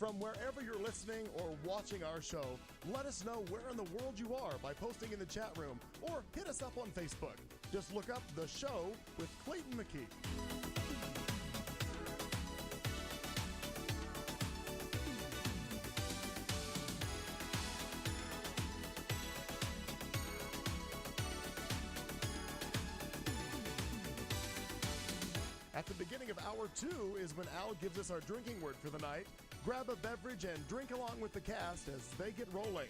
From wherever you're listening or watching our show, let us know where in the world you are by posting in the chat room or hit us up on Facebook. Just look up The Show with Clayton McKee. At the beginning of Hour 2 is when Al gives us our drinking word for the night. Grab a beverage and drink along with the cast as they get rolling.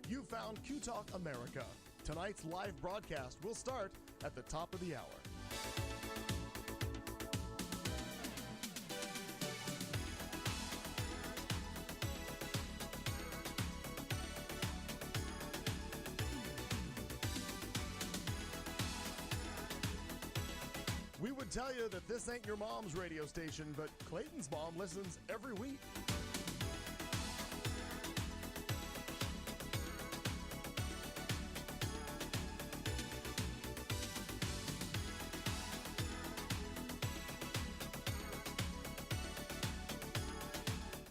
You found Q Talk America. Tonight's live broadcast will start at the top of the hour. We would tell you that this ain't your mom's radio station, but Clayton's mom listens every week.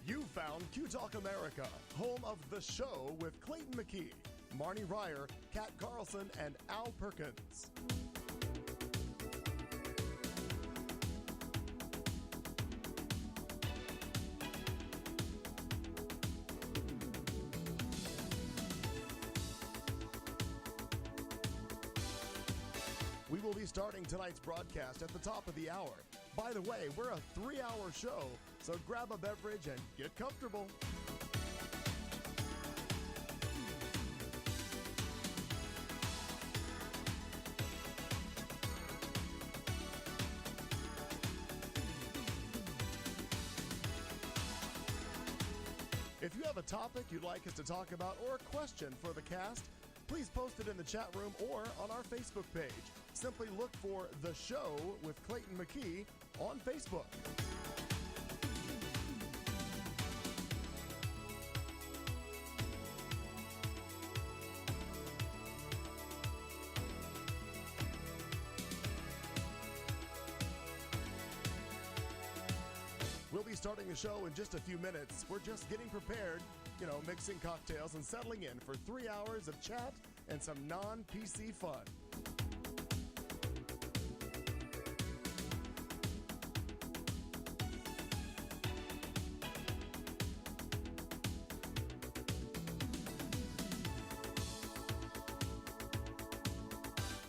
You found Q Talk America, home of The Show with Clayton McKee, Marnie Ryer, Kat Carlson, and Al Perkins. We will be starting tonight's broadcast at the top of the hour. By the way, we're a 3-hour show, so grab a beverage and get comfortable. If you have a topic you'd like us to talk about or a question for the cast, please post it in the chat room or on our Facebook page. Simply look for The Show with Clayton McKee on Facebook. We'll be starting the show in just a few minutes. We're just getting prepared, mixing cocktails and settling in for 3 hours of chat and some non-PC fun.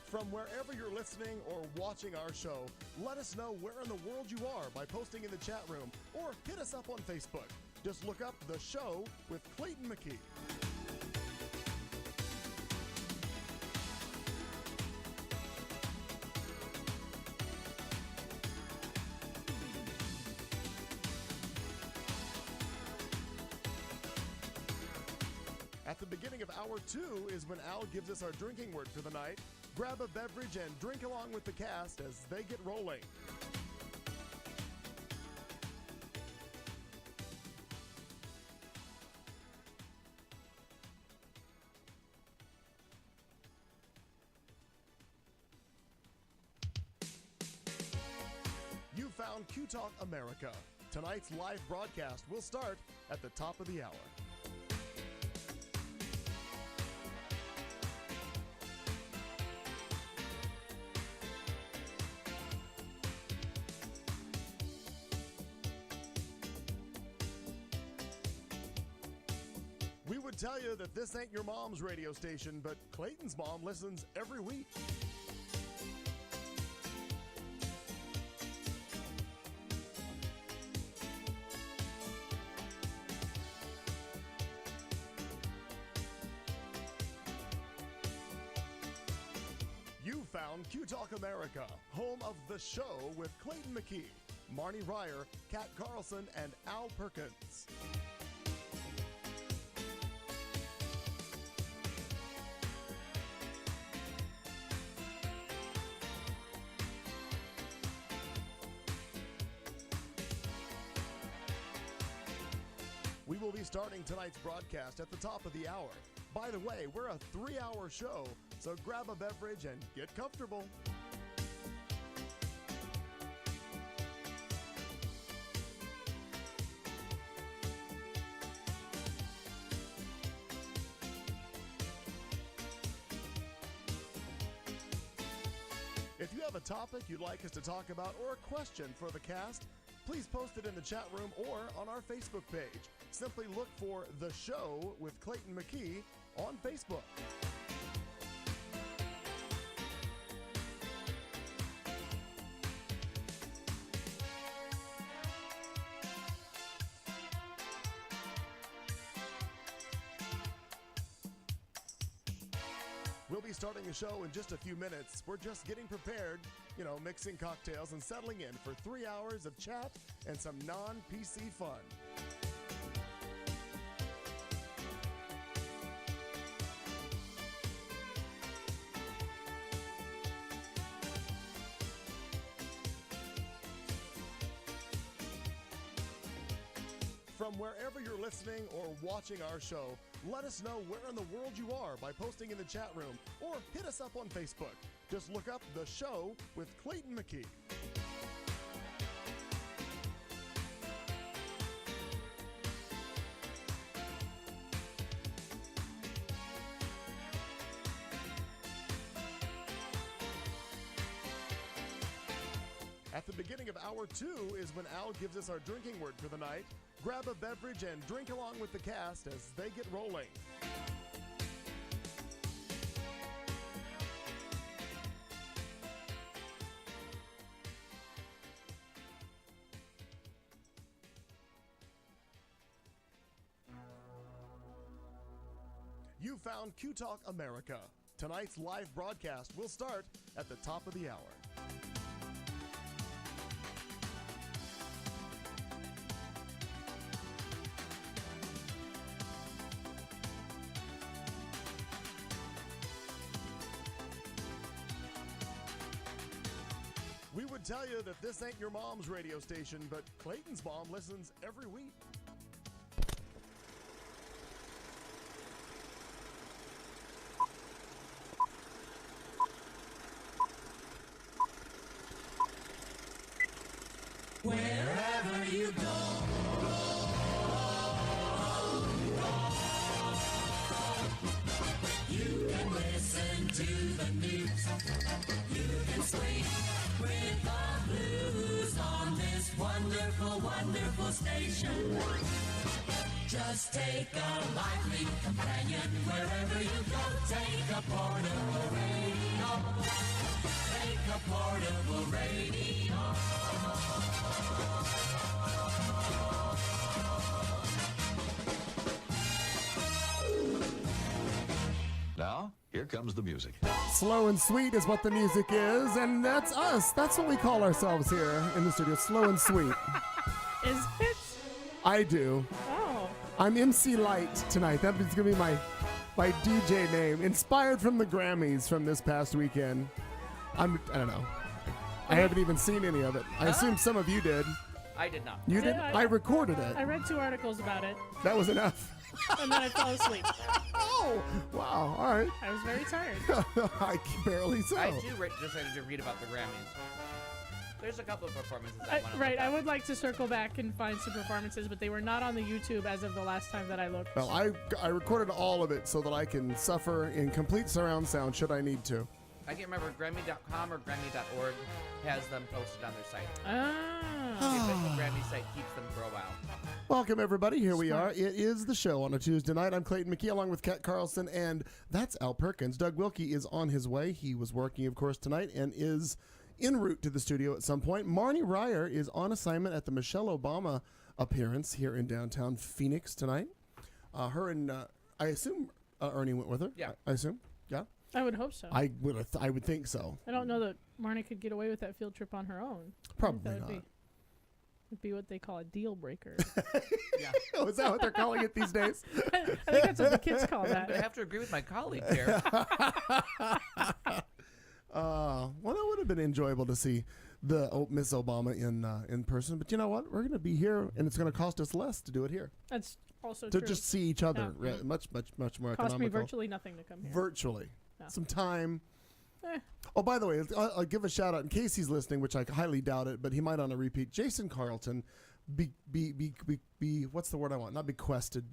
From wherever you're listening or watching our show, let us know where in the world you are by posting in the chat room or hit us up on Facebook. Just look up The Show with Clayton McKee. At the beginning of Hour 2 is when Al gives us our drinking word for the night. Grab a beverage and drink along with the cast as they get rolling. You found Q Talk America. Tonight's live broadcast will start at the top of the hour. We would tell you that this ain't your mom's radio station, but Clayton's mom listens every week. You found Q Talk America, home of The Show with Clayton McKee, Marnie Ryer, Kat Carlson, and Al Perkins. We will be starting tonight's broadcast at the top of the hour. By the way, we're a 3-hour show, so grab a beverage and get comfortable. If you have a topic you'd like us to talk about or a question for the cast, please post it in the chat room or on our Facebook page. Simply look for The Show with Clayton McKee on Facebook. We'll be starting the show in just a few minutes. We're just getting prepared, mixing cocktails and settling in for 3 hours of chat and some non-PC fun. From wherever you're listening or watching our show, let us know where in the world you are by posting in the chat room or hit us up on Facebook. Just look up The Show with Clayton McKee. At the beginning of hour 2 is when Al gives us our drinking word for the night. Grab a beverage and drink along with the cast as they get rolling. You found Q Talk America. Tonight's live broadcast will start at the top of the hour. We would tell you that this ain't your mom's radio station, but Clayton's mom listens every week. Wherever you go, you can listen to the news. You can sleep with the blues on this wonderful, wonderful station. Just take a lively companion wherever you go. Take a portable radio. Take a portable radio. Now, here comes the music. Slow and sweet is what the music is, and that's us. That's what we call ourselves here in the studio, slow and sweet. Is it? I do. Oh. I'm MC Light tonight. That's going to be my DJ name, inspired from the Grammys from this past weekend. I don't know. I haven't even seen any of it. I assume some of you did. I did not. You did? I recorded it. I read 2 articles about it, That was enough. and then I fell asleep. Oh, wow. All right. I was very tired. I barely so. I do decided to read about the Grammys. There's a couple of performances I want to Right, look I up. would like to circle back and find some performances, but they were not on the YouTube as of the last time that I looked. Well, I recorded all of it so that I can suffer in complete surround sound should I need to. I can't remember, Grammy.com or Grammy.org has them posted on their site. The Ah. official Grammy site keeps them for a while. Welcome, everybody. Here we Smart. are. It is the show on a Tuesday night. I'm Clayton McKee along with Kat Carlson, and that's Al Perkins. Doug Wilkie is on his way. He was working, of course, tonight and is en route to the studio at some point. Marnie Ryer is on assignment at the Michelle Obama appearance here in downtown Phoenix tonight. Her and I assume Ernie went with her. Yeah. I assume. Yeah. I would hope so. I would think so. I don't know that Marnie could get away with that field trip on her own. Probably that not. Would be what they call a deal breaker. Yeah. Oh, is that what they're calling it these days? I think that's what the kids call I that. have to agree with my colleague here. Well, that would have been enjoyable to see Miss Obama in person. But you know what? We're going to be here, and it's going to cost us less to do it here. That's also To true. just see each other. Yeah. Right? Much more Cost economical. me virtually nothing to come here. Virtually. Yeah. Some time. Eh. Oh, by the way, I'll give a shout out in case he's listening, which I highly doubt it, but he might on a repeat. Jason Carlton, what's the word I want? Not bequested.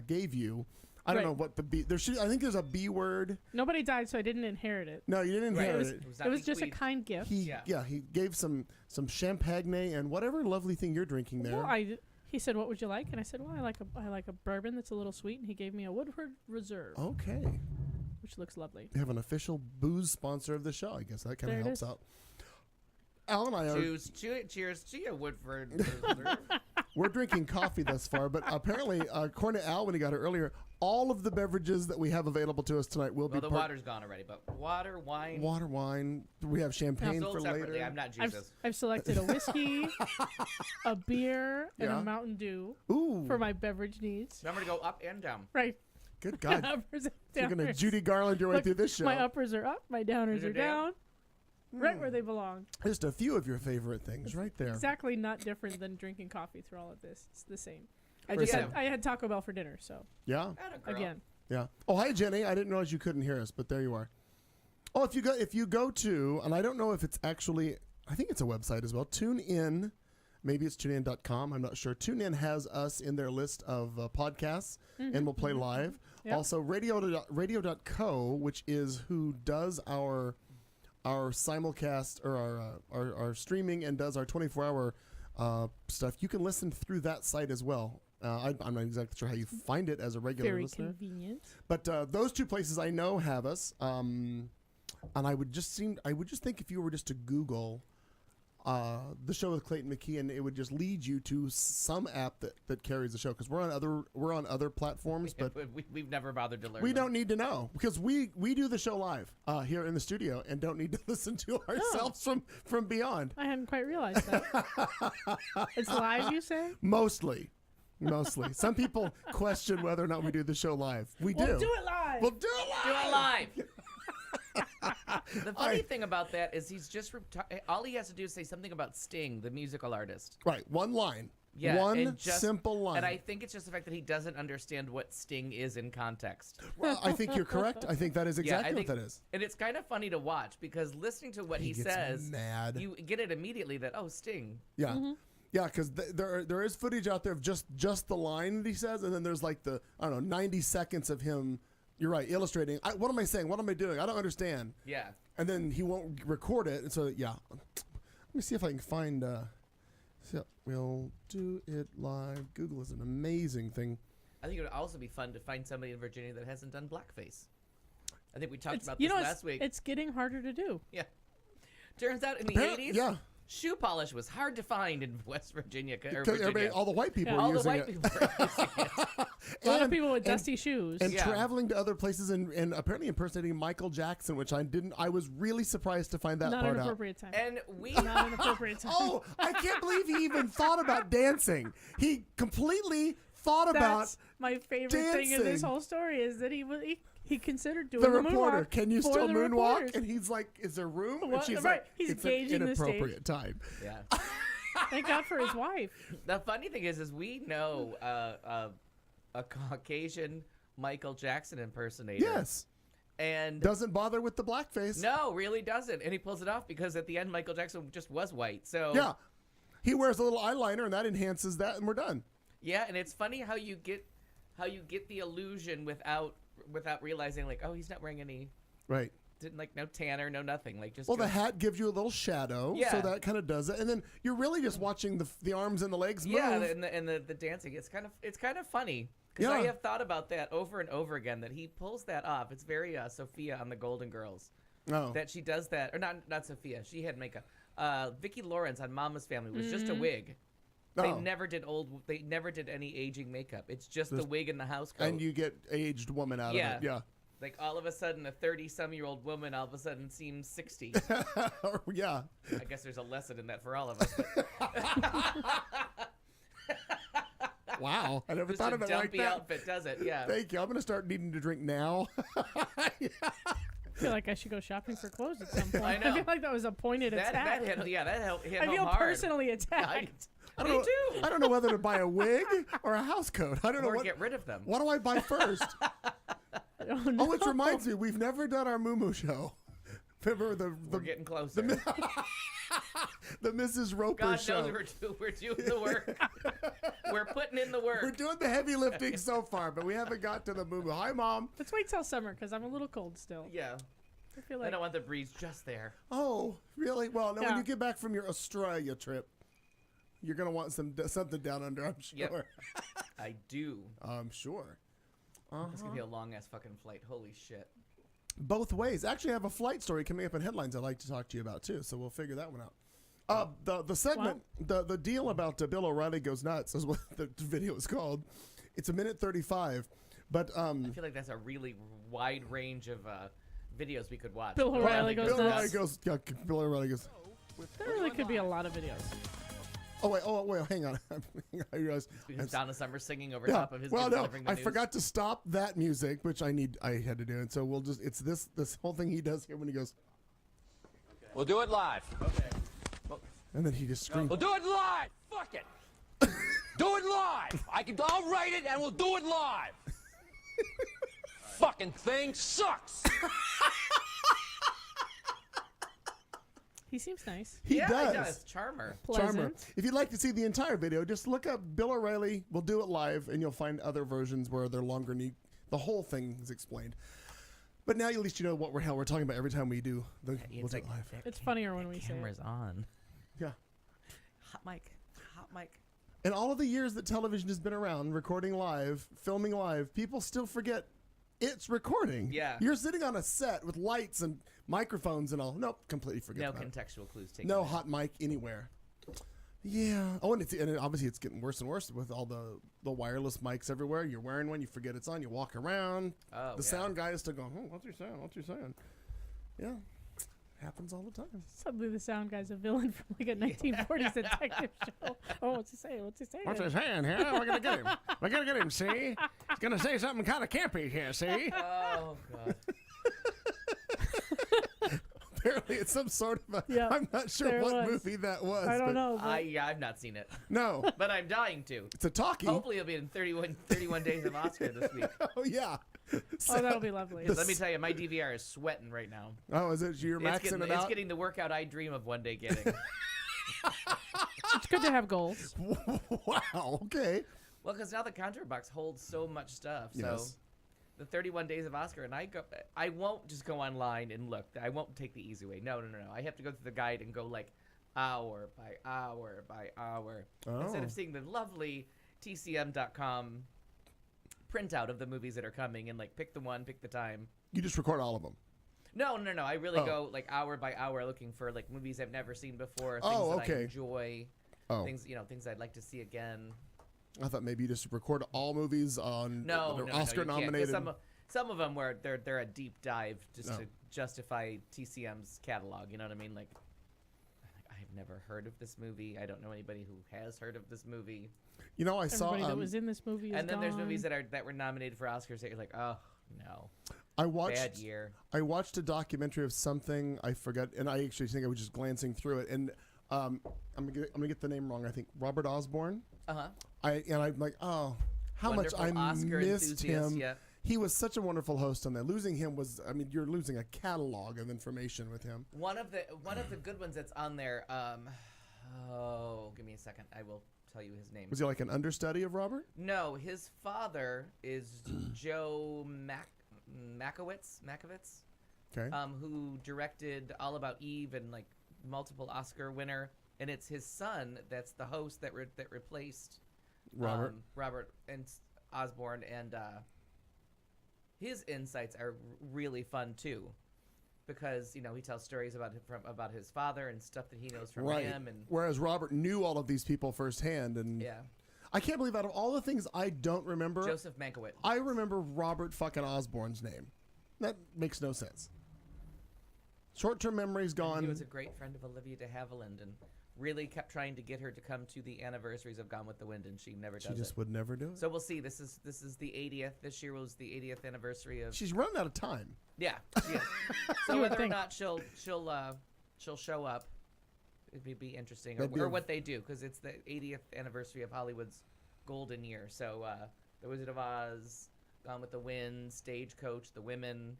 Gave you. I don't Right. know what the B. I think there's a B word. Nobody died, so I didn't inherit it. No, you didn't Right. inherit It was, it. not it was just a bequeathed. kind gift. He he gave some champagne and whatever lovely thing you're drinking there. Well, he said, "What would you like?" And I said, "Well, I like a bourbon that's a little sweet." And he gave me a Woodford Reserve, Okay. which looks lovely. We have an official booze sponsor of the show. I guess that kind There of it helps is. out. Al and I are Cheers to you, Woodford. we're drinking coffee thus far, but apparently, according to Al when he got here earlier, all of the beverages that we have available to us tonight will Well, be the water's gone already, but water, wine. water, wine. We have champagne Sold for separately. later. I'm not I've, Jesus. I've selected a whiskey, a beer, and Yeah. a Mountain Dew Ooh, for my beverage needs. Remember to go up and down. Right. good God! Uppers and You're gonna downers. Judy Garland your way Look, through this show. My uppers are up, my downers They're are down. down. Right where they belong. Just a few of your favorite things, right there. Exactly not different than drinking coffee through all of this. It's the same. I Very just same. I had Taco Bell for dinner, so Yeah, Atta girl. again. yeah. Oh, hi Jenny. I didn't realize you couldn't hear us, but there you are. Oh, if you go to, and I don't know if it's actually, I think it's a website as well. Tune in. Maybe it's tunein.com. I'm not sure. TuneIn has us in their list of podcasts, and we'll play live. Yep. Also, radio.co, which is who does our simulcast or our streaming and does our 24-hour stuff. You can listen through that site as well. I'm not exactly sure how you find it as a regular Very listener, convenient. but those two places I know have us. And I would just think if you were just to Google the show with Clayton McKeon, it would just lead you to some app that carries the show, because we're on other platforms, but We've never bothered to learn. we them. don't need to know, because we do the show live here in the studio and don't need to listen to ourselves from beyond. I hadn't quite realized that. It's live, you say? Mostly. Some people question whether or not we do the show live. We do. We'll do it live. We'll do it live. Do it live. The funny thing about that is he's just all he has to do is say something about Sting, the musical artist. Right. One line. Yeah, One and just- simple line. And I think it's just the fact that he doesn't understand what Sting is in context. Well, I think you're correct. I think that is exactly I think, what that is. And it's kind of funny to watch because listening to what he gets says, mad. you get it immediately that, oh, Sting. Yeah. Yeah, because there is footage out there of just the line that he says, and then there's like the, I don't know, 90 seconds of him, you're right, illustrating. What am I saying? What am I doing? I don't understand. Yeah. And then he won't record it, and so, yeah. Let me see if I can find, so we'll do it live. Google is an amazing thing. I think it would also be fun to find somebody in Virginia that hasn't done blackface. I think we talked It's, about you this know, last week. it's getting harder to do. Yeah. Turns out in the Apparently- 80s, yeah. shoe polish was hard to find in West Virginia. Or Because Virginia. everybody, all the white people Yeah. are All the using white it. people were using it. A lot of people with dusty shoes. And Yeah. traveling to other places and apparently impersonating Michael Jackson, which I was really surprised to find that Not part an out. appropriate time. And we Not an appropriate time. Oh, I can't believe he even thought about dancing. He completely thought about That's my favorite thing in this dancing. whole story is that he considered doing the a reporter. moonwalk Can you for still the moonwalk? reporters. And he's like, "Is there room?" And What? she's Right. like, He's "It's an gauging the stage." inappropriate time." yeah. Thank God for his wife. The funny thing is we know a Caucasian Michael Jackson impersonator. Yes, And doesn't bother with the blackface. no, really doesn't. And he pulls it off because at the end Michael Jackson just was white. So Yeah, he wears a little eyeliner, and that enhances that, and we're done. yeah, and it's funny how you get the illusion without realizing like, oh, he's not wearing any Right. didn't like no tanner, no nothing. Like just Well, the goes- hat gives you a little shadow, so Yeah. that kind of does it, and then you're really just watching the arms and the legs move. yeah, and the dancing. It's kind of funny because I Yeah. have thought about that over and over again that he pulls that off. It's very Sophia on the Golden Girls Oh. that she does that, or not Sophia. She had makeup. Vicki Lawrence on Mama's Family was just a wig. They Oh. never did any aging makeup. It's just the wig and the house coat. And you get aged woman out Yeah. of it. Yeah. like all of a sudden, a 30-some-year-old woman all of a sudden seems 60. Yeah. I guess there's a lesson in that for all of us. But Wow. I never just thought a of it like dumpy that. outfit does it. Yeah. Thank you. I'm going to start needing to drink now. feel like I should go shopping for clothes at some point. I know. feel like that was a pointed That attack. hit I home feel hard. personally I, attacked. I me don't know, too. I don't know whether to buy a wig or a house coat. I don't know Or what. get rid of them. What do I buy first? Oh, no. Oh, which reminds me, we've never done our Moo show. Remember We're getting closer. the Mrs. Roper God show. knows we're doing the work. We're putting in the work. We're doing the heavy lifting so far, but we haven't got to the Moo. Hi, Mom. Let's wait till summer because I'm a little cold still. Yeah. I feel I like don't want the breeze just there. Oh, really? Well, no. When Yeah. you get back from your Australia trip, you're gonna want something down under. I'm sure. Yep. I do. I'm sure. It's going to be a long ass fucking flight. Holy shit. Both ways. Actually, I have a flight story coming up in headlines I'd like to talk to you about too. So we'll figure that one out. The segment, the deal about Bill O'Reilly Goes Nuts is what the video is called. It's 1:35, but I feel like that's a really wide range of videos we could watch. Bill O'Reilly Goes Bill Nuts. O'Reilly goes. Yeah, Bill O'Reilly goes. there really could be a lot of videos. Oh wait, hang on. I realized. Because Donna Summer singing over Yeah. top of his Well, no, delivering the I news. forgot to stop that music, which I had to do, and so we'll just. It's this whole thing he does here when he goes, We'll do it live. and then he just screams. We'll do it live. Fuck it. Do it live. I'll write it and we'll do it live. Fucking thing sucks. He seems nice. He yeah, does. He does. Charmer. Charmer. Pleasant. If you'd like to see the entire video, just look up Bill O'Reilly. We'll do it live, and you'll find other versions where they're longer. The whole thing is explained. But now at least you know what we're talking about every time we do we'll It's do like it live. It's funnier when we say it. Camera's on. Yeah. Hot mic. Hot mic. In all of the years that television has been around, recording live, filming live, people still forget it's recording. Yeah. You're sitting on a set with lights and microphones and all. Nope, completely forget No about it. contextual clues taken. No out. hot mic anywhere. Yeah. Oh, and obviously it's getting worse and worse with all the wireless mics everywhere. You're wearing one, you forget it's on, you walk around. Oh, the yeah. sound guy is still going, oh, what's he saying? What's he saying? Yeah. Happens all the time. Suddenly the sound guy's a villain from like a 1940s detective show. Oh, what's he saying? What's he saying? What's he saying here? We're gonna get him. We're gonna get him, see? He's gonna say something kind of campy here, see? Oh, God. Apparently it's some sort of Yeah, I'm not sure there what was. movie that was. I but don't know. But I've not seen it. No, But I'm dying to. it's a talkie. Hopefully it'll be in 31 days of Oscar this week. Oh, yeah. oh, that'll be lovely. Let me tell you, my DVR is sweating right now. Oh, is it you're maxing it It's out? getting the workout I dream of one day getting. It's good to have goals. Wow, okay. Well, because now the Contour Box holds so much stuff. So Yes. the 31 days of Oscar, and I won't just go online and look. I won't take the easy way. No. I have to go through the guide and go like hour by hour by hour instead Oh. of seeing the lovely TCM.com printout of the movies that are coming and like pick the one, pick the time. You just record all of them. No. I really Oh. go like hour by hour looking for like movies I've never seen before, things Oh, that I okay. enjoy, Oh, things I'd like to see again. I thought maybe you just record all movies on No, that are no, Oscar you can't, 'cause nominated. Some of them where they're a deep dive just No. to justify TCM's catalog. You know what I mean? Like, I've never heard of this movie. I don't know anybody who has heard of this movie. You know, I saw. Everybody that was in this movie is And then there's gone. movies that were nominated for Oscars that you're like, oh no, I watched. bad year. I watched a documentary of something I forget, and I actually think I was just glancing through it, and I'm gonna get the name wrong. I think Robert Osborne. Uh-huh. I'm like, oh, how Wonderful much I Oscar missed enthusiast, him. yeah. He was such a wonderful host on that. Losing him was, I mean, you're losing a catalog of information with him. One of the good ones that's on there. Give me a second. I will tell you his name. Was he like an understudy of Robert? No, his father is Joe Makowitz, Okay. who directed All About Eve and like multiple Oscar winner, and it's his son that's the host that replaced Robert and Osborne, and his insights are really fun too, because he tells stories about his father and stuff that he knows from Right. him, and Whereas Robert knew all of these people firsthand, and yeah, I can't believe out of all the things I don't remember, Joseph Mankiewicz. I remember Robert fucking Osborne's name. That makes no sense. Short-term memory's gone. He was a great friend of Olivia de Havilland, and really kept trying to get her to come to the anniversaries of Gone with the Wind, and she never She does just it. would never do it. So we'll see. This is the 80th. This year was the 80th anniversary of. She's running out of time. Yeah, she is. So You would whether or think. not she'll show up, it'd be interesting, or, That'd be or a- what they do, because it's the 80th anniversary of Hollywood's golden year. So The Wizard of Oz, Gone with the Wind, Stagecoach, The Women,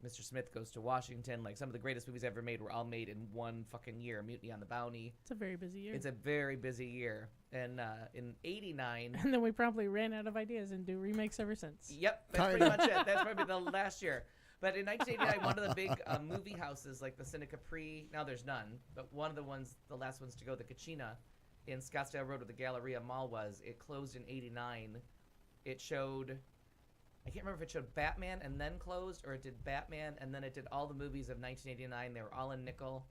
Mr. Smith Goes to Washington. Like, some of the greatest movies ever made were all made in one fucking year. Mutiny on the Bounty. It's a very busy year. It's a very busy year. And in '89. And then we probably ran out of ideas and do remakes ever since. Yep, that's pretty Kinda. much it. That's probably the last year. But in 1989, one of the big movie houses, like the Cine Capri, now there's none, but one of the last ones to go, the Kachina, in Scottsdale Road where the Galleria Mall was, it closed in '89. It showed, I can't remember if it showed Batman and then closed, or it did Batman and then it did all the movies of 1989. They were all in nickel.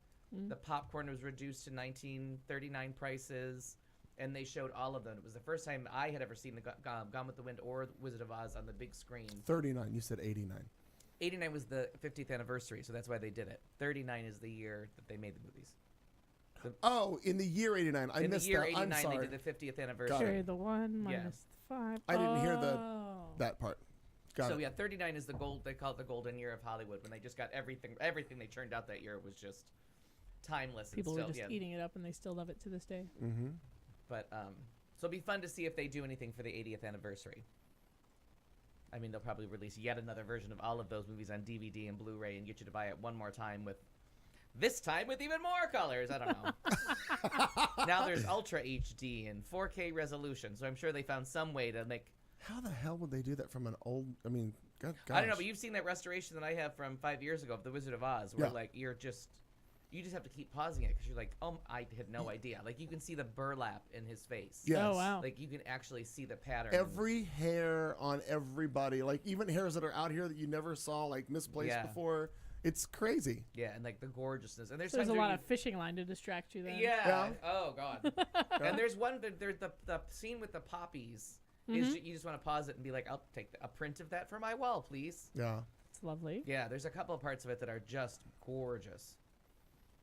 The popcorn was reduced to 1939 prices, and they showed all of them. It was the first time I had ever seen the Gone with the Wind or Wizard of Oz on the big screen. 39. You said 89. 89 was the 50th anniversary, so that's why they did it. 39 is the year that they made the movies. Oh, in the year 89. I In the missed year that. 89, I'm sorry. they did the 50th anniversary. Carry the 1 Yeah. minus the 5. I didn't hear Oh. that part. Got So it. yeah, 39 is the gold. They call it the golden year of Hollywood, when they just got everything they churned out that year was just timeless. People and were still, just eating it up and they still love it to this day. Mm-hmm. But so it'll be fun to see if they do anything for the 80th anniversary. I mean, they'll probably release yet another version of all of those movies on DVD and Blu-ray and get you to buy it one more time this time with even more colors. I don't know. Now there's Ultra HD and 4K resolution, so I'm sure they found some way to make. How the hell would they do that from an old? I mean, God, I don't know, but you've seen that restoration that I have from 5 years ago of The Wizard of Oz, where Yeah. like you just have to keep pausing it because you're like, oh, I had no idea. Like you can see the burlap in his face. Yes. Oh, wow. Like you can actually see the pattern. Every hair on everybody, like even hairs that are out here that you never saw, like misplaced Yeah. before. It's crazy. Yeah, and like the gorgeousness. And there's So there's a times where lot of fishing line to distract you then. Yeah. Yeah. Oh god. And there's one. There's the scene with the poppies. Is you just want to pause it and be like, I'll take a print of that for my wall, please. Yeah. It's lovely. Yeah. There's a couple of parts of it that are just gorgeous.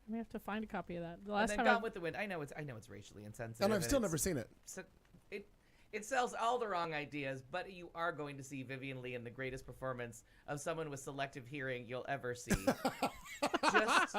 We have to find a copy of that. The And last then time Gone I with the Wind. I know it's racially insensitive. And I've still it's- never seen it. It sells all the wrong ideas, but you are going to see Vivian Lee in the greatest performance of someone with selective hearing you'll ever see. Just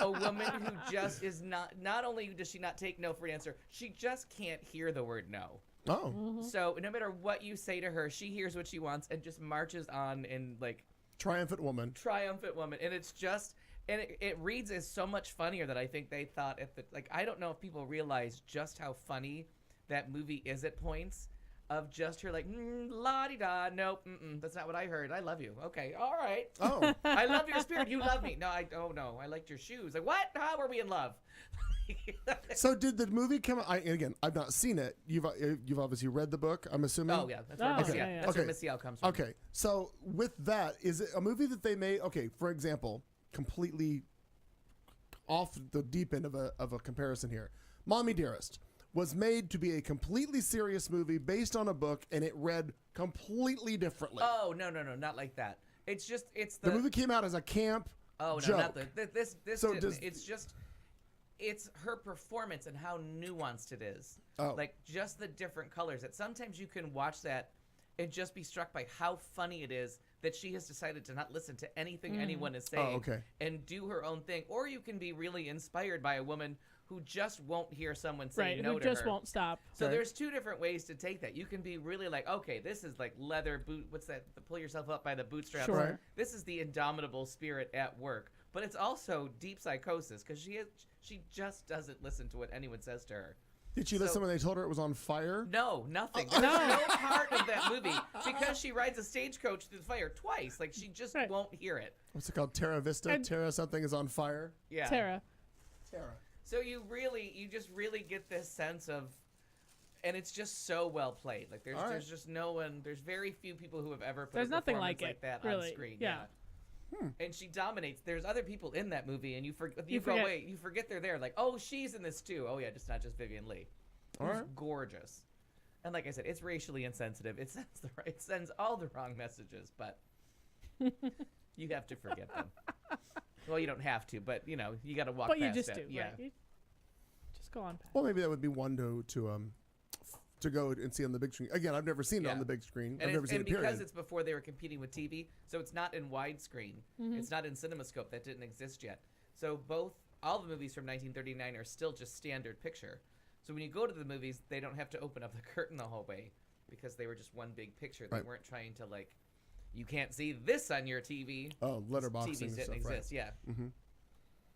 a woman who just is not only does she not take no for an answer, she just can't hear the word no. Oh, So no matter what you say to her, she hears what she wants and just marches on in like triumphant woman. triumphant woman. And it's just, and it reads as so much funnier that I think they thought I don't know if people realize just how funny that movie is at points of just her like, la-di-da, nope, that's not what I heard. I love you. Okay, all right. Oh, I love your spirit. You love me. No, I liked your shoes. Like, what? How were we in love? so did the movie come out? Again, I've not seen it. You've obviously read the book, I'm assuming. Oh, yeah. That's where Oh, Missy, yeah, yeah. That's where Okay. Missy L comes from. Okay, so with that, is it a movie that they made? Okay, for example, completely off the deep end of a comparison here. Mommy Dearest was made to be a completely serious movie based on a book, and it read completely differently. Oh, no, not like that. It's just, it's the movie came out as a camp Oh no, joke. not this. So didn't. does- It's just, it's her performance and how nuanced it is. Oh. Like just the different colors. That sometimes you can watch that and just be struck by how funny it is that she has decided to not listen to anything anyone is saying okay. and do her own thing. Or you can be really inspired by a woman who just won't hear someone say right, no who to just her. won't stop. So Okay. there's two different ways to take that. You can be really like, okay, this is like leather boot. What's that? Pull yourself up by the bootstraps. Sure. Right. This is the indomitable spirit at work. But it's also deep psychosis because she just doesn't listen to what anyone says to her. Did she listen when they told her it was on fire? No, nothing. There's no part of that movie because she rides a stagecoach through the fire twice. Like she just Right. won't hear it. What's it called? Terra Vista? And- Terra something is on fire? Yeah. Tara. Terra. So you just really get this sense of, and it's just so well played. Like there's All right. there's just no one. There's very few people who have ever put There's a nothing performance like it, that really. on screen. Yeah. And she dominates. There's other people in that movie, and you go forget. wait, you forget they're there. Like, oh, she's in this too. Oh yeah, just not just Vivian Lee. All Who's right. gorgeous. And like I said, it's racially insensitive. It sends all the wrong messages, but you have to forget them. Well, you don't have to, but you know, you got to walk But you past just it. do. Yeah. Right? You just go on past. Well, maybe that would be one to go and see on the big screen. Again, I've never seen it Yeah. on the big screen. And, I've never seen it, because period. it's before they were competing with TV, so it's not in widescreen. Mm-hmm. It's not in CinemaScope. That didn't exist yet. So all the movies from 1939 are still just standard picture. So when you go to the movies, they don't have to open up the curtain the whole way because they were just one big picture. They Right. weren't trying to like, you can't see this on your TV. Oh, letterboxing TVs and didn't stuff, right. exist. Yeah. Mhm.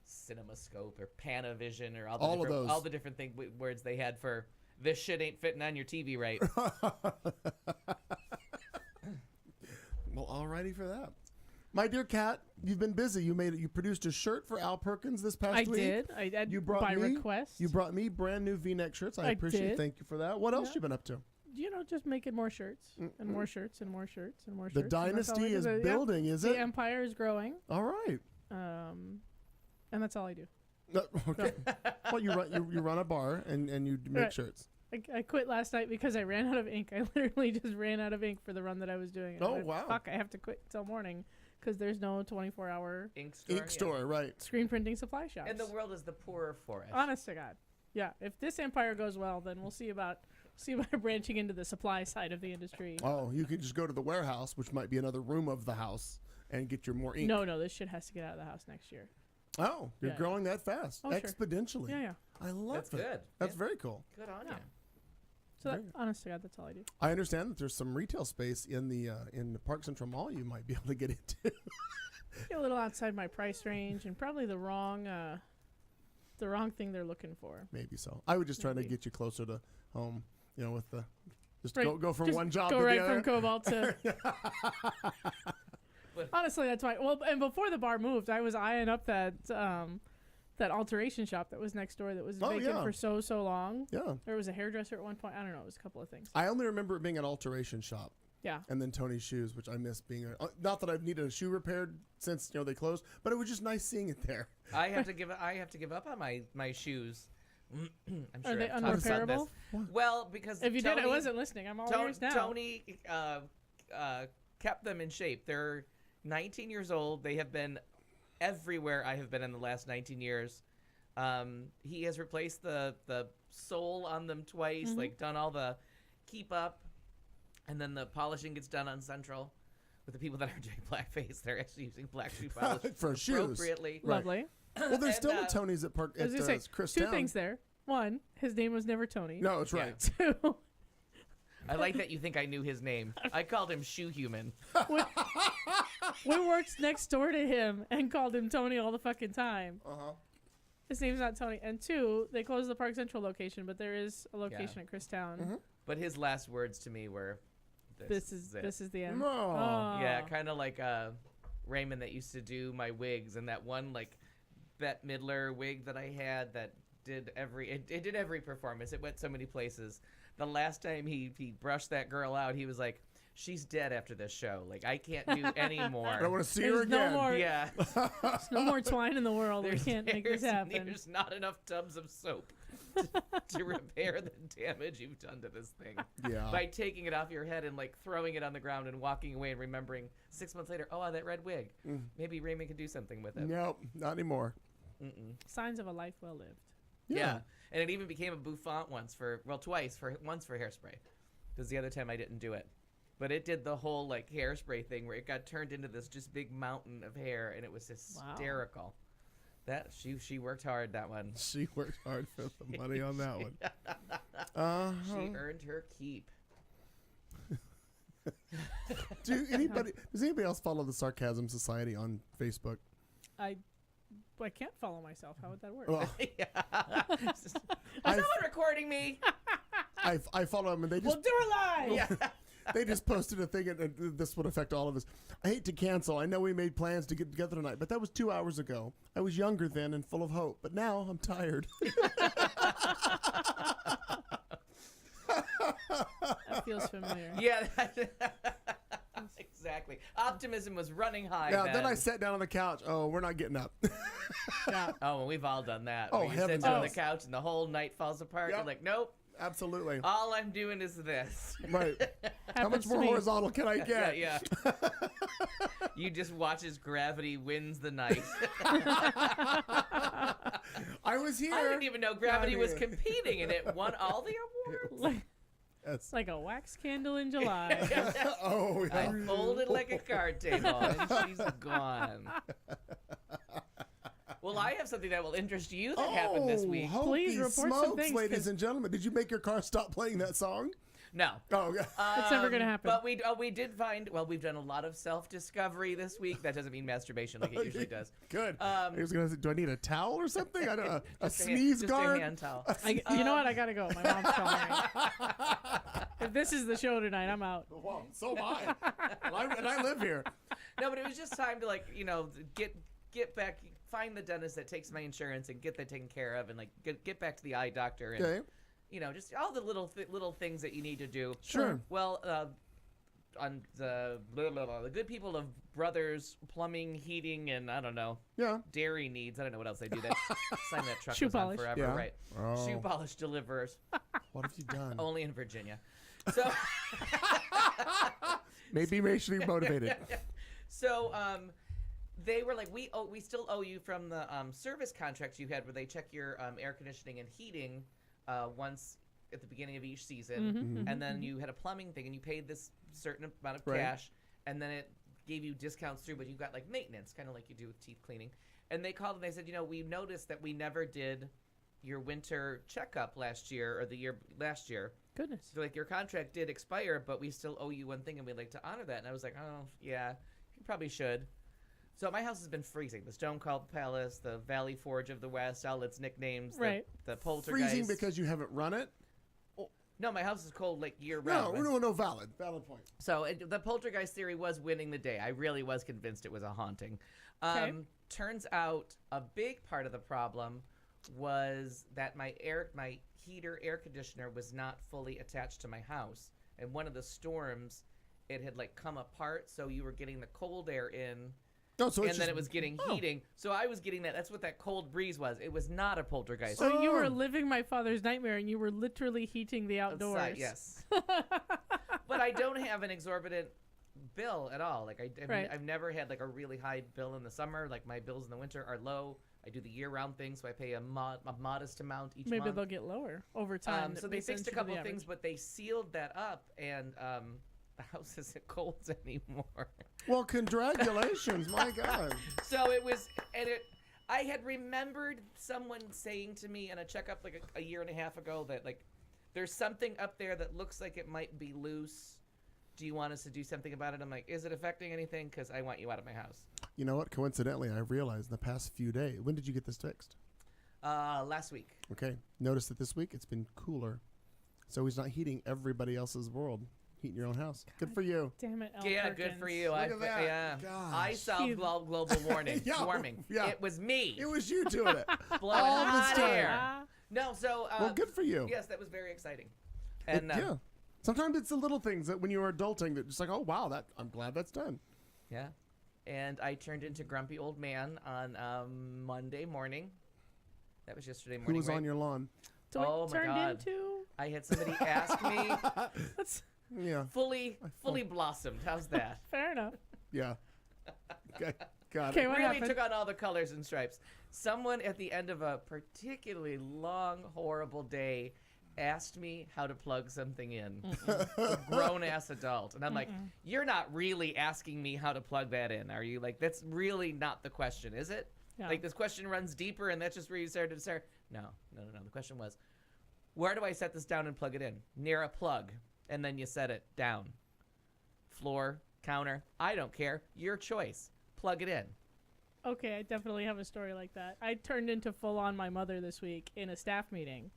CinemaScope or Panavision or All the different words they had for this shit ain't fitting on your TV right. Well, alrighty for that. My dear Kat, you've been busy. You produced a shirt for Al Perkins this past I week. did. I did. You brought by me request. You brought me brand new V-neck shirts. I I appreciate. did. Thank you for that. What else Yeah. you been up to? just making more shirts and more shirts and more shirts and more The shirts. and that's all I dynasty do. is Yeah. building, is The it? empire is growing. All right. And that's all I do. Okay. Well, you run a bar and you make Right. shirts. I quit last night because I ran out of ink. I literally just ran out of ink for the run that I was doing. And I Oh, went, wow. Fuck! I have to quit till morning because there's no 24-hour Ink store. Ink yeah. store, right? screen printing supply shops. And the world is the poorer for it. Honest to God, yeah. If this empire goes well, then we'll see about branching into the supply side of the industry. Oh, you can just go to the warehouse, which might be another room of the house, and get your more ink. No, this shit has to get out of the house next year. Oh, you're Yeah. growing that fast, Oh, sure. exponentially. Yeah. I love That's it. good. That's Yeah. very cool. Good on Yeah. you. So, Very- honest to God, that's all I do. I understand that there's some retail space in the Park Central Mall you might be able to get into. Get a little outside my price range, and probably the wrong thing they're looking for. Maybe so. I would just try to Maybe. get you closer to home. With the just Right. go from Just one job go to right the other. from Cobalt to. Honestly, that's why. Well, and before the bar moved, I was eyeing up that alteration shop that was next door that was Oh, vacant yeah. for so long. Yeah. There was a hairdresser at one point. I don't know. It was a couple of things. I only remember it being an alteration shop. Yeah. And then Tony's Shoes, which I miss being not that I've needed a shoe repaired since they closed, but it was just nice seeing it there. I have to give up on my shoes. I'm Are sure they I've talked about unrepairable? this. Well, because If you Tony, did, I wasn't listening. I'm all ears now. Tony kept them in shape. They're 19 years old. They have been everywhere I have been in the last 19 years. He has replaced the sole on them twice, like done all the keep up, and then the polishing gets done on Central. With the people that are doing blackface, they're actually using black shoe polish For shoes. appropriately. Right. Lovely. Well, there's And, still a Tony's at Park I was at gonna say Chris two Town. things there. One, his name was never Tony. No, it's right. Two, I like that you think I knew his name. I called him Shoe Human. we worked next door to him and called him Tony all the fucking time. Uh-huh. His name's not Tony. And two, they closed the Park Central location, but there is a location at Christown. But his last words to me were, This is the end. No. Oh. Yeah, kind of like Raymond that used to do my wigs, and that one like Bette Midler wig that I had that did it did every performance. It went so many places. The last time he brushed that girl out, he was like, "She's dead after this show. Like I can't do any more." I don't want to see her There's no again. more- Yeah, There's no more twine in the world. We can't make this happen. There's not enough tubs of soap to repair the damage you've done to this thing. Yeah. By taking it off your head and like throwing it on the ground and walking away and remembering 6 months later, oh, that red wig. Maybe Raymond could do something with it. Nope, not anymore. Signs of a life well lived. Yeah. And it even became a bouffant twice for Hairspray. Because the other time I didn't do it. But it did the whole like Hairspray thing where it got turned into this just big mountain of hair and it was hysterical. That she worked hard, that one. She worked hard for the money on that one. She earned her keep. Does anybody else follow the Sarcasm Society on Facebook? I can't follow myself. How would that work? Well, Is someone recording me? I follow them, and they just We'll do it live. Yeah. they just posted a thing, and this would affect all of us. I hate to cancel. I know we made plans to get together tonight, but that was 2 hours ago. I was younger then and full of hope, but now I'm tired. That feels familiar. Yeah. Exactly. Optimism was running high. Yeah, then I sat down on the couch. Oh, we're not getting up. Yeah. Oh, well, we've all done that. Oh, where you sit heavens down on the yes. couch and the whole night falls apart. Yep. You're like, nope, Absolutely. All I'm doing is this. Right. How much Happens to more me. horizontal can I get? Yeah. You just watch as gravity wins the night. I was here. I didn't even know gravity was Gravity. competing, and it won all the awards. Like, Yes. it's like a wax candle in July. Oh, I yeah. folded like a card table, and she's gone. Well, I have something that will interest you that happened this week. Holy Please report some smokes, things, ladies 'cause- and gentlemen. Did you make your car stop playing that song? No. Oh, yeah. It's never gonna happen. But we did find, well, we've done a lot of self-discovery this week. That doesn't mean masturbation like it usually does. Good. I was gonna say, do I need a towel or something? I don't know. A Just sneeze just guard? a hand towel. You know what? I gotta go. My mom's calling me. If this is the show tonight, I'm out. Well, so am I. And I live here. No, but it was just time to, like, get back, find the dentist that takes my insurance and get that taken care of, and like get back to the eye doctor and Okay. Just all the little things that you need to do. Sure. Well, on the the good people of Brothers Plumbing, Heating, and I don't know, Yeah. dairy needs. I don't know what else they do. That sign that truck Shoe was on polish. forever, Yeah. right? Oh. Shoe polish delivers What have you done? only in Virginia. So. Maybe racially motivated. So they were like, we still owe you from the service contract you had where they check your air conditioning and heating once at the beginning of each season, and then you had a plumbing thing and you paid this certain amount of Right. cash, and then it gave you discounts through, but you got like maintenance, kind of like you do with teeth cleaning. And they called and they said, we noticed that we never did your winter checkup last year or the year last year. Goodness. So like your contract did expire, but we still owe you one thing, and we'd like to honor that. And I was like, oh yeah, you probably should. So my house has been freezing. The Stone Cold Palace, the Valley Forge of the West, all its nicknames. Right. The Poltergeist. Freezing because you haven't run it? No, my house is cold like year round. No, valid point. So the Poltergeist theory was winning the day. I really was convinced it was a haunting. Okay. Turns out a big part of the problem was that my heater air conditioner was not fully attached to my house. And one of the storms, it had like come apart, so you were getting the cold air in. No, so And it's then just- it was getting heating. So I was getting that. That's what that cold breeze was. It was not a poltergeist. So you were Oh. living my father's nightmare, and you were literally heating the outdoors. Outside, yes. But I don't have an exorbitant bill at all. Like Right. I've never had like a really high bill in the summer. Like my bills in the winter are low. I do the year-round thing, so I pay a modest amount each Maybe month. they'll get lower over time. So That they makes fixed a sense for couple the of things, average. but they sealed that up, and the house isn't cold anymore. Well, congratulations. My God. So it was, and I had remembered someone saying to me in a checkup like a year and a half ago that like there's something up there that looks like it might be loose. Do you want us to do something about it? I'm like, is it affecting anything? Because I want you out of my house. You know what? Coincidentally, I realized in the past few days. When did you get this fixed? Last week. Okay. Notice that this week it's been cooler. So he's not heating everybody else's world. Heating your own house. Good for you. Damn it, Al Yeah, Perkins. good for you. Look at that. Yeah. Gosh. I solved global warming. Yeah, warming. yeah. It was me. It was you doing it. blowing all this hot time. air. Ah, No, so Well, good for you. Yes, that was very exciting. It- And yeah. Sometimes it's the little things that when you are adulting that just like, oh wow, I'm glad that's done. Yeah. And I turned into grumpy old man on Monday morning. That was yesterday morning. Who was right? on your lawn? so it Oh, my turned God. into. I had somebody ask me, That's Yeah. fully blossomed. How's that? fair enough. Yeah. Got Okay, it. what Really happened? took on all the colors and stripes. Someone at the end of a particularly long, horrible day asked me how to plug something in. A grown-ass adult. And I'm like, you're not really asking me how to plug that in, are you? Like, that's really not the question, is it? Yeah. Like, this question runs deeper, and that's just where you started to start. No. The question was, where do I set this down and plug it in? Near a plug. And then you set it down. Floor, counter, I don't care. Your choice. Plug it in. Okay, I definitely have a story like that. I turned into full on my mother this week in a staff meeting.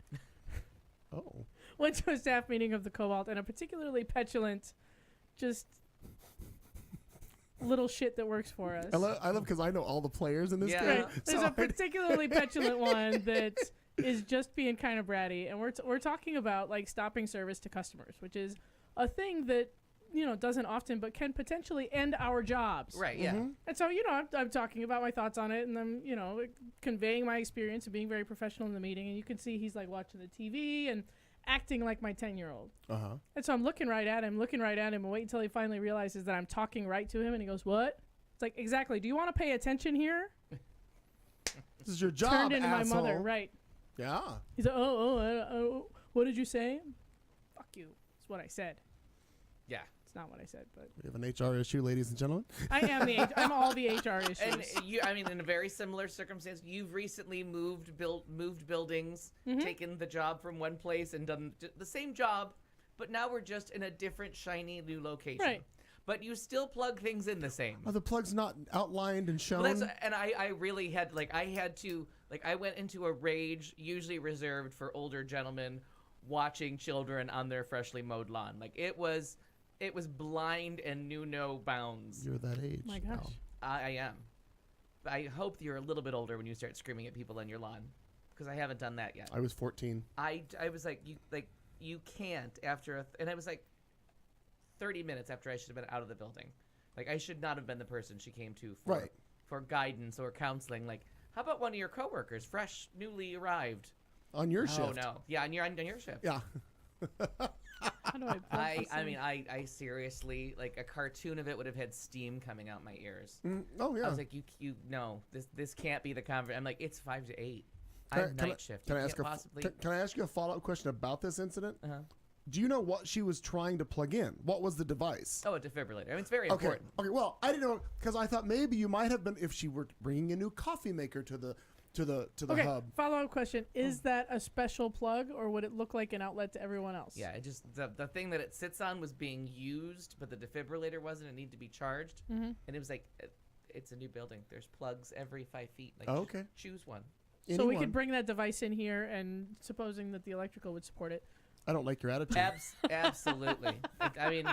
Oh. Went to a staff meeting of the Cobalt, and a particularly petulant, just little shit that works for us. I love because I know all the players in this Yeah. game. Right. There's so a particularly petulant one that is just being kind of bratty, and we're talking about like stopping service to customers, which is a thing that doesn't often, but can potentially end our jobs. Right, yeah. And so I'm talking about my thoughts on it, and I'm conveying my experience and being very professional in the meeting, and you can see he's like watching the TV, and acting like my 10-year-old. Uh-huh. And so I'm looking right at him, and wait until he finally realizes that I'm talking right to him, and he goes, "What?" It's like, exactly. Do you want to pay attention here? This is your job, Turned into asshole. my mother, right? Yeah. He's like, oh, what did you say? Fuck you. That's what I said. Yeah. It's not what I said, but We have an HR issue, ladies and gentlemen. I'm all the HR issues. And I mean, in a very similar circumstance, you've recently moved buildings, Mm-hmm. taken the job from one place and done the same job, but now we're just in a different, shiny new location. Right. But you still plug things in the same. Are the plugs not outlined and shown? Well, I really had I went into a rage usually reserved for older gentlemen watching children on their freshly mowed lawn. Like it was blind and knew no bounds. You're that age. My gosh. now. I am. I hope you're a little bit older when you start screaming at people on your lawn, because I haven't done that yet. I was 14. I was like you can't after and I was like 30 minutes after I should have been out of the building. Like I should not have been the person she came to for guidance or counseling. Like, how about one of your coworkers, fresh, newly arrived? On your Oh shift. no, yeah, on your shift. Yeah. How do I plug this I in? mean, I seriously, like a cartoon of it would have had steam coming out my ears. Oh, yeah. I was like, you no, this can't be the conversation. I'm like, it's 5 to 8. Can I- I'm can I- night shift. Can You I ask can't a, possibly. can I ask you a follow-up question about this incident? Uh-huh. Do you know what she was trying to plug in? What was the device? Oh, a defibrillator. I mean, it's very Okay. important. Okay. Well, I didn't know because I thought maybe you might have been if she were bringing a new coffee maker to the Okay, hub. follow-up question. Is that a special plug, or would it look like an outlet to everyone else? Yeah, it just the thing that it sits on was being used, but the defibrillator wasn't. It needed to be charged, and it was like, it's a new building. There's plugs every 5 feet. Like, Oh, okay. choose one. So we Anyone? could bring that device in here, and supposing that the electrical would support it. I don't like your attitude. Absolutely. I mean,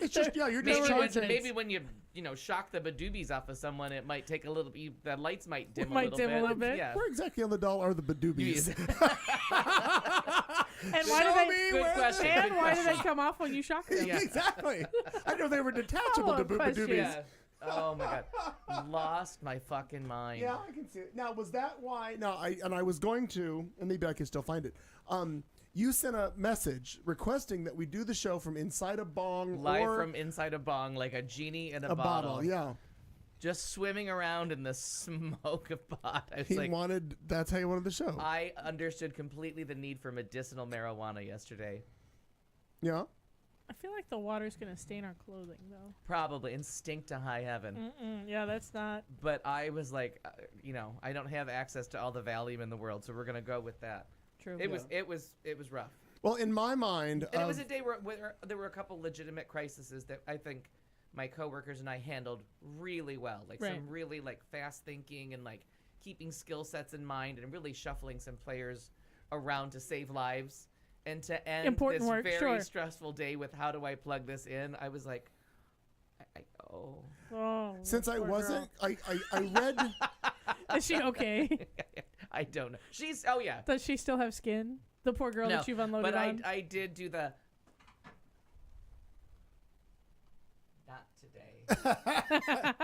It's just you're maybe just when you shock the badoobies off of someone, it might take a little. The lights might dim Might dim a little bit. Yeah. Where exactly on the doll are the badoobies? And why do they? Good question. And good why do they question. come off when you shock them? Yeah. Exactly. I didn't know they were detachable Follow-up question. badoobies. Yeah. Oh my god, lost my fucking mind. Yeah, I can see it. Now, was that why? No, I was going to, and maybe I can still find it. You sent a message requesting that we do the show from inside a bong Live or from inside a bong, like a genie in a, a bottle. Yeah, just swimming around in the smoke of pot. I was he like, wanted. That's how he wanted the show. I understood completely the need for medicinal marijuana yesterday. Yeah. I feel like the water's gonna stain our clothing, though. Probably instinct to high heaven. Yeah, that's not. But I was like, I don't have access to all the Valium in the world, so we're gonna go with that. True. It was rough. Well, in my mind, And it was a day where there were a couple legitimate crises that I think my coworkers and I handled really well. Like Right. some really like fast thinking and like keeping skill sets in mind and really shuffling some players around to save lives. And to end Important this work, very sure. stressful day with how do I plug this in, I was like, Oh. since I poor wasn't, I read. girl. Is she okay? I don't know. She's Does she still have skin? The poor girl no, that you've unloaded but on. I did do the. Not today.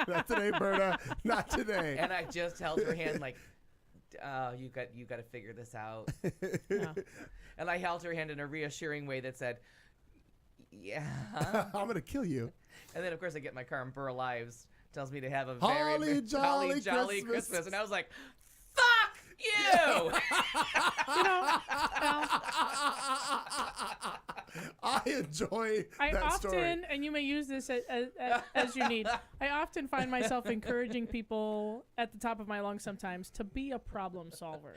Not today, Berta. Not today. And I just held her hand like, you got to figure this out. Yeah. And I held her hand in a reassuring way that said, yeah. I'm gonna kill you. And then of course I get in my car and Burl Lives tells me to have a Holly very jolly jolly Christmas. Christmas. And I was like, fuck you. You know, I enjoy I that often, story. and you may use this as you need, I often find myself encouraging people at the top of my lungs sometimes to be a problem solver.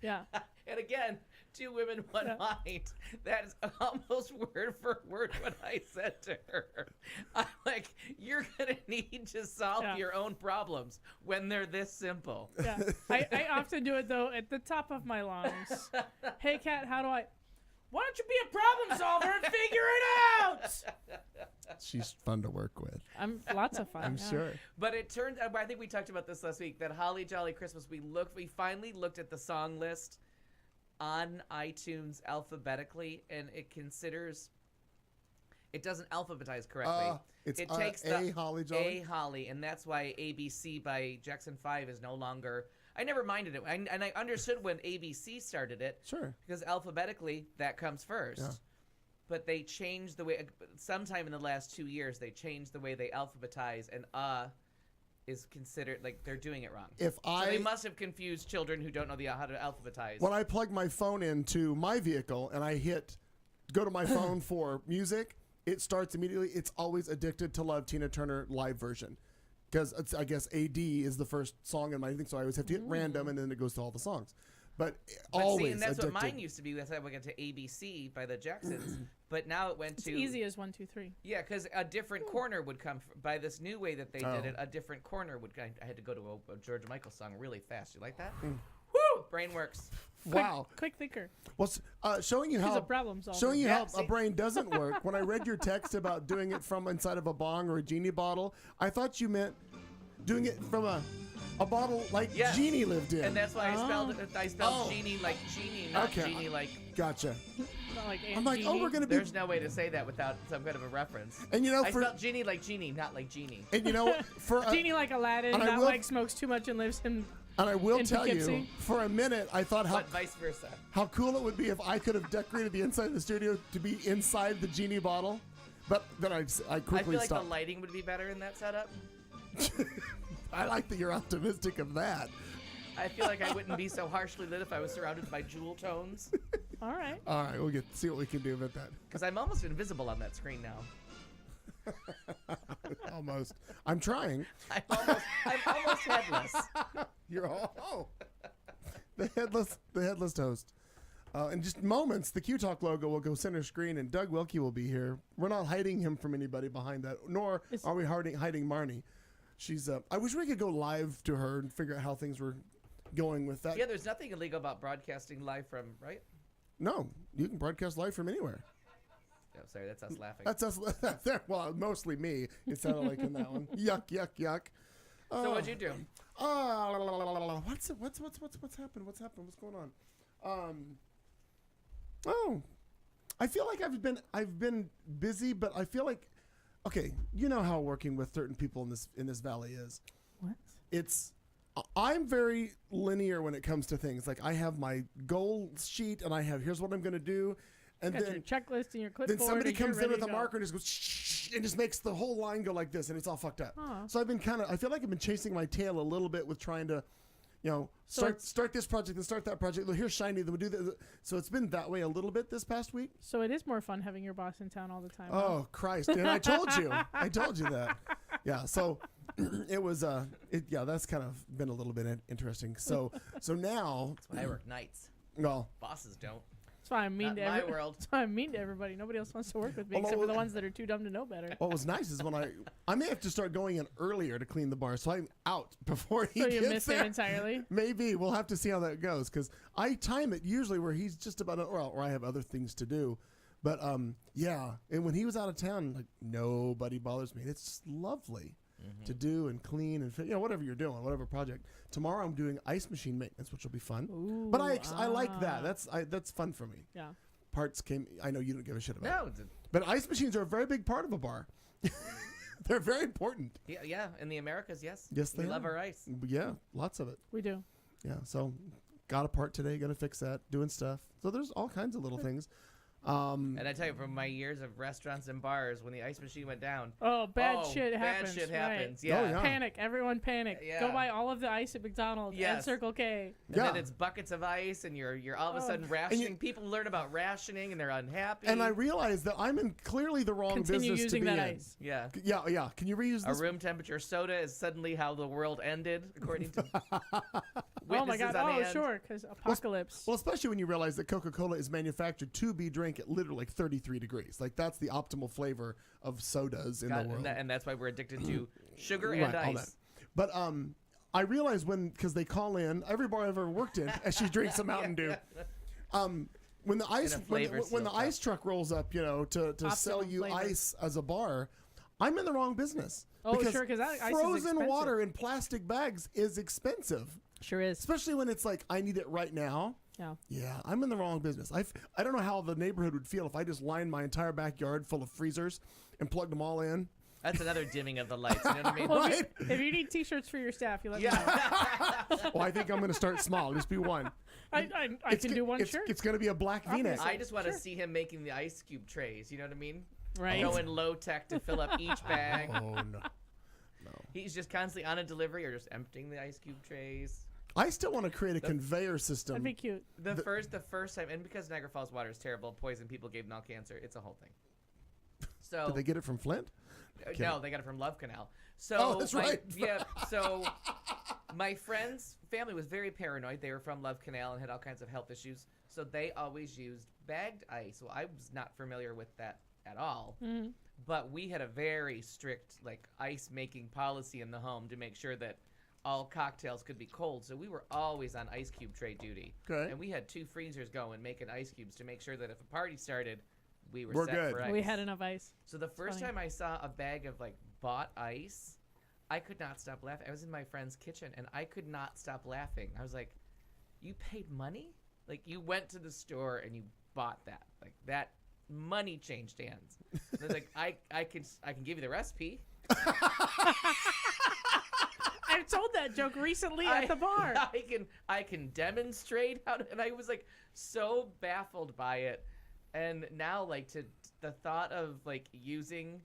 Yeah. And again, 2 women, 1 mind. That is almost word for word what I said to her. I'm like, you're going to need to solve Yeah. your own problems when they're this simple. Yeah. I often do it, though, at the top of my lungs. Hey, Kat, how do I... Why don't you be a problem solver and figure it out? She's fun to work with. I'm lots of fun. I'm yeah. sure. But it turned out, I think we talked about this last week, that Holly Jolly Christmas, we finally looked at the song list on iTunes alphabetically, and it doesn't alphabetize correctly. It's it takes A Holly Jolly. A Holly, and that's why ABC by Jackson 5 is no longer I never minded it, and I understood when ABC started it. Sure. Because alphabetically, that comes first. Yeah. But they changed the way. Sometime in the last 2 years, they changed the way they alphabetize, and is considered like they're doing it wrong. So they must have confused children who don't know how to alphabetize. When I plug my phone into my vehicle and I go to my phone for music, it starts immediately. It's always Addicted to Love, Tina Turner live version. Because I guess AD is the first song in my thing, so I always have to hit random, and then it goes to all the songs. But always see, and that's Addicted. what mine used to be. That's how we got to ABC by the Jacksons. But now it went It's to easy as 1, 2, 3. Yeah, because a different corner would come by this new way that they did it. A different corner would. I had to go to a George Michael song really fast. You like that? Woo! Brain works. Wow. Quick thinker. Well, showing you She's how a problem solver. showing you Yeah, how a see? brain doesn't work. When I read your text about doing it from inside of a bong or a genie bottle, I thought you meant doing it from a bottle like Yes. Genie lived in. And that's why I spelled Oh. genie like genie, not Okay. genie like. Gotcha. Not like I'm like, Genie. we're gonna be. There's no way to say that without some kind of a reference. And I for spelled genie like genie, not like genie. and you know for Genie like Aladdin, and I not will- like smokes too much and lives in. and I will in tell you, Poughkeepsie. for a minute I thought But vice versa. how cool it would be if I could have decorated the inside of the studio to be inside the genie bottle, but then I I quickly feel like stopped. the lighting would be better in that setup. I like that you're optimistic of that. I feel like I wouldn't be so harshly lit if I was surrounded by jewel tones. All right. All right, we'll see what we can do about that. Because I'm almost invisible on that screen now. Almost. I'm trying. I'm almost headless. You're the headless host. In just moments, the Q Talk logo will go center screen, and Doug Wilkie will be here. We're not hiding him from anybody behind that, nor are we hiding Marnie. She's. I wish we could go live to her and figure out how things were going with that. Yeah, there's nothing illegal about broadcasting live from, right? No, you can broadcast live from anywhere. Oh, sorry, that's us laughing. That's us. Well, mostly me. It sounded like in that one. Yuck, yuck, yuck. So what'd you do? What's happened? What's going on? I feel like I've been busy, but I feel like, okay, you know how working with certain people in this valley is. What? I'm very linear when it comes to things. Like I have my goal sheet, and here's what I'm going to do, and Got then your checklist and your clipboard. then somebody and you're comes in ready with to a go. marker and just goes shh, and just makes the whole line go like this, and it's all fucked up. Huh. So I feel like I've been chasing my tail a little bit with trying to, So start this project and start that project. Well, here's shiny, then we'll do that. So it's been that way a little bit this past week. So it is more fun having your boss in town all the time. huh? Oh Christ! And I told you that. Yeah. So it was. That's kind of been a little bit interesting. So now. That's why I work nights. Well, Bosses don't. That's why I'm mean Not to in my everybody. world. That's why I'm mean to everybody. Nobody else wants to work with me Well, except for the well, ones that are too dumb to know better. what was nice is when I may have to start going in earlier to clean the bar, so I'm out before he So you gets miss there. him entirely. Maybe we'll have to see how that goes because I time it usually where he's just about or I have other things to do, but yeah. And when he was out of town, like nobody bothers me. It's just lovely to do and clean and whatever you're doing, whatever project. Tomorrow I'm doing ice machine maintenance, which will be fun. Ooh, But I like that. That's fun for me. Yeah. Parts came. I know you don't give a shit about. No. it. But ice machines are a very big part of a bar. They're very important. Yeah. In the Americas, yes. Yes, they we love are. our ice. Yeah, lots of it. We do. Yeah, so got a part today, got to fix that, doing stuff. So there's all kinds of little things. And I tell you, from my years of restaurants and bars, when the ice machine went down, Oh, bad shit happens. Bad shit right. happens. Yeah. Oh, yeah. Panic. Everyone panic. Yeah. Go buy all of the ice at McDonald's and Yes. Circle K. And Yeah. then it's buckets of ice, and you're all of a sudden rationing. People learn about rationing, and they're unhappy. And I realize that I'm in clearly the wrong Continue business using to be that in. ice. Yeah. Yeah. Can you reuse A this? room temperature soda is suddenly how the world ended, according to Oh my witnesses god. on Oh, hand. sure. Because apocalypse. Well, especially when you realize that Coca-Cola is manufactured to be drank at literally like 33 degrees. Like that's the optimal flavor of sodas in the world. And that's why we're addicted to sugar Right, and all that. ice. But I realized because they call in every bar I've ever worked in, as she drinks a Mountain Dew. When the ice In a flavor when the seal ice truck rolls up, to sell Optimum you flavor. ice as a bar, I'm in the wrong business. Oh, because sure, 'cause that ice is frozen expensive. water in plastic bags is expensive, Sure is. especially when it's like I need it right now. Yeah. Yeah, I'm in the wrong business. I don't know how the neighborhood would feel if I just lined my entire backyard full of freezers and plugged them all in. That's another dimming of the lights. You know what I mean? Well, Right. if you need T-shirts for your staff, you let me know. Yeah. Well, I think I'm going to start small. Just be one. I can do one shirt. It's going to be a black V-neck. I just want to see him making the ice cube trays. You know what I mean? Right. Going low tech to fill up each bag. Oh no. He's just constantly on a delivery or just emptying the ice cube trays. I still want to create a conveyor system. That'd be cute. The first time, and because Niagara Falls water is terrible, poison people gave them all cancer. It's a whole thing. So Did they get it from Flint? no, they got it from Love Canal. So Oh, that's right. Yeah. So my friend's family was very paranoid. They were from Love Canal and had all kinds of health issues. So they always used bagged ice. Well, I was not familiar with that at all. Mm-hmm. But we had a very strict ice making policy in the home to make sure that all cocktails could be cold. So we were always on ice cube tray duty. Okay. And we had 2 freezers going making ice cubes to make sure that if a party started, we're set good. for ice. We had enough ice. So the first funny. time I saw a bag of bought ice, I could not stop laughing. I was in my friend's kitchen and I could not stop laughing. I was like, "You paid money? You went to the store and you bought that? That money changed hands?" And I was like, "I can give you the recipe." I've told that joke recently at the bar. I can demonstrate how to, and I was so baffled by it. And now to the thought of using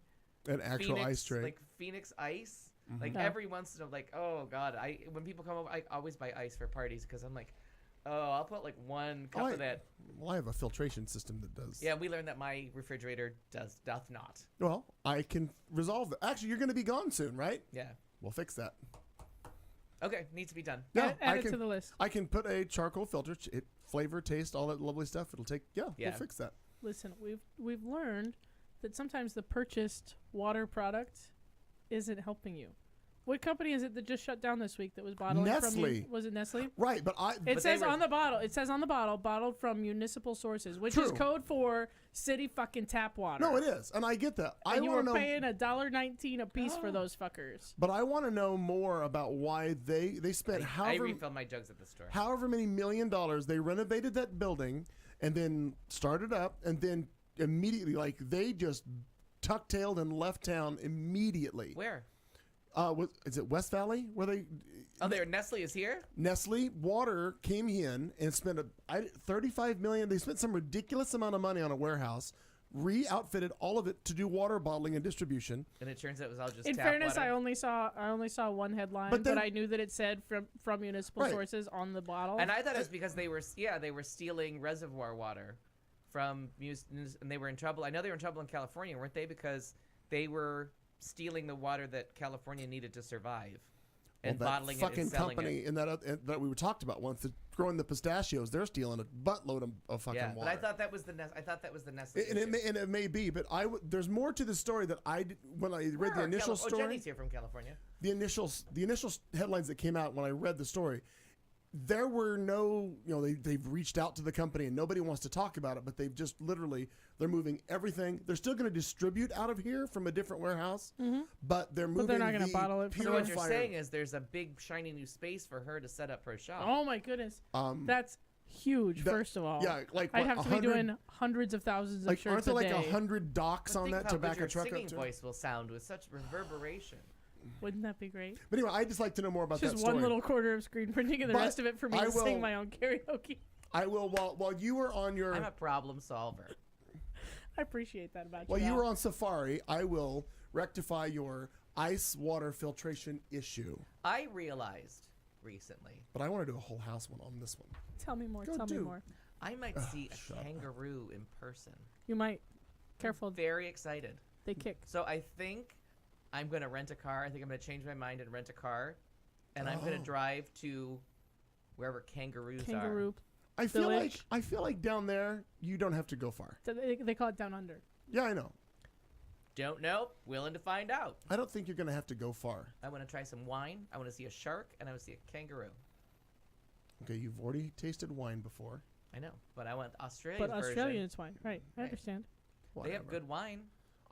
An actual Phoenix, ice tray. Phoenix ice. Yeah. Every once in a oh god, when people come over, I always buy ice for parties because I'm oh, I'll put 1 cup of that. Well, I have a filtration system that does. Yeah, we learned that my refrigerator doth not. Well, I can resolve it. Actually, you're going to be gone soon, right? Yeah. We'll fix that. Okay, needs to be done. Yeah, Add I it can, to the list. I can put a charcoal filter, flavor, taste, all that lovely stuff. It'll take. Yeah, Yeah. we'll fix that. Listen, we've learned that sometimes the purchased water product isn't helping you. What company is it that just shut down this week that was bottling from Nestle. you? Was it Nestle? Right, but It they says were- on the bottle. It says on the bottle, bottled from municipal sources, which is True. code for city fucking tap water. no, it is, and I get that. I And you want were to know, paying $1.19 a piece for those fuckers. but I want to know more about why they spent I however refill my jugs at the store. however many $1 million they renovated that building and then started up and then immediately they just tuck-tailed and left town immediately. Where? Is it West Valley where they? Oh, there. Nestle is here. Nestle Water came in and spent $35 million. They spent some ridiculous amount of money on a warehouse, re-outfitted all of it to do water bottling and distribution. And it turns out it was all just In tap fairness, water. I only saw one headline, But but, then- I knew that it said from municipal Right. sources on the bottle. And I thought it was because they were stealing reservoir water from and they were in trouble. I know they were in trouble in California, weren't they? Because they were stealing the water that California needed to survive and Well, that bottling it fucking and selling company it. in that we were talked about once, growing the pistachios, they're stealing a buttload of fucking Yeah, water. but I thought that was the Nestle. and issue. it may be, but there's more to the story that when I read the initial story. Jenny's here from California. The initial headlines that came out when I read the story, there were no, they've reached out to the company and nobody wants to talk about it, but they've just they're moving everything. They're still going to distribute out of here from a different warehouse, but they're moving. they're not gonna the bottle it. So what you're purifier- saying is there's a big shiny new space for her to set up her shop. Oh my goodness, that's huge. that- first of all, yeah, like, I'd what, have to be 100 doing hundreds of thousands of like shirts aren't there a like day. 100 docks But on think that how to good back your a truck up singing to? voice will sound with such reverberation. Wouldn't that be great? But anyway, I'd just like to know more about Just that story. one little quarter of screen printing and the But rest of it for me I to sing will- my own karaoke. I will while you were on your I'm a problem solver. I appreciate that about while you. you Al. were on Safari, I will rectify your ice water filtration issue. I realized recently But I want to do a whole house one on this one. Tell me more. Go Tell me do. more. I might see a kangaroo in person. You might. Careful, Very excited. they kick. So I think I'm going to rent a car. I think I'm going to change my mind and rent a car. And I'm going to drive to wherever kangaroos Kangaroo. I feel Village. like down there you don't have to go far. They call it down under. Yeah, I know. are. Don't know. Willing to find out. I don't think you're going to have to go far. I want to try some wine. I want to see a shark. And I want to see a kangaroo. Okay, you've already tasted wine before. I know. But I want Australia's But version. Australian is fine. Right. I Right. understand. They have Whatever. good wine.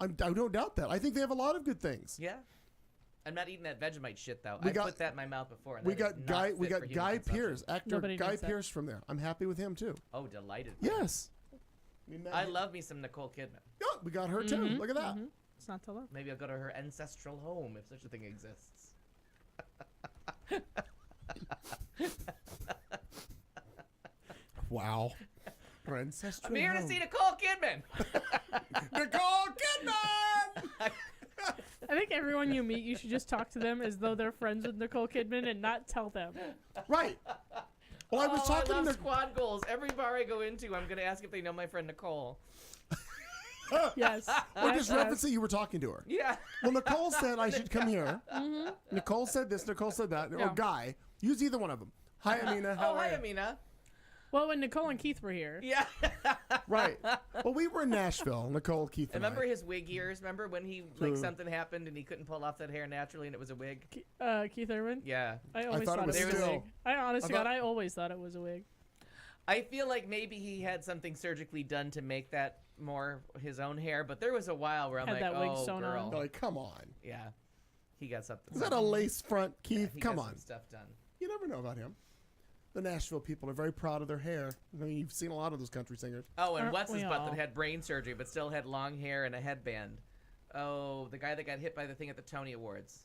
I don't doubt that. I think they have a lot of good things. Yeah. I'm not eating that Vegemite shit though. We I got- put that in my mouth before. And We that is got not Guy. fit We for got human Guy consumption. Pearce, actor Nobody Guy needs that. Pearce from there. I'm happy with him too. Oh, delighted. Yes. I love me some Nicole Kidman. Yeah, we got her too. Look at that. It's not to love. Maybe I'll go to her ancestral home if such a thing exists. Wow. Her ancestral I'm here to home. see Nicole Kidman. Nicole Kidman! I think everyone you meet, you should just talk to them as though they're friends with Nicole Kidman and not tell them. Right. Well, I was I talking love to squad goals. Every bar I go into, I'm going to ask if they know my friend Nicole. Yes. Or yes, just reference that you were talking to her. Yeah. Well, Nicole said I should come here. Nicole said this, Nicole said that. Or Yeah. Guy. Use either one of them. Hi, Amina. How Oh, are hi, you? Amina. Well, when Nicole and Keith were here. Yeah. Right. Well, we were in Nashville, Nicole, Keith, and Remember I. his wig years? Remember when he, like, something happened and he couldn't pull off that hair naturally and it was a wig? Keith Urban? Yeah. I always thought it thought, was it was a still- wig. I honestly, I thought- God, I always thought it was a wig. I feel like maybe he had something surgically done to make that more his own hair, but there was a while where I'm Had like, that wig oh, sewn girl. on. Like, come on. Yeah. He got something. Is that a lace front, Keith? He Come got on. some stuff done. You never know about him. The Nashville people are very proud of their hair. I mean, you've seen a lot of those country singers. Oh, and Aren't what's his we butt all? that had brain surgery but still had long hair and a headband? Oh, the guy that got hit by the thing at the Tony Awards.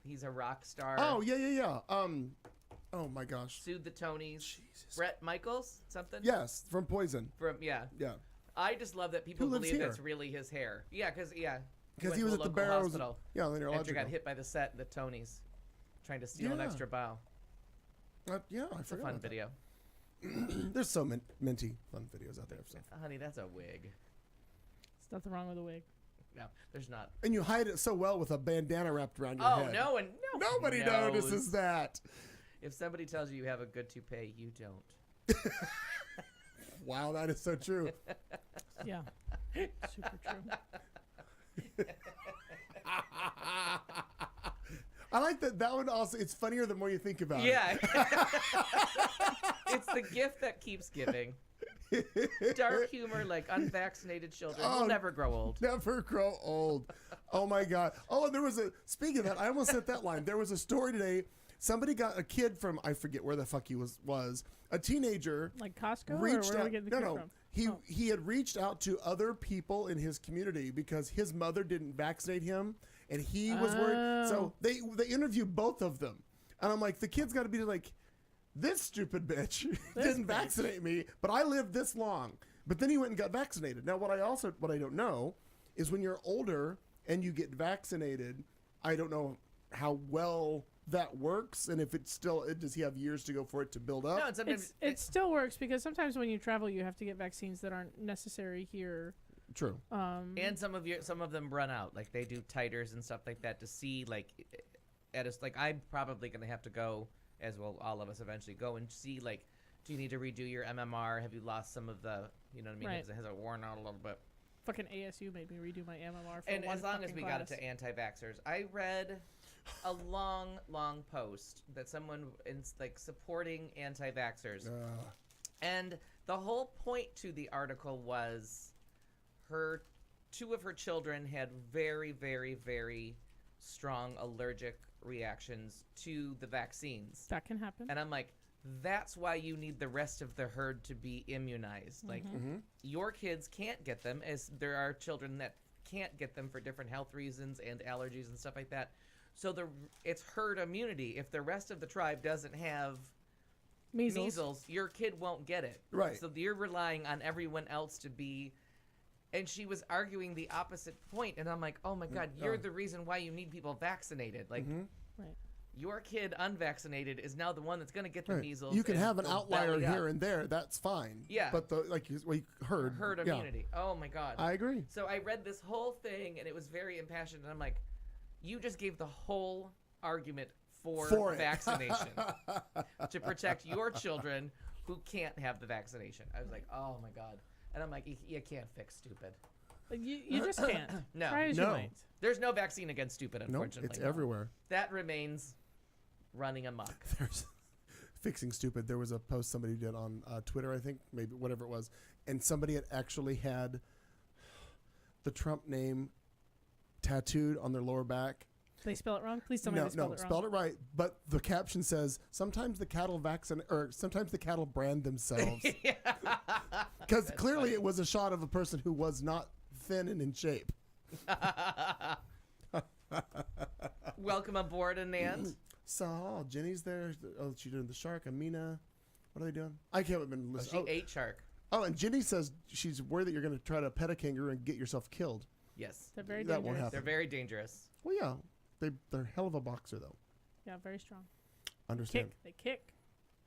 He's a rock star. Oh, yeah. Oh, my gosh. Sued the Tonys. Jesus. Brett Michaels? Something? Yes, from Poison. From, yeah. Yeah. I just love that people Who lives believe here? that's really his hair. Yeah, because Because he was at the Barrows. hospital Yeah, after neurological. got hit by the set, the Tonys, trying to steal an Yeah. extra bow. Yeah, I It's a forgot fun about that. video. There's so minty fun videos out there. So. Honey, that's a wig. There's nothing wrong with a wig. No, there's not. And you hide it so well with a bandana wrapped around your Oh, head. no, and Nobody knows. notices that. If somebody tells you you have a good toupee, you don't. Wow, that is so true. Yeah. Super true. I like that. That one also. It's funnier the more you think about Yeah. It's the gift that keps giving. Dark humor like unvaccinated children Oh, will never grow old. it. Never grow old. Oh my God. Oh, and there was a. Speaking of that, I almost said that line. There was a story today. Somebody got a kid from I forget where the fuck he was a teenager. Like Costco? Or Reached where are we out. getting the kid from? He had reached out to other people in his community because his mother didn't vaccinate him, and he was worried. So they interviewed both of them, and I'm like, the kid's got to be like, this stupid bitch didn't vaccinate me, but I lived this long. But then he went and got vaccinated. Now, what I don't know is when you're older and you get vaccinated, I don't know how well that works, and if it's still, does he have years to go for it to build up? No, and sometimes It still works because sometimes when you travel, you have to get vaccines that aren't necessary here. True. and some of them run out. Like they do titers and stuff like that to see like I'm probably gonna have to go, as well all of us eventually go and see like, do you need to redo your MMR? Have you lost some of the, you know what I mean? Right. Has it worn out a little bit? Fucking ASU made me redo my MMR for And one as long as fucking we class. got it to anti-vaxxers, I read a long post that someone is like supporting anti-vaxxers, and the whole point to the article was two of her children had very, very, very strong allergic reactions to the vaccines. That can happen. And I'm like, that's why you need the rest of the herd to be immunized. Like, your kids can't get them, as there are children that can't get them for different health reasons and allergies and stuff like that. So it's herd immunity. If the rest of the tribe doesn't have measles, your kid won't get it. Right. So you're relying on everyone else to be. And she was arguing the opposite point, and I'm like, oh my God, you're the reason why you need people vaccinated. Like, Right. your kid unvaccinated is now the one that's going to get the Right. measles. You can and have an the outlier belly up. here and there. That's fine. Yeah. But we heard Herd yeah. immunity. Oh my God. I agree. So I read this whole thing, and it was very impassioned, and I'm like, you just gave the whole argument for it. vaccination to protect your children who can't have the vaccination. I was like, oh my God. And I'm like, you can't fix stupid. You just can't. No. Try as you No. might. There's no vaccine against stupid, No, unfortunately. it's everywhere. That remains running amok. There's fixing stupid. There was a post somebody did on Twitter, I think, maybe whatever it was, and somebody had actually had the Trump name tattooed on their lower back. They spell it wrong? Please tell me No, they spelled it wrong. spelled it right. But the caption says sometimes the cattle sometimes the cattle brand themselves. Because clearly it was a shot of a person who was not thin and in shape. Welcome aboard, Anand. So Jenny's there. Oh, she's doing the shark. Amina, what are they doing? I can't even Oh, listen. she ate shark. Oh, and Jenny says she's worried that you're going to try to pet a kangaroo and get yourself killed. Yes. They're very That won't dangerous. happen. They're very dangerous. Well, yeah, they're hell of a boxer though. Yeah, very strong. Understand? Kick. They kick.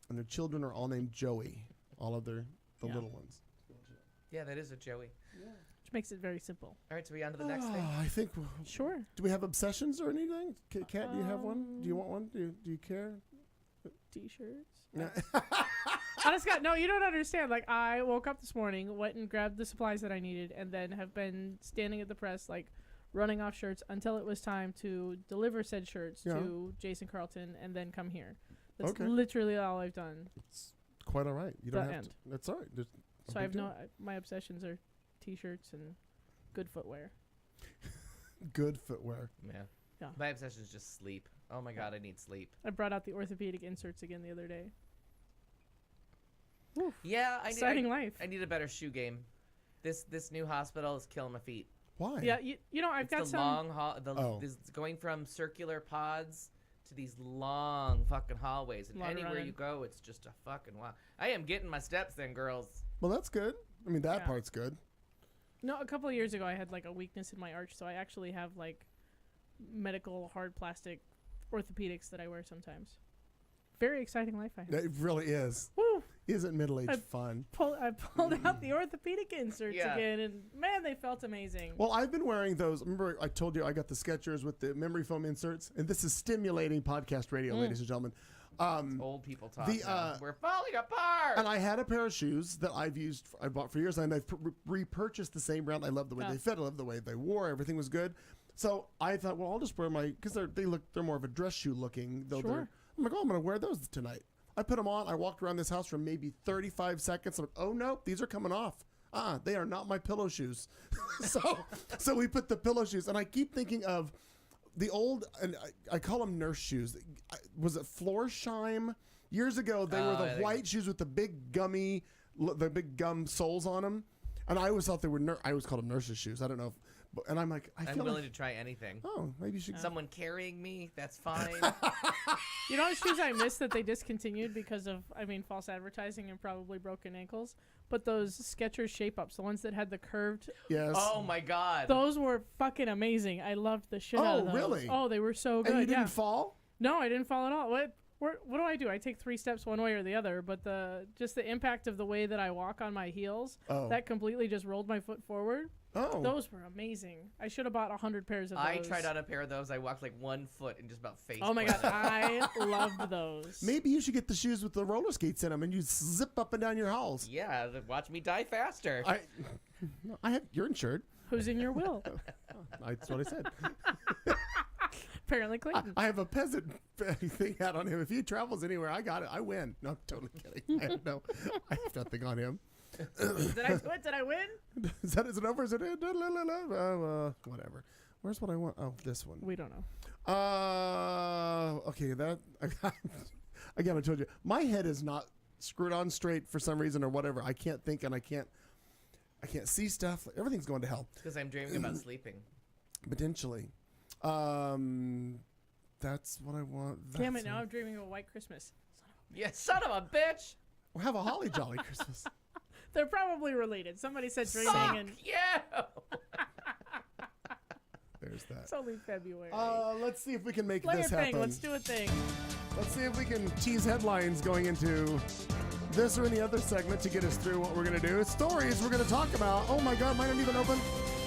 And their children are all named Joey. All of the Yeah. little ones. Yeah, that is a Joey. Which makes it very simple. All right, so we on to the next thing. I think. Sure. Do we have obsessions or anything? Kat, do you have one? Do you want one? Do you care? T-shirts. Yeah. Honest God, no, you don't understand. Like, I woke up this morning, went and grabbed the supplies that I needed, and then have been standing at the press, like, running off shirts until it was time to deliver said shirts Yeah. to Jason Carlton and then come here. That's Okay. literally all I've done. It's quite all right. You don't The have end. to. That's all right. There's no So I big have deal. no. My obsessions are T-shirts and good footwear. Good footwear. Yeah. Yeah. My obsession is just sleep. Oh my God, I need sleep. I brought out the orthopedic inserts again the other day. Yeah, Exciting life. I need a better shoe game. This new hospital is killing my feet. Why? Yeah, you know, I've It's got the some. long hall. Oh. This going from circular pods to these long fucking hallways, and Lot of anywhere running. you go, it's just a fucking wow. I am getting my steps in, girls. Well, that's good. I mean, that Yeah. part's good. No, a couple of years ago, I had like a weakness in my arch, so I actually have like medical hard plastic orthopedics that I wear sometimes. Very exciting life I have. It really is. Woo! Isn't middle-aged I- fun? I pulled out the orthopedic inserts Yeah. again, and man, they felt amazing. Well, I've been wearing those. Remember, I told you I got the Skechers with the memory foam inserts, and this is stimulating podcast radio, ladies and gentlemen. Old people talk. The, now. We're falling apart. And I had a pair of shoes that I've used, I bought for years, and I've repurchased the same brand. I love the way Yeah. they fit. I love the way they wore. Everything was good. So I thought, well, I'll just wear my, because they're more of a dress shoe looking. Though Sure. I'm like, oh, I'm going to wear those tonight. I put them on. I walked around this house for maybe 35 seconds. I'm like, oh no, these are coming off. They are not my pillow shoes. so we put the pillow shoes, and I keep thinking of the old, and I call them nurse shoes. Was it Florsheim? Years ago, they were I the think- white shoes with the big gummy, the big gum soles on them. And I always thought they were, I always called them nurses' shoes. I don't know. And I'm like, I I'm feel willing like, to try anything. oh, maybe you should. Someone carrying me, that's fine. You know, shoes I missed that they discontinued because of, false advertising and probably broken ankles. But those Skechers Shape Ups, the ones that had the curved, Yes. Oh my God. those were fucking amazing. I loved the shit out of Oh, those. really? Oh, they were so good. And you didn't yeah. fall? No, I didn't fall at all. What do I do? I take 3 steps one way or the other, but just the impact of the way that I walk on my heels, Oh. that completely just rolled my foot forward. Oh. Those were amazing. I should have bought 100 pairs of those. I tried on a pair of those. I walked like 1 foot and just about face. Oh my god, planted. I loved those. Maybe you should get the shoes with the roller skates in them, and you zip up and down your halls. Yeah, watch me die faster. I have. You're insured. Who's in your will? That's what I said. Apparently Clayton. I have a peasant thing out on him. If he travels anywhere, I got it. I win. No, I'm totally kidding. I have nothing on him. Did I do it? Did I win? Is it over? Is it? Whatever. Where's what I want? Oh, this one. We don't know. Okay, that again. I told you, my head is not screwed on straight for some reason or whatever. I can't think and I can't see stuff. Everything's going to hell Because I'm dreaming about sleeping. potentially. That's what I want. Damn That's it! Now what- I'm dreaming of a white Christmas. Yeah, son of a bitch. We'll have a holly jolly Christmas. They're probably related. Somebody said dreaming, Fuck and yeah. There's that. it's only February. Let's see if we can make Play this a thing. happen. Let's do a thing. Let's see if we can tease headlines going into this or any other segment to get us through what we're going to do. Stories we're going to talk about. Oh my God, mine aren't even open.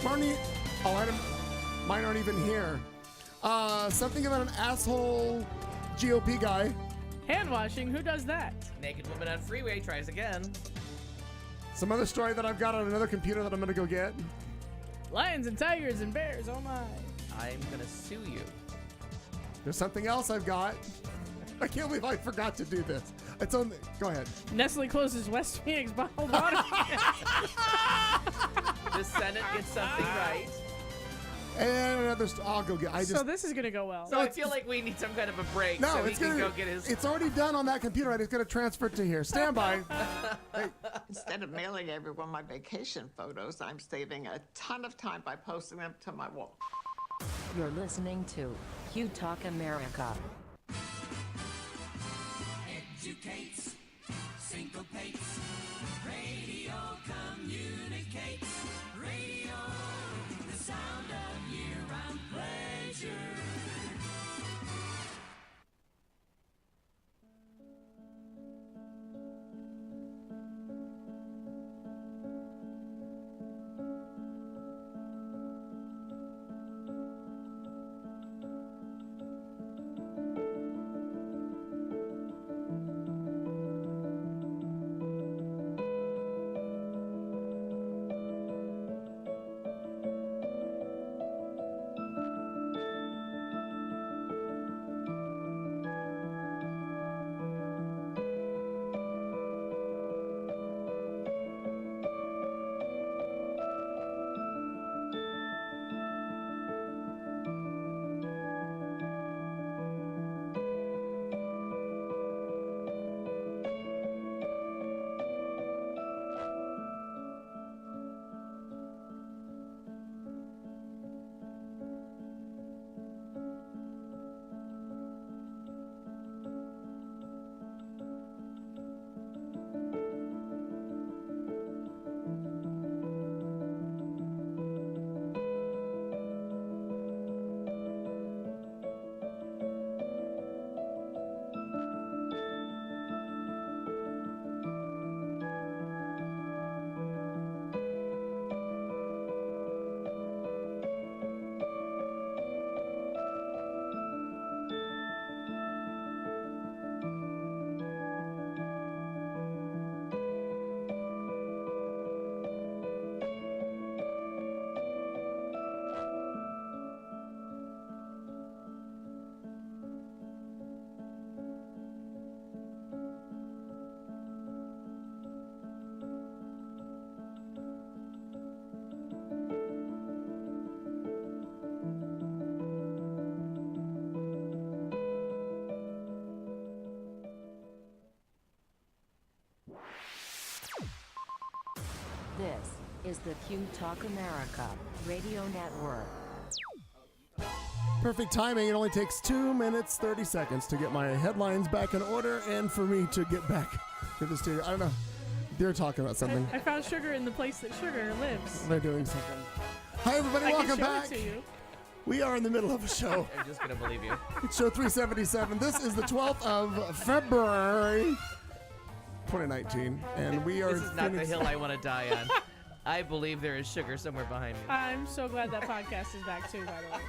Mine aren't even here. Something about an asshole GOP guy. Hand washing. Who does that? Naked woman on freeway tries again. Some other story that I've got on another computer that I'm going to go get. Lions and tigers and bears. Oh my. I'm gonna sue you. There's something else I've got. I can't believe I forgot to do this. It's on. Go ahead. Nestle closes West Phoenix bottled water. The Senate gets something right. And another. I'll go get. So this is gonna go well. So I feel like we need some kind of a break No, so he it's can gonna. go get his. It's already done on that computer. Right? It's going to transfer to here. Stand by. Hey, Instead of mailing everyone my vacation photos, I'm saving a ton of time by posting them to my wall. You're listening to Q Talk America. Educates, syncopates, radio communicates, radio, the sound of year-round pleasure. This is the Q Talk America Radio Network. Perfect timing. It only takes 2 minutes, 30 seconds to get my headlines back in order and for me to get back to the studio. I don't know. They're talking about something. I found sugar in the place that sugar lives. They're doing something. Hi, everybody. I Welcome can show back. it to you. We are in the middle of a show. I'm just gonna believe you. It's show 377. This is the 12th of February, 2019. And we are This is in not the Phoenix. hill I want to die on. I believe there is sugar somewhere behind me. I'm so glad that podcast is back too, by the way.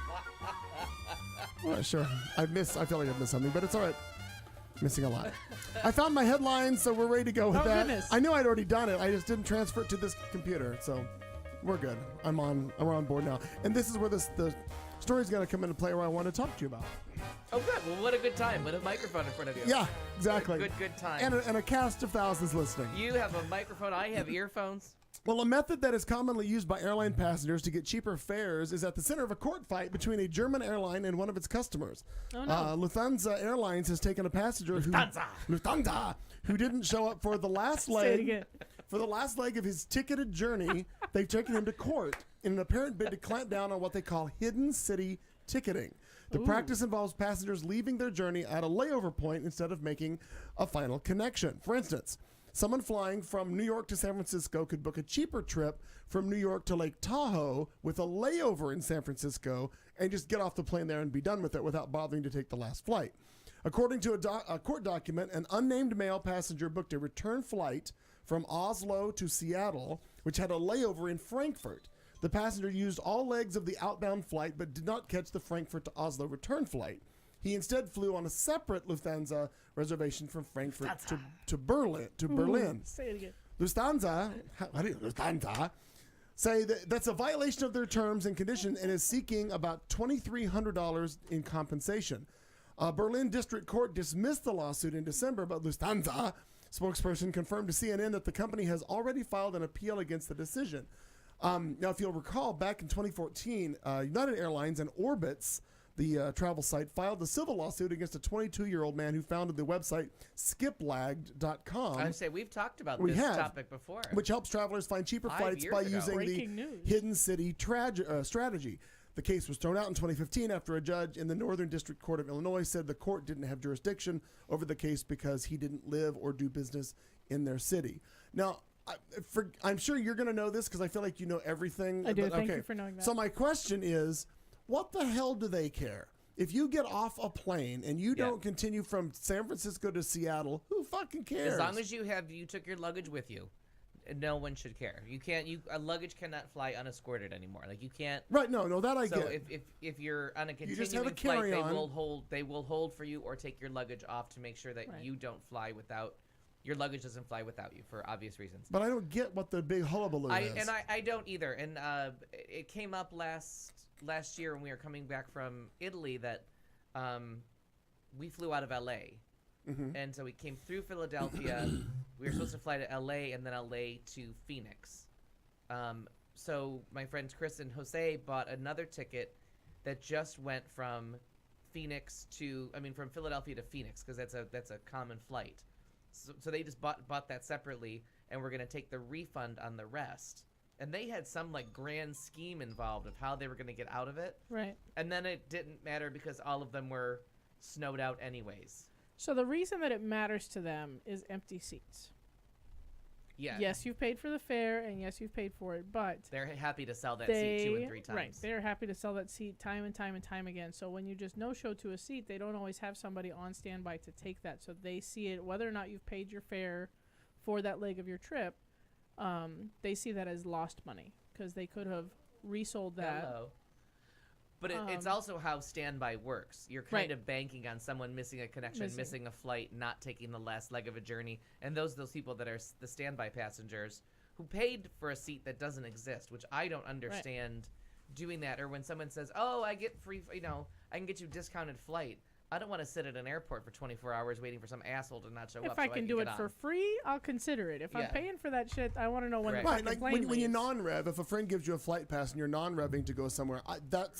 Well, sure. I feel like I've missed something, but it's all right. Missing a lot. I found my headlines, so we're ready to go with Oh, that. goodness. I knew I'd already done it. I just didn't transfer it to this computer, so we're good. We're on board now. And this is where the story's going to come into play where I want to talk to you about. Oh, good. Well, what a good time. With a microphone in front of you. Yeah, exactly. Good time. And a cast of thousands listening. You have a microphone. I have earphones. Well, a method that is commonly used by airline passengers to get cheaper fares is at the center of a court fight between a German airline and one of its customers. Oh, no. Lufthansa Airlines has taken a passenger Lufthansa who didn't show up for the last Say it leg. again. For the last leg of his ticketed journey, they've taken him to court in an apparent bid to clamp down on what they call hidden city ticketing. The practice involves passengers leaving their journey at a layover point instead of making a final connection. For instance, someone flying from New York to San Francisco could book a cheaper trip from New York to Lake Tahoe with a layover in San Francisco and just get off the plane there and be done with it without bothering to take the last flight. According to a court document, an unnamed male passenger booked a return flight from Oslo to Seattle, which had a layover in Frankfurt. The passenger used all legs of the outbound flight but did not catch the Frankfurt to Oslo return flight. He instead flew on a separate Lufthansa reservation from Frankfurt to Berlin. Say it again. Lufthansa say that that's a violation of their terms and conditions and is seeking about $2,300 in compensation. Berlin District Court dismissed the lawsuit in December, but Lufthansa spokesperson confirmed to CNN that the company has already filed an appeal against the decision. Now, if you'll recall, back in 2014, United Airlines and Orbitz, the travel site, filed a civil lawsuit against a 22-year-old man who founded the website skiplagged.com. I would say we've talked about We this have, topic before. which helps travelers find cheaper 5 flights years by ago. using the Breaking news. hidden city strategy. The case was thrown out in 2015 after a judge in the Northern District Court of Illinois said the court didn't have jurisdiction over the case because he didn't live or do business in their city. Now, I'm sure you're going to know this because I feel like you know everything. I do. but- Thank you for knowing that. So my question is, what the hell do they care? If you get off a plane and you don't continue from San Francisco to Seattle, who fucking cares? As long as you took your luggage with you, no one should care. You can't. A luggage cannot fly unescorted anymore. Like you can't. Right? No, that I So get. if you're on a You just have continuing a flight, they carry-on. will hold for you or take your luggage off to make sure that Right. you don't fly without your luggage doesn't fly without you for obvious reasons. But I don't get what the big hullabaloo is. I don't either. And it came up last year when we were coming back from Italy that we flew out of LA. Mm-hmm. And so we came through Philadelphia. We were supposed to fly to LA and then LA to Phoenix. So my friends Chris and Jose bought another ticket that just went from from Philadelphia to Phoenix because that's a common flight. So they just bought that separately, and we're gonna take the refund on the rest. And they had some like grand scheme involved of how they were gonna get out of it. Right. And then it didn't matter because all of them were snowed out anyways. So the reason that it matters to them is empty seats. Yeah. Yes, you've paid for the fare, and yes, you've paid for it, but They're happy to sell that seat 2 and 3 times. Right, they're happy to sell that seat time and time and time again. So when you just no-show to a seat, they don't always have somebody on standby to take that. So they see it, whether or not you've paid your fare for that leg of your trip, they see that as lost money because they could have resold that. Hello. But it's also how standby works. You're kind Right. of banking on someone missing a connection, missing a flight, not taking the last leg of a journey. And those people that are the standby passengers who paid for a seat that doesn't exist, which I don't understand doing that. Or when someone says, oh, I get free, I can get you a discounted flight. I don't want to sit at an airport for 24 hours waiting for some asshole to not show up. If I can do get it for on. free, I'll consider it. If I'm Yeah. paying for that shit, I want to know when Right. the Right, fucking like plane when you leaves. non-rev, if a friend gives you a flight pass and you're non-revving to go somewhere,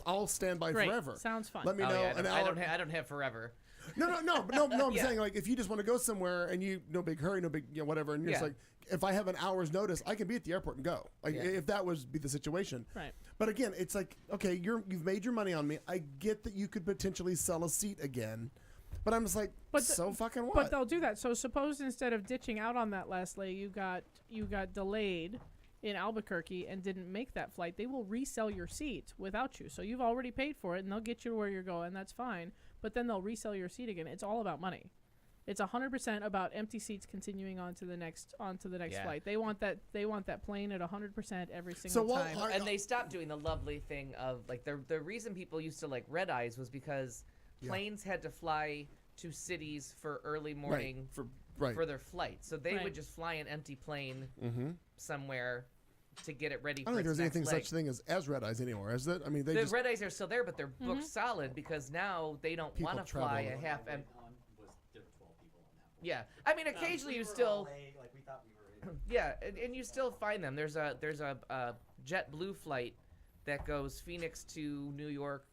I'll stand by Great. forever. Sounds fun. Let me Oh, know yeah, an hour. I don't have forever. No. I'm Yeah. saying like if you just want to go somewhere and you no big hurry, no big whatever, and you're just Yeah. like, if I have an hour's notice, I can be at the airport and go. Like Yeah. if that was be the situation. Right. But again, it's like okay, you've made your money on me. I get that you could potentially sell a seat again, but I'm just like, so fucking what? But they'll do that. So suppose instead of ditching out on that last leg, you got delayed in Albuquerque and didn't make that flight, they will resell your seat without you. So you've already paid for it, and they'll get you to where you're going. That's fine. But then they'll resell your seat again. It's all about money. It's 100% about empty seats continuing on to the next Yeah. flight. They want that plane at 100% every So single what time. are- And they stopped doing the lovely thing of like the reason people used to like red eyes was because planes had to fly to cities for early morning for their flight. So they Right. would just fly an empty plane somewhere to get it ready I for don't think its there's anything next leg. such thing as red eyes anymore, is it? I mean, they The just red eyes are still there, but they're Mm-hmm. booked solid because now they don't People want to travel fly a a lot. half empty. Was there were 12 people on that one. Yeah, I mean occasionally you still. Like we thought we were in. Yeah, and you still find them. There's a JetBlue flight that goes Phoenix to New York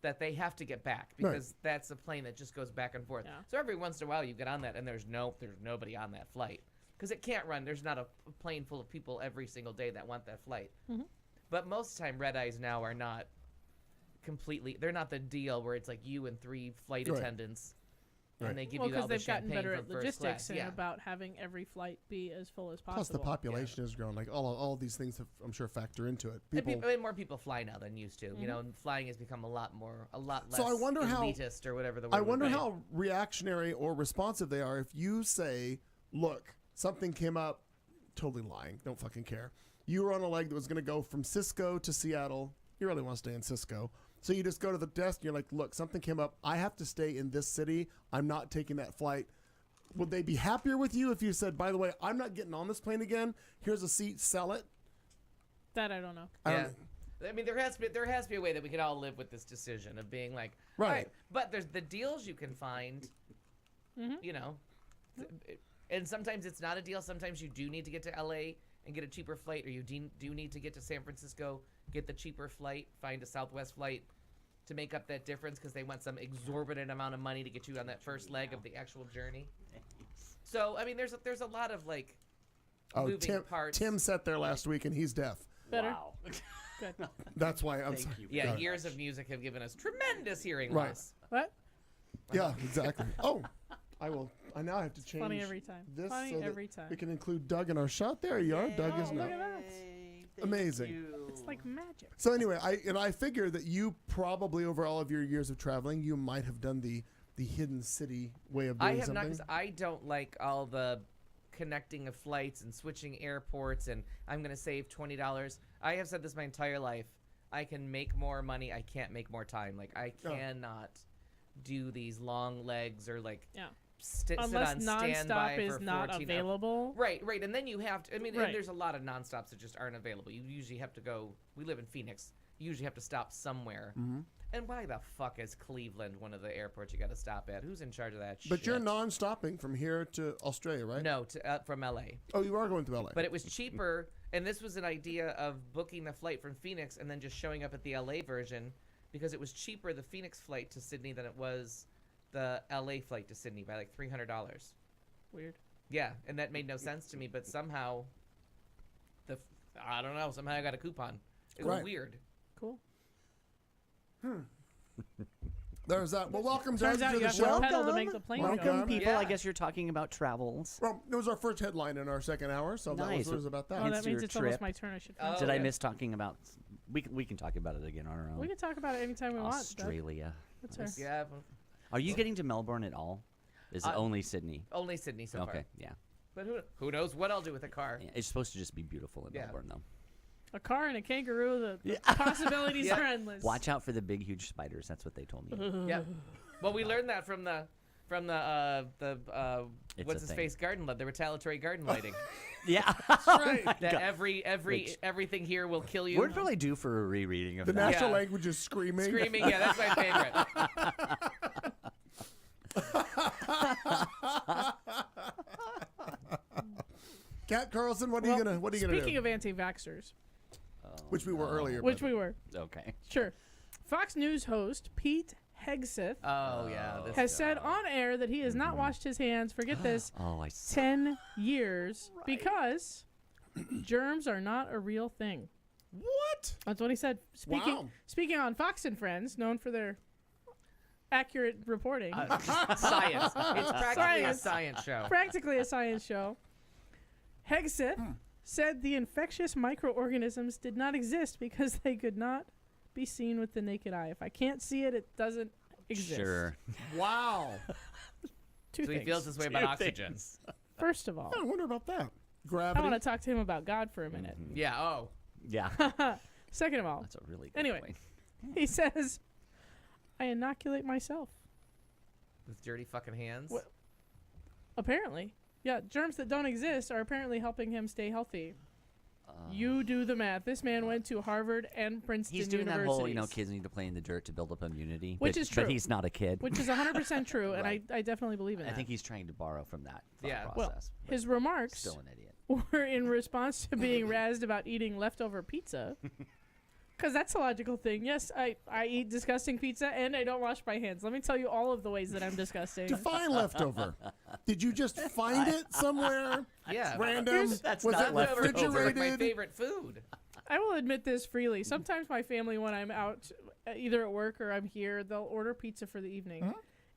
that they have to get back because that's a plane that just goes back and forth. Yeah. So every once in a while you get on that and there's nobody on that flight because it can't run. There's not a plane full of people every single day that want that flight. But most of the time red eyes now are not completely. They're not the deal where it's like you and 3 flight Right. attendants. Right. And they give Well, you all because the they've gotten champagne better from at first logistics class. and Yeah. about having every flight be as full as possible. plus the population has grown. Like all these things have, I'm sure, factor into it. And People. and more people fly now than used to. You know, and flying has become a lot less So I wonder how- elitist or whatever the word I would wonder be. how reactionary or responsive they are if you say, look, something came up, totally lying, don't fucking care. You were on a leg that was going to go from Cisco to Seattle. You really want to stay in Cisco. So you just go to the desk and you're like, look, something came up. I have to stay in this city. I'm not taking that flight. Would they be happier with you if you said, by the way, I'm not getting on this plane again. Here's a seat, sell it? That I don't know. I Yeah. don't- I mean, there has to be a way that we can all live with this decision of being like, Right. all right, but there's the deals you can find, you know, and sometimes it's not a deal. Sometimes you do need to get to LA and get a cheaper flight, or you do need to get to San Francisco, get the cheaper flight, find a Southwest flight. to make up that difference because they want some exorbitant amount of money to get you on that first leg of the actual journey. So I mean, there's a lot of like moving parts. Tim sat there last week and he's deaf. Better. Wow. Good. That's why I'm sorry. you. Yeah, God. years of music have given us tremendous hearing Right. loss. What? Yeah, exactly. Oh, I now have to change. Funny every time. This Funny so that every time. we can include Doug in our shot. There you are. Doug is Oh, now. look at that. Amazing. It's like magic. So anyway, I figure that you probably over all of your years of traveling, you might have done the hidden city way of doing I have not, something. because I don't like all the connecting of flights and switching airports and I'm going to save $20. I have said this my entire life. I can make more money. I can't make more time. Like, I cannot do these long legs or, like, Yeah. sit Unless on standby nonstop is for not 14 available. Right. And then you have to, I mean, Right. and there's a lot of nonstops that just aren't available. You usually have to go, we live in Phoenix. You usually have to stop somewhere. Mm-hmm. And why the fuck is Cleveland one of the airports you got to stop at? Who's in charge of that shit? But you're non-stopping from here to Australia, right? No, from LA. Oh, you are going to LA. But it was cheaper, and this was an idea of booking the flight from Phoenix and then just showing up at the LA version because it was cheaper, the Phoenix flight to Sydney, than it was the LA flight to Sydney by like $300. Weird. Yeah, and that made no sense to me, but somehow, I don't know, somehow I got a coupon. It was Right. weird. Cool. There's that. Well, welcome Turns Doug out to you the have show. to pedal to make the plane go. Welcome, people. Yeah. I guess you're talking about travels. Well, it was our first headline in our second hour, so that Nice. was about that. Oh, that It's means your it's almost trip. my turn. I should. Oh, Did I yeah. miss talking about? We can talk about it again on our own. We can talk about it anytime we want. Doug. Australia. That's fair. Yeah, Are you getting to Melbourne at all? Is it only Sydney? only Sydney so far. Okay, yeah. But who knows what I'll do with a car. Yeah, it's supposed to just be beautiful in Yeah. Melbourne, though. A car and a kangaroo. The possibilities Yeah. are endless. Watch out for the big, huge spiders. That's what they told me. Yeah. Well, we learned that from the It's what's a his thing. face garden light, the retaliatory garden lighting. Yeah. right. That God. everything here will kill you. We're probably due for a rereading of The that. national Yeah. language is screaming. Screaming, yeah, that's my favorite. Kat Carlson, what are you gonna do? Speaking of anti-vaxxers, Which we were earlier. which by we were, Okay. sure. Fox News host Pete Hegseth Oh yeah, this has said on air that he has not washed his hands, forget this, Oh, I see. 10 years because germs are not a real thing. the way. What? That's what he said. Wow. Speaking on Fox and Friends, known for their accurate reporting. science. It's practically Science. a science show. Practically a science show. Hegseth said the infectious microorganisms did not exist because they could not be seen with the naked eye. If I can't see it, it doesn't exist. Sure. Wow. Two So he things. feels this way about oxygen. First of all, I wonder about that. I Gravity. want to talk to him about God for a minute. Yeah. Oh. Yeah. Second of all, That's a really good Anyway. point. he says, I inoculate myself. With dirty fucking hands. What? Apparently. Yeah, germs that don't exist are apparently helping him stay healthy. You do the math. This man went to Harvard and Princeton He's doing that universities. whole, kids need to play in the dirt to build up immunity. Which but, is true. But he's not a kid. Which is 100% true, and Right. I definitely believe in I that. think he's trying to borrow from that thought Yeah. Well, process. but his remarks still an idiot. were in response to being razzed about eating leftover pizza. Because that's a logical thing. Yes, I eat disgusting pizza and I don't wash my hands. Let me tell you all of the ways that I'm disgusting. Define leftover. Did you just find it somewhere? Yeah. Random? That's Was not it Leftover is refrigerated? like my favorite food. I will admit this freely. Sometimes my family, when I'm out, either at work or I'm here, they'll order pizza for the evening.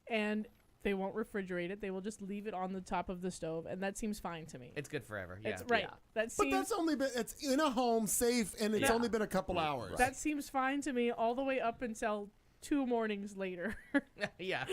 And they won't refrigerate it. They will just leave it on the top of the stove. And that seems fine to me. It's good forever. Yeah. It's right. Yeah. That But seems that's only been, it's in a home, safe, and it's Yeah. only been a couple hours. that seems fine to me all the way up until 2 mornings later. Yeah.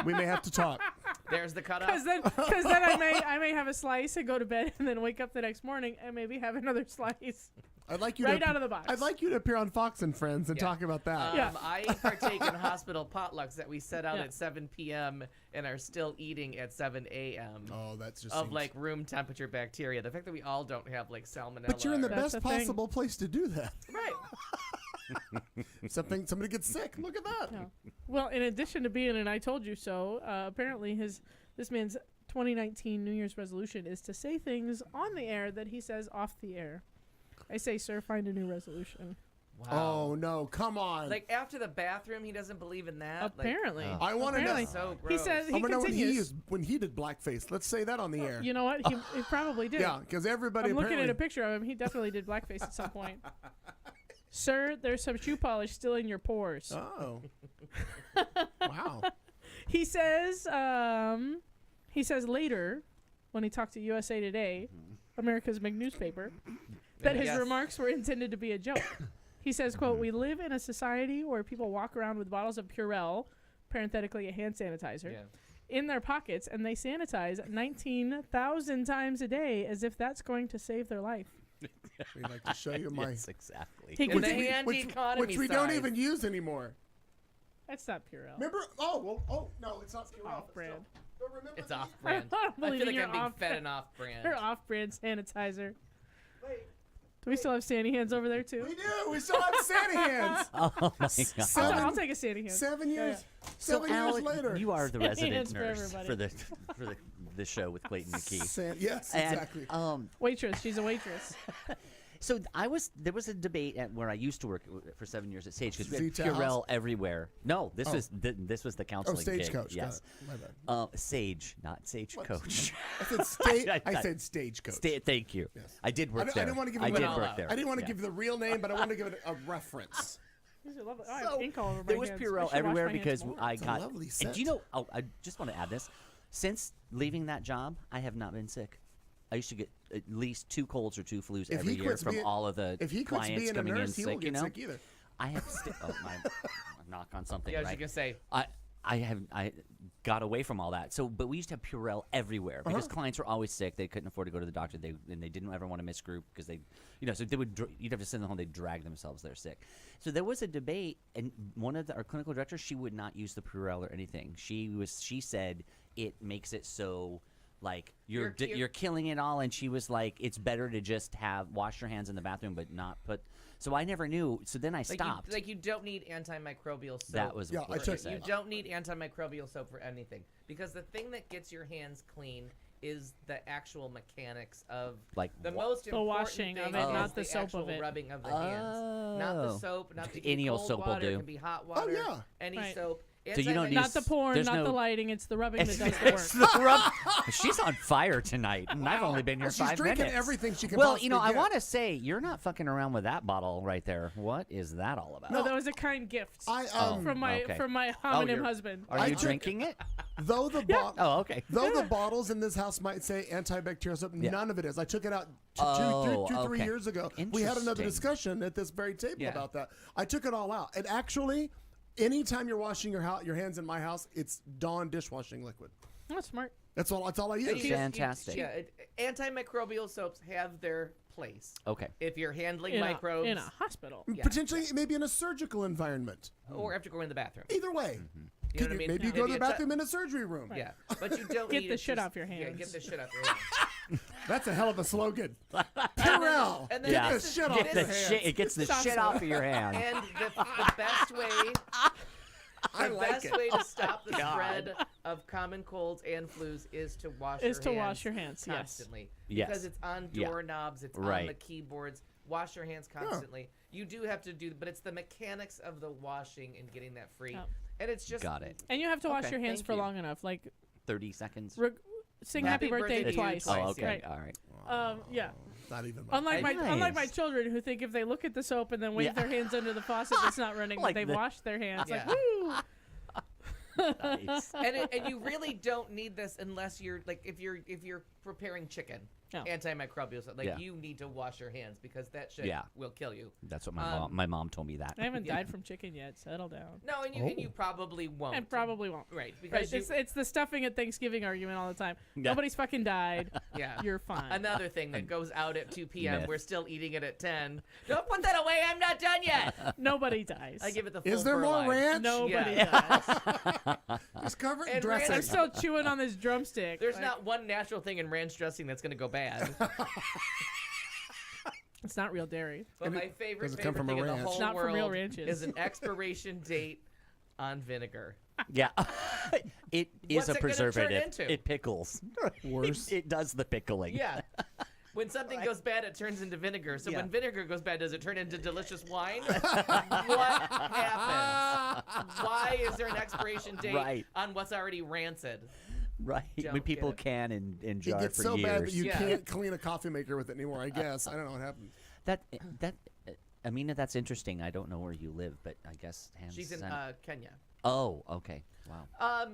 We may have to talk. There's the cutoff. Because then I may have a slice and go to bed and then wake up the next morning and maybe have another slice. I'd like you Right to, out of the box. I'd like you to appear on Fox and Friends and Yeah. talk about that. Yeah. I partake in hospital potlucks that we set out Yeah. at 7 p.m. and are still eating at 7 a.m. Oh, that's just of seems- like room temperature bacteria. The fact that we all don't have like salmonella. But you're in the or- That's best the thing. possible place to do that. right. Somebody gets sick. Look at that. Yeah. Well, in addition to being an I told you so, apparently this man's 2019 New Year's resolution is to say things on the air that he says off the air. I say, sir, find a new resolution. Oh no! Come on. Like after the bathroom, he doesn't believe in that. Apparently. I want to know. Apparently. So He gross. says I he want to know what he continues. used when he did blackface. Let's say that on the air. You know what? He probably did. Yeah, because everybody. I'm looking at apparently- a picture of him. He definitely did blackface at some point. Sir, there's some shoe polish still in your pores. Oh. Wow. He says later, when he talked to USA Today, America's big newspaper, that his Yes. remarks were intended to be a joke. He says, quote, "We live in a society where people walk around with bottles of Purell, parenthetically a hand sanitizer, Yeah. in their pockets, and they sanitize 19,000 times a day as if that's going to save their life." We'd like to show you my. Yes, exactly. He In the continues- hand which economy we don't size. even use anymore. That's not Purell. Remember? Oh, no, it's not Purell. Off-brand. But remember It's the- off-brand. I don't I believe feel in like your I'm being off-brand. fed an off-brand. Her off-brand sanitizer. Do we still have Sandy hands over there too? We do. We still have Santa hands. Oh my god. Seven- I'll take a Sandy hand. 7 Yeah, years. yeah. So 7 years Alec, later. you are the Hands resident for nurse everybody. for the show with Clayton McKee. Yes, And, exactly. Waitress. She's a waitress. So there was a debate at where I used to work for 7 years at Sage because we had Zeta House? Purell everywhere. No, this Oh. was this was the counseling gig. Stagecoach. Got Yes, it. My bad. Sage, not Stagecoach. I said I said stagecoach. Thank you. Yes. I did work I there. didn't want to give I you did all work out. there. I didn't want to Yeah. give you the real name, but I wanted to give it a reference. These are lovely. Oh, I have So, ink all over my there was hands. I Purell should wash everywhere my hands because more. I It's a got. lovely And scent. do you know? Oh, I just want to add this. Since leaving that job, I have not been sick. I used to get at least 2 colds or 2 flus If every he year quits from being- all of the If he quits clients being a coming nurse, in he sick. won't You get know, sick either. I have my knock on something. Yeah, I was right? just gonna say. I got away from all that. So, but we used to have Purell everywhere because Uh-huh. clients were always sick. They couldn't afford to go to the doctor. And they didn't ever want to miss group because they, so they would. You'd have to send them home. They'd drag themselves there sick. So there was a debate, and one of our clinical directors, she would not use the Purell or anything. She said it makes it so. Like you're killing it all, and she was like, "It's better to just wash your hands in the bathroom, but not put." So I never knew. So then I stopped. You don't need antimicrobial soap. That was Yeah, what I she took- said. You don't need antimicrobial soap for anything because the thing that gets your hands clean is the actual mechanics of Like the what? most The important washing thing of it, is not the the soap actual of it. rubbing of the hands, not the Oh. soap, not the Any old cold soap will water, do. It can be hot water. yeah. Any Right. soap. So you don't Anti- use- Not the porn, there's not no- the lighting. It's the rubbing that does the It's work. the rub. She's on fire tonight, and I've only been here Well, she's 5 drinking minutes. everything she can Well, possibly I get. want to say you're not fucking around with that bottle right there. What is that all about? No, that was a kind gift I from my okay. from my Oh, homonym you're- husband. Are I you took- drinking it? though the Oh, okay. Though the bottles in this house might say antibacterial soap, Yeah. none of it is. I took it out Oh, 3 okay. years ago. We had another Interesting. discussion at this very table Yeah. about that. I took it all out. And actually, anytime you're washing your hands in my house, it's Dawn dishwashing liquid. That's smart. That's all I And use. you- Fantastic. antimicrobial soaps have their place. Okay. If you're handling In microbes a hospital. Yeah. Potentially, maybe in a surgical environment. or after going to the bathroom. Either way. You know what I mean? Maybe you go to the Maybe it's bathroom in a surgery room. Yeah, but you don't Get need the it shit to- off your Yeah, hands. get the shit off your hands. That's a hell of a slogan. Purell. And then Get this the is- shit off Get your the hands. shit. It gets the Stop shit it. off of your hand. And the best way. I The like best it. way to stop the God. spread of common colds and flus is to wash Is your to hands wash your hands, yes. constantly. Yes. Because it's on Yeah. doorknobs, it's on Right. the keyboards. Wash your hands constantly. You do have to do, but it's the mechanics of the washing and getting that free. Yeah. And it's just Got it. And you have to wash Okay, your hands thank for you. long enough. Like, 30 seconds. sing Happy happy birthday birthday to you twice. twice. Oh, okay. Right. All right. Yeah. Not even much. Unlike Nice. my children who think if they look at the soap and then wave Yeah. their hands under the faucet that's not running, Like they've the- washed their hands. Yeah. Like, woo! Nice. and you really don't need this unless you're like if you're preparing chicken. No. Antimicrobial stuff. Like Yeah. you need to wash your hands because that shit Yeah. will kill you. That's what my mom told me that. I haven't died from chicken yet. Settle down. No, and you probably won't. And probably won't. Right, Right. because It's the stuffing at Thanksgiving argument all the time. Yeah. Nobody's fucking died. yeah. You're fine. Another thing that goes out at 2 p.m. Myth. We're still eating it at 10. Don't put that away. I'm not done yet. Nobody dies. I give it the full Is there more fertilize. ranch? Nobody Yeah. dies. Just cover it in And dressing. I'm still chewing on this drumstick. There's Like, not one natural thing in ranch dressing that's going to go bad. It's not real dairy. But And my it favorite doesn't come from thing a in the ranch. whole It's not from world real ranches. is an expiration date on vinegar. Yeah. It is What's a it gonna turn preservative. into? It pickles. Worse. It does the pickling. Yeah. When something goes bad, it turns into vinegar. So Yeah. when vinegar goes bad, does it turn into delicious wine? What happens? Why is there an expiration date Right. on what's already rancid? Right. Don't When people get it. can and It jar gets for so years. bad that you Yeah. can't clean a coffee maker with it anymore, I guess. I don't know what happened. That Amina, that's interesting. I don't know where you live, but I guess hand She's in Kenya. Oh, okay. Wow.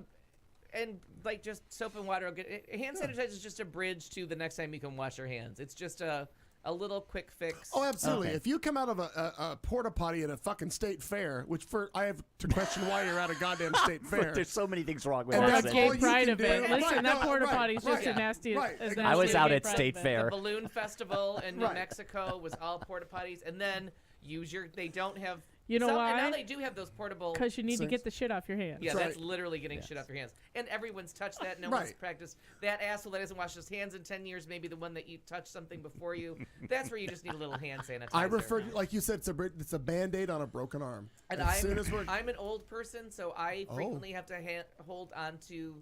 And like just soap and water. Hand sanitizer is just a bridge to the next time you can wash your hands. It's just a little quick fix. Oh, absolutely. Okay. If you come out of a porta potty at a fucking state fair, which I have to question why you're at a goddamn state fair. There's so many things wrong with And Or that. a that's gay all you pride can do. event. Right, Listen, that no, porta right, potty's just right. as nasty Right. as I was nasty out gay at pride State event. Fair. The balloon festival in New Right. Mexico was all porta potties, and then they don't have. You know And why? now they do have those portable. Because you need to Sinks. get the shit off your hands. Yeah, That's that's right. literally getting shit off your hands. And everyone's touched that. No one's Right. practiced. That asshole that hasn't washed his hands in 10 years, maybe the one that you touched something before you. That's where you just need a little hand sanitizer. I refer, like you said, it's a Band-Aid on a broken arm. And as soon as we're I'm an old person, so I frequently have to hold on to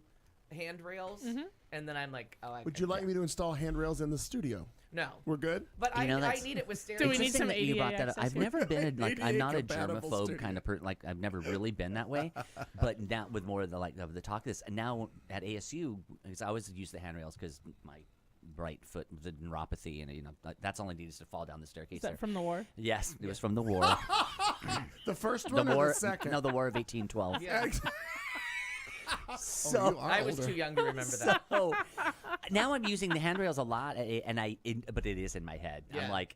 handrails. And then I'm like, oh, I would you like me to install handrails in the studio? No. We're good? But You know, I that's- need it with Do we need Interesting some that you ADA brought that up. access I've here? never been I'm ADA not a compatible germaphobe studio. kind of person. Like I've never really been that way. But now with more of the talk of this, and now at ASU, because I always use the handrails because my right foot the neuropathy, and that's all I need is to fall down the staircase. Is that there. from the war? Yes, it was from the war. The first the one or war. the second? No, the War of 1812. Yeah. So Oh, you are I was older. too young to remember that. So now I'm using the handrails a lot, but it is in my head. Yeah. I'm like,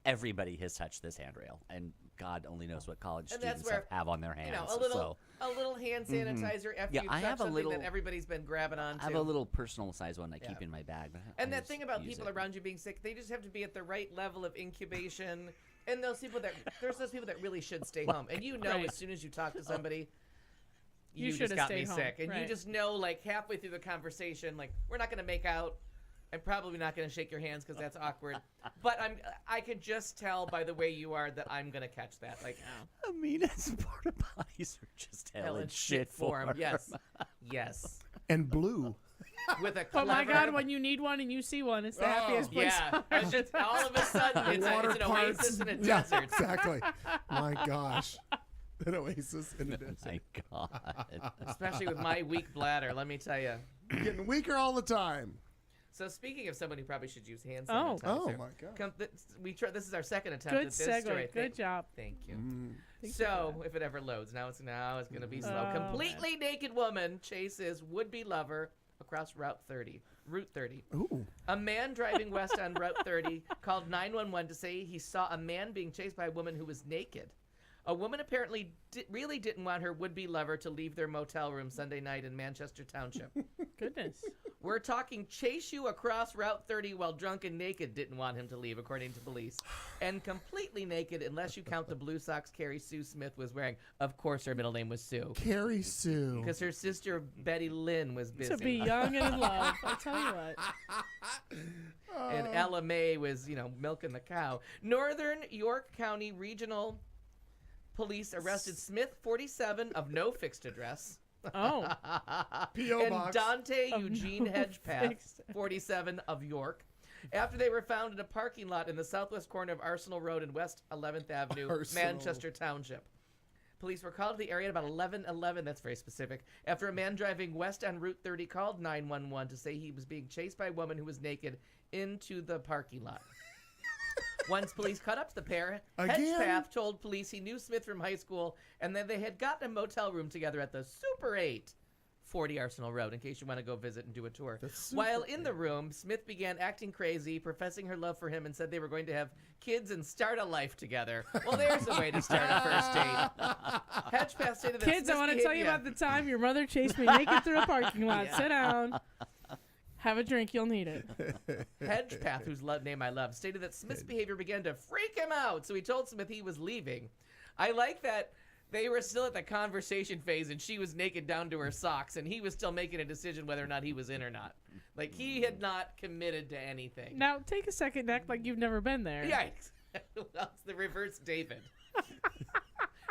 everybody has touched this handrail, and God only knows what college And that's students where, have on their hands. a little hand sanitizer after Yeah, you I touch have a something little- that everybody's been grabbing on I have a little personal size one I keep Yeah. in my bag. But And I that just thing about use people it. around you being sick, they just have to be at the right level of incubation. And there's those people that really should stay home. And you know, Right. as soon as you talk to somebody, You you shoulda just got me stayed home, sick. And you right. just know, like, halfway through the conversation, like, we're not going to make out. I'm probably not going to shake your hands because that's awkward. But I can just tell by the way you are that I'm going to catch that. Like, Amina's porta potties are just hell in shit form. Yes. Yes. And blue. With a Oh my clever- God, when you need one and you see one, it's the happiest place. Yeah. It's just, all of a sudden, it's an oasis in a Yeah, desert. exactly. My gosh. An oasis in a desert. My God. Especially with my weak bladder, let me tell you. Getting weaker all the time. So speaking of someone who probably should use hand Oh. sanitizer. Oh, my God. This is our second attempt Good at this segue. story. Good job. Thank you. Thank So, you. if it ever loads, now it's going to be slow. Oh, Completely naked woman chases would-be lover across Route 30. Ooh. A man driving west on Route 30 called 911 to say he saw a man being chased by a woman who was naked. A woman apparently really didn't want her would-be lover to leave their motel room Sunday night in Manchester Township. Goodness. We're talking chase you across Route 30 while drunk and naked didn't want him to leave, according to police. And completely naked, unless you count the blue socks Carrie Sue Smith was wearing. Of course, her middle name was Sue. Carrie Sue. Because her sister, Betty Lynn, was busy. To be young and in love. I tell you what. And Ella May was, milking the cow. Northern York County Regional Police arrested Smith, 47, of no fixed address. Oh. P.O. and box. Dante Of Eugene no Hedgepath, fixed- 47, of York, after they were found in a parking lot in the southwest corner of Arsenal Road and West 11th Avenue, Arsenal. Manchester Township. Police were called to the area at about 11:11, that's very specific, after a man driving west on Route 30 called 911 to say he was being chased by a woman who was naked into the parking lot. Once police caught up to the pair, Again? Hedgepath told police he knew Smith from high school and that they had gotten a motel room together at the Super 8, 40 Arsenal Road, in case you want to go visit and do a tour. While in the room, Smith began acting crazy, professing her love for him, and said they were going to have kids and start a life together. Well, there's a way to start a first date. Hedgepath stated that Kids, I Smith's want to tell you behavior- about the time your mother chased me naked through a parking lot. Yeah. Sit down. Have a drink. You'll need it. Hedgepath, whose name I love, stated that Smith's behavior began to freak him out, so he told Smith he was leaving. I like that they were still at the conversation phase, and she was naked down to her socks, and he was still making a decision whether or not he was in or not. Like, he had not committed to anything. Now, take a second to act like you've never been there. Yikes. Well, it's the reverse David.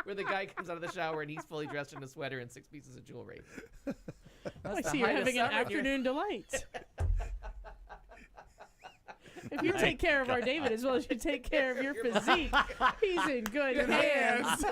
Where the guy comes out of the shower and he's fully dressed in a sweater and 6 pieces of jewelry. I That's the see you're height of having an summer, and you're- afternoon delight. If you take care of our David as well as you take care of your physique, he's in good hands.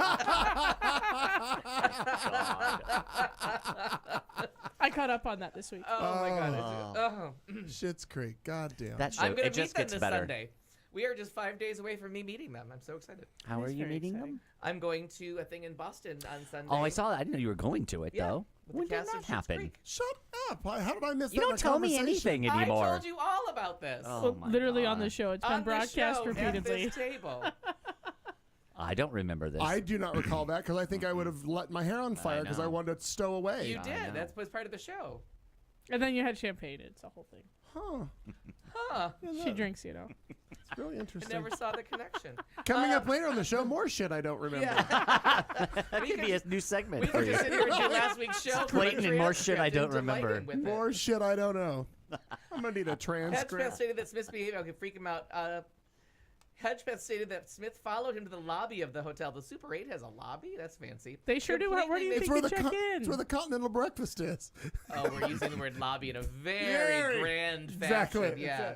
I caught up on that this week. Oh my god. Schitt's Creek. God damn. That show, I'm going it to meet just them gets this better. Sunday. We are just 5 days away from me meeting them. I'm so excited. How That are is you very meeting exciting. them? I'm going to a thing in Boston on Sunday. Oh, I saw that. I didn't know you were going to it, Yeah, though. with the When did cast that of Schitt's happen? Creek. Shut up. How did I miss You that in don't a tell me conversation? anything I anymore. told you all about this. Oh, Well, my literally on God. the show. It's on been broadcast the show, repeatedly. At this table. I don't remember this. I do not recall that because I think I would have let my hair on fire because I know. wanted to stow away. You I did. know. That was part of the show. And then you had champagne. It's a whole thing. Huh. Huh. She drinks, you know. It's really I interesting. never saw the connection. Coming up later on the show, more shit I don't remember. Yeah. that could be a new segment We for could you. just sit here and do last week's show. from a Clayton and more shit I transcript don't and delight remember. him with it. More shit I don't know. I'm going to need a Hedgepeth transcript. stated that Smith's behavior could freak him out. Hedgepeth stated that Smith followed him to the lobby of the hotel. The Super 8 has a lobby? That's fancy. They sure do. Where do you Completely think they check in? It's where the continental breakfast is. Oh, we're using the word lobby in a very Very. grand fashion. Exactly. Yeah.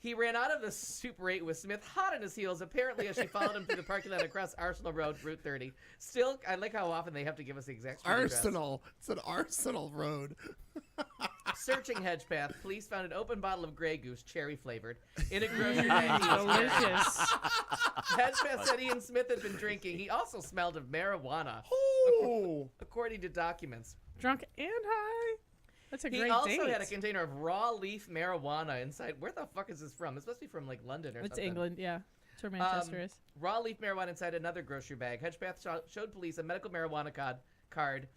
He ran out of the Super 8 with Smith hot on his heels, apparently, as she followed him through the parking lot across Arsenal Road, Route 30. Still, I like how often they have to give us the exact street address. Arsenal. It's an Arsenal Road. Searching Hedgepath, police found an open bottle of Grey Goose, cherry flavored, in a grocery bag. he was carrying. Delicious. Hedgepath said he and Smith had been drinking. He also smelled of marijuana, Oh. according to documents. Drunk and high. That's a He great also date. had a container of raw leaf marijuana inside. Where the fuck is this from? This must be from like London or It's something. England, yeah. That's where Manchester is. Raw leaf marijuana inside another grocery bag. Hedgepath showed police a medical marijuana card.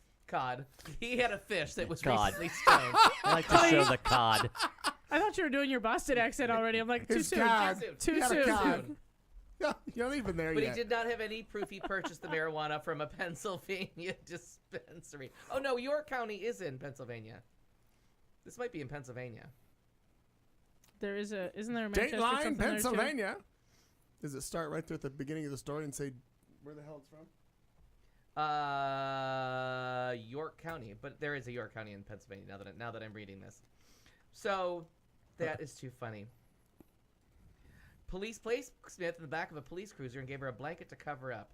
He had a fish that was Cod. recently stoned. I like to show the cod. I thought you were doing your Boston accent already. I'm like, too His soon. cod. Too He had a soon. cod. Yeah, you're not even there But yet. he did not have any proof he purchased the marijuana from a Pennsylvania dispensary. Oh no, York County is in Pennsylvania. This might be in Pennsylvania. There is a, isn't there a Date Manchester line, something there, too? Pennsylvania. Does it start right there at the beginning of the story and say where the hell it's from? York County, but there is a York County in Pennsylvania now that I'm reading this. So that is too funny. Police placed Smith in the back of a police cruiser and gave her a blanket to cover up.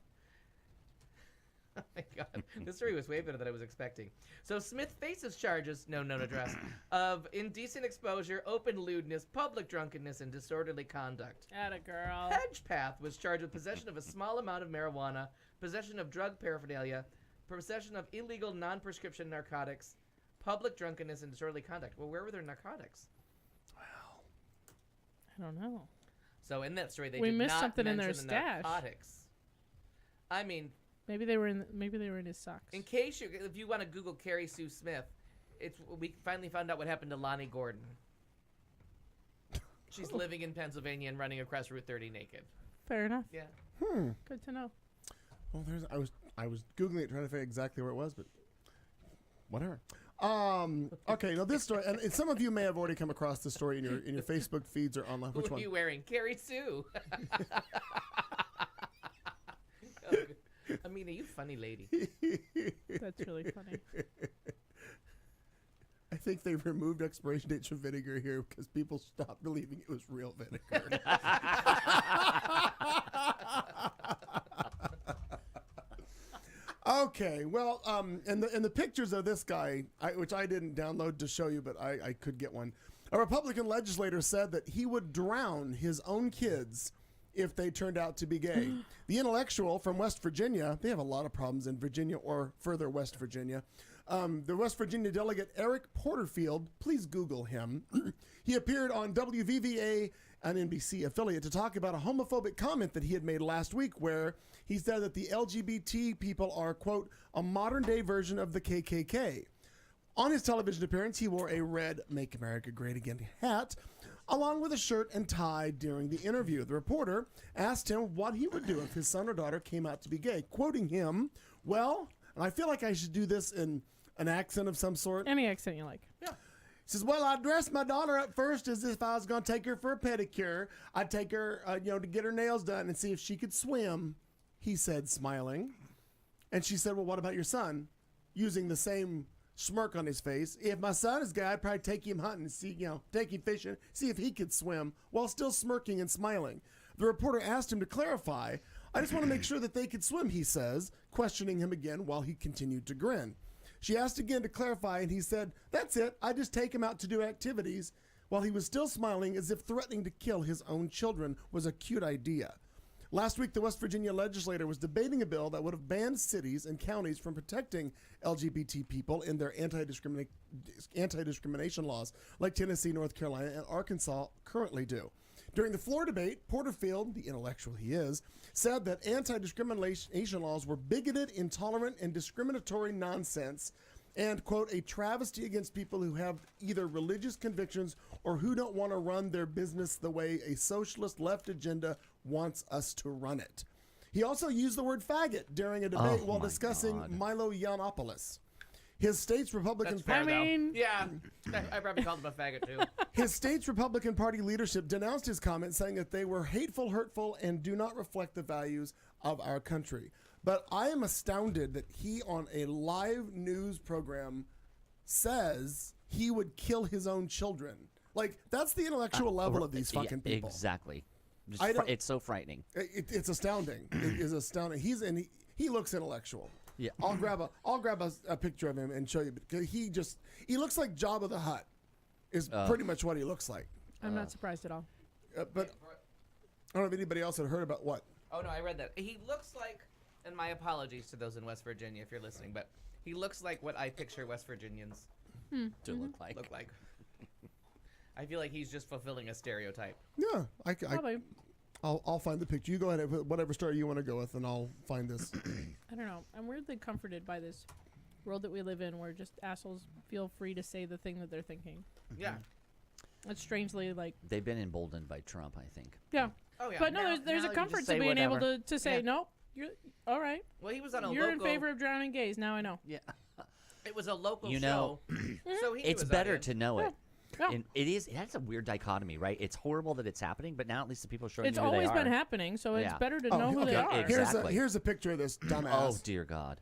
Oh my god, this story was way better than I was expecting. So Smith faces charges, no known address, of indecent exposure, open lewdness, public drunkenness, and disorderly conduct. Atta girl. Hedgepath was charged with possession of a small amount of marijuana, possession of drug paraphernalia, possession of illegal non-prescription narcotics, public drunkenness, and disorderly conduct. Well, where were their narcotics? I don't know. So in that story, they We did missed not something in their mention the stash. narcotics. I mean, Maybe they were in his socks. in case if you want to Google Carrie Sue Smith, we finally found out what happened to Lonnie Gordon. She's living in Pennsylvania and running across Route 30 naked. Fair enough. Yeah. Good to know. Well, I was googling it trying to figure exactly where it was, but whatever. Okay, now this story, and some of you may have already come across this story in your Facebook feeds or online. Who Which are one? you wearing? Carrie Sue. I mean, are you funny lady? That's really funny. I think they removed expiration dates from vinegar here because people stopped believing it was real vinegar. Okay, well, and the pictures of this guy, which I didn't download to show you, but I could get one. A Republican legislator said that he would drown his own kids if they turned out to be gay. The intellectual from West Virginia, they have a lot of problems in Virginia or further West Virginia. The West Virginia delegate Eric Porterfield, please Google him. He appeared on WVVA, an NBC affiliate, to talk about a homophobic comment that he had made last week where he said that the LGBT people are, quote, a modern day version of the KKK. On his television appearance, he wore a red Make America Great Again hat, along with a shirt and tie during the interview. The reporter asked him what he would do if his son or daughter came out to be gay, quoting him, well, and I feel like I should do this in an accent of some sort. Any accent you like. Yeah. He says, well, I'd dress my daughter up first as if I was going to take her for a pedicure. I'd take her, to get her nails done and see if she could swim, he said, smiling. And she said, well, what about your son? Using the same smirk on his face. If my son is gay, I'd probably take him hunting, take him fishing, see if he could swim, while still smirking and smiling. The reporter asked him to clarify. I just want to make sure that they could swim, he says, questioning him again while he continued to grin. She asked again to clarify, and he said, that's it. I just take him out to do activities, while he was still smiling as if threatening to kill his own children was a cute idea. Last week, the West Virginia legislature was debating a bill that would have banned cities and counties from protecting LGBT people in their anti-discrimination laws, like Tennessee, North Carolina, and Arkansas currently do. During the floor debate, Porterfield, the intellectual he is, said that anti-discrimination laws were bigoted, intolerant, and discriminatory nonsense, and, quote, a travesty against people who have either religious convictions or who don't want to run their business the way a socialist left agenda wants us to run it. He also used the word faggot during a debate while discussing Milo Yiannopoulos. His state's Republican Party. Yeah, I probably called him a faggot too. His state's Republican Party leadership denounced his comments, saying that they were hateful, hurtful, and do not reflect the values of our country. But I am astounded that he, on a live news program, says he would kill his own children. Like, that's the intellectual level of these fucking people. Exactly. It's so frightening. It's astounding. It is astounding. He looks intellectual. Yeah. I'll grab a picture of him and show you, because he looks like Jabba the Hutt is pretty much what he looks like. I'm not surprised at all. But I don't know if anybody else had heard about what. Oh no, I read that. He looks like, and my apologies to those in West Virginia if you're listening, but he looks like what I picture West Virginians to look like. I feel like he's just fulfilling a stereotype. Yeah, Probably. I'll find the picture. You go ahead and put whatever story you want to go with, and I'll find this. I don't know. I'm weirdly comforted by this world that we live in, where just assholes feel free to say the thing that they're thinking. Yeah. It's strangely like they've been emboldened by Trump, I think. Yeah. Oh yeah. But no, there's a comfort to being able to say no. You're all right. Well, he was on a You're local. in favor of drowning gays. Now I know. Yeah. It was a local You know, show, so he knew it's his better audience. to know it. Yeah. And that's a weird dichotomy, right? It's horrible that it's happening, but now at least the people showing It's you who they always been are. happening, so it's Yeah. better to know who they are. Exactly. Here's a picture of this dumbass. Oh dear God!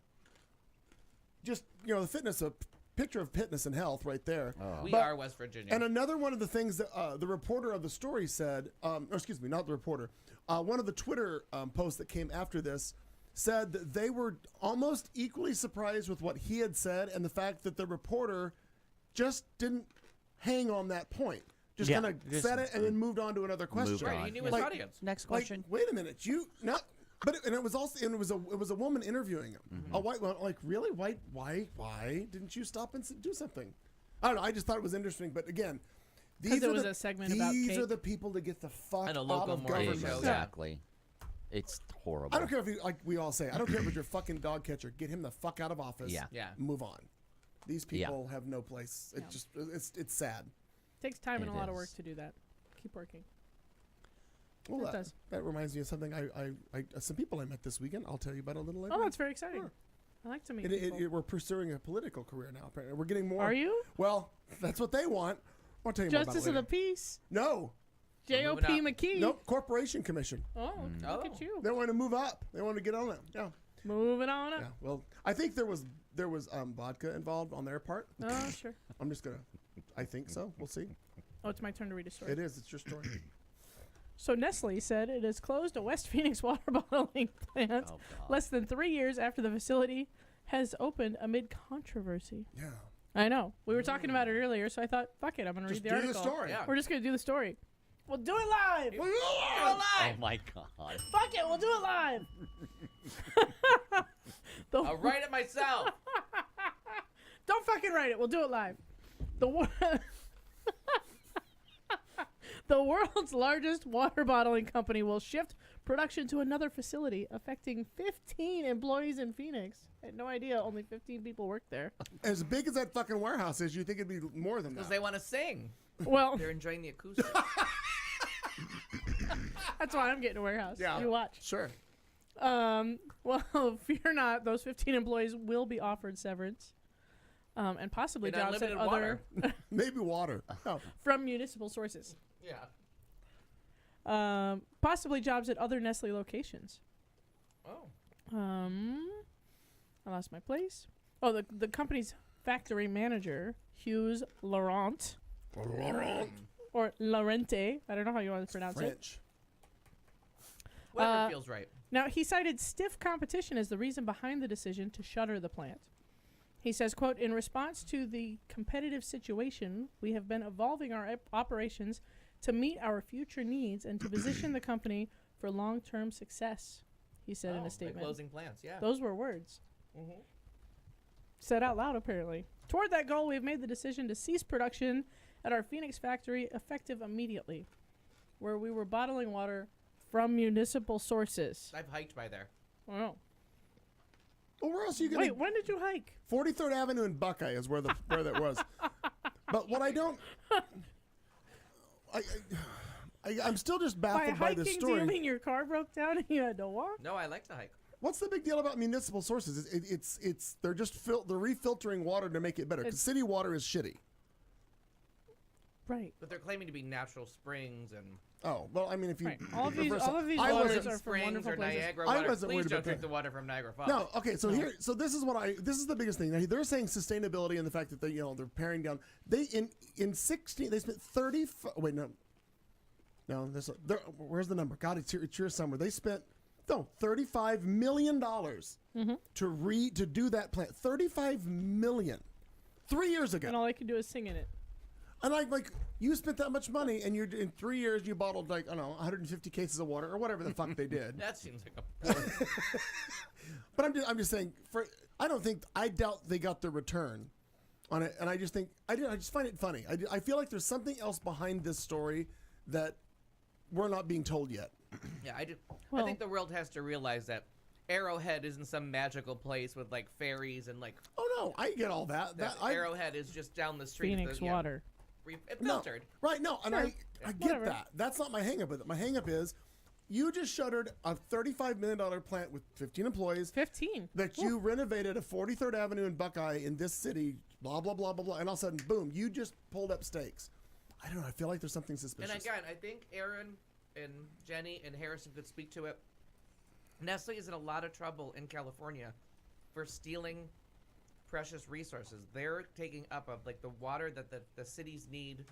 Just the picture of fitness and health right there. We are West Virginia. And another one of the things that the reporter of the story said, excuse me, not the reporter, one of the Twitter posts that came after this said that they were almost equally surprised with what he had said and the fact that the reporter just didn't hang on that point. Just kind of said it and then moved on to another question. Right, he knew his audience. Next question. Wait a minute, it was a woman interviewing him, a white one. Like, really, why didn't you stop and do something? I don't know. I just thought it was interesting, but again, these it was a segment about these cake. are the people to get the fuck And a out local of morning government. show. Exactly. It's horrible. I don't care if you, like we all say, I don't care if it's your fucking dog catcher. Get him the fuck out of office. Yeah. Yeah. Move on. These people have no place. It's sad. Takes time and It a lot of work is. to do that. Keep working. Well, It does. that reminds me of something. I some people I met this weekend. I'll tell you about it a little later. Oh, that's very exciting. Sure. I like to meet people. We're pursuing a political career now. Apparently, we're getting more. Are you? Well, that's what they want. I'll tell you Justice of more the about it later. Peace. No. J.O.P. moving up. McKee. Nope. Corporation Commission. Oh, look at you. They want to move up. They want to get on it. Yeah. Moving on up. Yeah. Well, I think there was vodka involved on their part. Oh, sure. I'm just gonna. I think so. We'll see. Oh, it's my turn to read a story. It is. It's your story. So Nestle said it has closed a West Phoenix water bottling plant Oh, God. less than 3 years after the facility has opened amid controversy. Yeah. I know. We were talking about it earlier, so I thought, fuck it, I'm going to read Just the do article. the story. Yeah. We're just going to do the story. We'll do it live. Oh my God! Fuck it, we'll do it live. I'll write it myself. Don't fucking write it. We'll do it live. The world's largest water bottling company will shift production to another facility, affecting 15 employees in Phoenix. I had no idea only 15 people work there. As big as that fucking warehouse is, you think it'd be more than Because that. they want to sing. Well, They're enjoying the acoustics. that's why I'm getting a warehouse. Yeah. You watch. Sure. Well, fear not, those 15 employees will be offered severance. And possibly And jobs at unlimited other water. Maybe water. Oh. from municipal sources. Yeah. Possibly jobs at other Nestle locations. Oh. I lost my place. Oh, the company's factory manager, Hughes Laurent, or Laurente, I don't know how you want to pronounce it. French. Whatever feels right. Now, he cited stiff competition as the reason behind the decision to shutter the plant. He says, quote, in response to the competitive situation, we have been evolving our operations to meet our future needs and to position the company for long-term success, he said in a By statement. closing plants, yeah. Those were words. Said out loud, apparently. Toward that goal, we have made the decision to cease production at our Phoenix factory effective immediately, where we were bottling water from municipal sources. I've hiked by there. Oh. Well, where else are you going? Wait, when did you hike? 43rd Avenue and Buckeye is where that was. But what I don't, I'm still just baffled by this hiking, story. do you mean your car broke down and you had to walk? No, I like to hike. What's the big deal about municipal sources? It's they're just they're refiltering water to make it better. Because city water is shitty. Right. But they're claiming to be natural springs and Oh well, I mean, if you Right. All of these I waters wasn't- are from springs wonderful or places. Niagara I water. wasn't Please worried don't about drink that. the water from Niagara Falls. No, okay. So this is this is the biggest thing. They're saying sustainability and the fact that they're paring down. They in 16 they spent 30. Wait, no. Where's the number? God, it's here somewhere. They spent $35 million to do that plant. $35 million, 3 years ago. And all I can do is sing in it. And like you spent that much money, and you're in 3 years you bottled 150 cases of water or whatever the fuck they did. That seems like a poor. But I'm just saying, I doubt they got the return on it, and I just think I just find it funny. I feel like there's something else behind this story that we're not being told yet. Yeah, I Well- think the world has to realize that Arrowhead isn't some magical place with like fairies and like. Oh no, I get all that. Arrowhead is just down the street. Phoenix water. Filtered. Right, no, and I get whatever. that. That's not my hang-up with it. My hang-up is you just shuttered a $35 million plant with 15 employees 15. that you renovated a 43rd Avenue in Buckeye in this city, blah, blah, blah, blah, blah, and all of a sudden, boom, you just pulled up stakes. I don't know. I feel like there's something suspicious. And again, I think Aaron and Jenny and Harrison could speak to it. Nestle is in a lot of trouble in California for stealing precious resources. They're taking up like the water that the cities need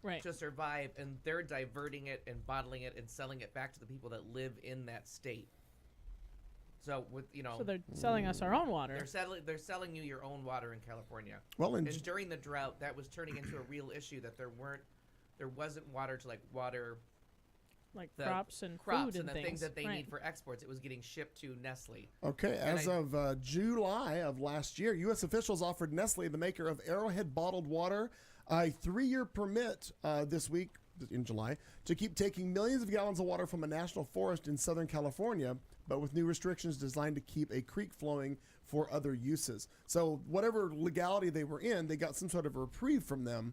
Right. to survive, and they're diverting it and bottling it and selling it back to the people that live in that state. So So they're selling us our own water. they're selling you your own water in California. Well, and during the drought, that was turning into a real issue that there wasn't water to water Like the crops and crops food and the things. things that they Right. need for exports. It was getting shipped to Nestle. Okay, as of July of last year, U.S. officials offered Nestle, the maker of Arrowhead bottled water, a 3-year permit this week in July to keep taking millions of gallons of water from a national forest in Southern California, but with new restrictions designed to keep a creek flowing for other uses. So whatever legality they were in, they got some sort of a reprieve from them.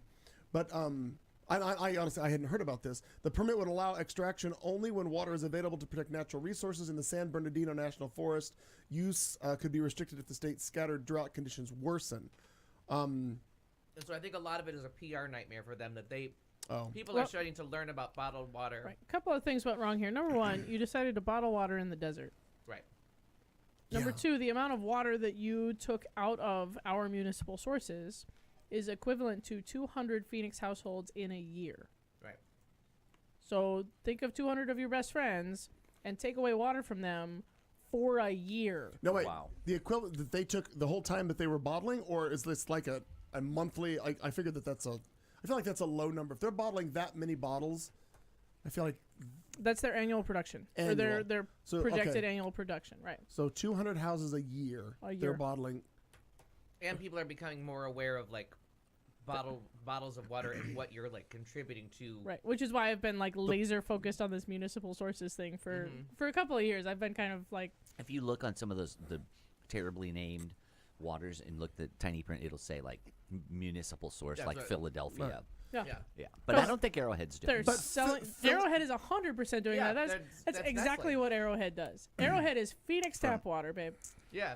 But I honestly, I hadn't heard about this. The permit would allow extraction only when water is available to protect natural resources in the San Bernardino National Forest. Use could be restricted if the state's scattered drought conditions worsen. And so I think a lot of it is a PR nightmare for them that people are starting to learn about bottled water. Right. A couple of things went wrong here. Number one, you decided to bottle water in the desert. Right. Number two, the amount of water that you took out of our municipal sources is equivalent to 200 Phoenix households in a year. Right. So think of 200 of your best friends and take away water from them for a year. No, wait. Wow. The equivalent that they took the whole time that they were bottling, or is this like a monthly? I figured I feel like that's a low number. If they're bottling that many bottles, I feel like that's their annual production. Or their projected annual production, right. So 200 houses a year. They're bottling. And people are becoming more aware of bottles of water and what you're contributing to. Right, which is why I've been laser focused on this municipal sources thing for a couple of years. I've been kind of if you look on some of the terribly named waters and look at the tiny print, it'll say municipal source, Philadelphia. Right. Yeah. But I don't think Arrowhead's doing they're that. selling. Arrowhead is 100% doing that. That's exactly what Arrowhead does. Arrowhead is Phoenix tap water, babe. Yeah.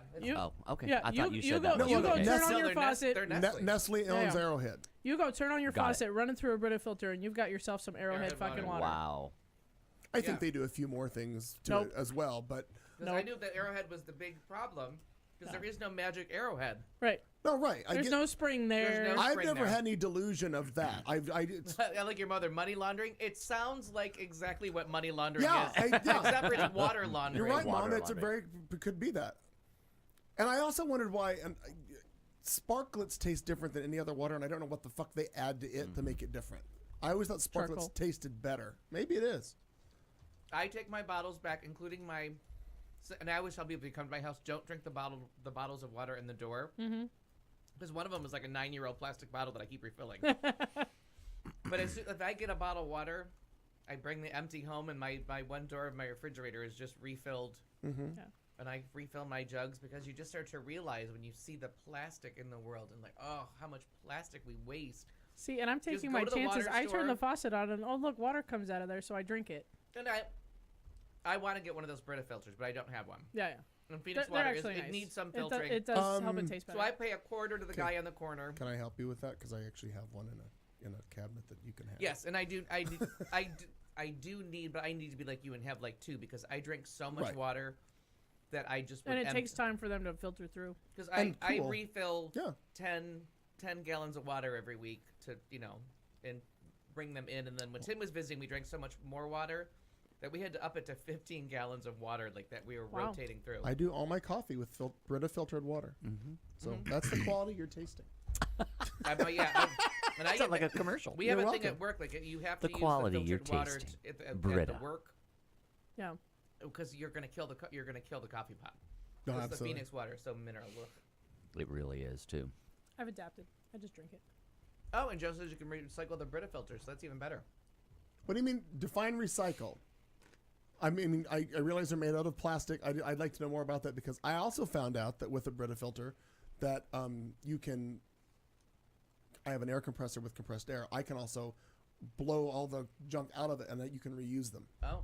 Okay. Yeah, I thought you said go, that. You go Okay. turn on your faucet. Nestle owns Arrowhead. You go turn on your Got faucet, run it through a Brita filter, and you've got yourself some Arrowhead fucking water. Wow. I think they do a few more things to it as well, but I knew that Arrowhead was the big problem Because there is no magic arrowhead. Right. No, right. There's no spring there. There's no I've spring never there. had any delusion of that. I Like your mother, money laundering. It sounds like exactly what money laundering Yeah, is, yeah. except for it's water laundering. You're right, Mom. Water It's a laundering. could be that. And I also wondered why sparklets taste different than any other water, and I don't know what the fuck they add to it to make it different. I always thought sparklets Charcoal. tasted better. Maybe it is. I take my bottles back, including my, and I always tell people if you come to my house, don't drink the bottles of water in the door, because one of them is like a 9-year-old plastic bottle that I keep refilling. But if I get a bottle of water, I bring the empty home, and my one door of my refrigerator is just refilled. Yeah. And I refill my jugs because you just start to realize when you see the plastic in the world and like, oh, how much plastic we waste. See, and I'm Just taking go my to the chances. water I turn store. the faucet on, and oh look, water comes out of there, so I drink it. And I want to get one of those Brita filters, but I don't have one. Yeah, yeah. And Phoenix They're water actually nice. it needs some It do- filtering. It does help it taste better. So I pay $0.25 to the guy on the corner. Can I help you with that? Because I actually have one in a cabinet that you can have. Yes, and I do need, but I need to be like you and have like 2 because I drink so much Right. water that I just and would it takes time for them to filter through. because And I cool. refill Yeah. 10 gallons of water every week to and bring them in, and then when Tim was visiting, we drank so much more water that we had to up it to 15 gallons of water like that we were Wow. rotating through. I do all my coffee with Brita filtered water. So that's the quality you're tasting. But yeah, and I Sounds get like a that- commercial. We have You're a thing at welcome. work like you have The to use quality the you're filtered water tasting. at Brita. the work Yeah. because you're gonna kill the coffee pot. No, Because the absolutely. Phoenix water is so mineral. It really is too. I've adapted. I just drink it. Oh, and Joe says you can recycle the Brita filters, so that's even better. What do you mean? Define recycle. I realize they're made out of plastic. I'd like to know more about that because I also found out that with a Brita filter, that you can. I have an air compressor with compressed air. I can also blow all the junk out of it, and that you can reuse them. Oh,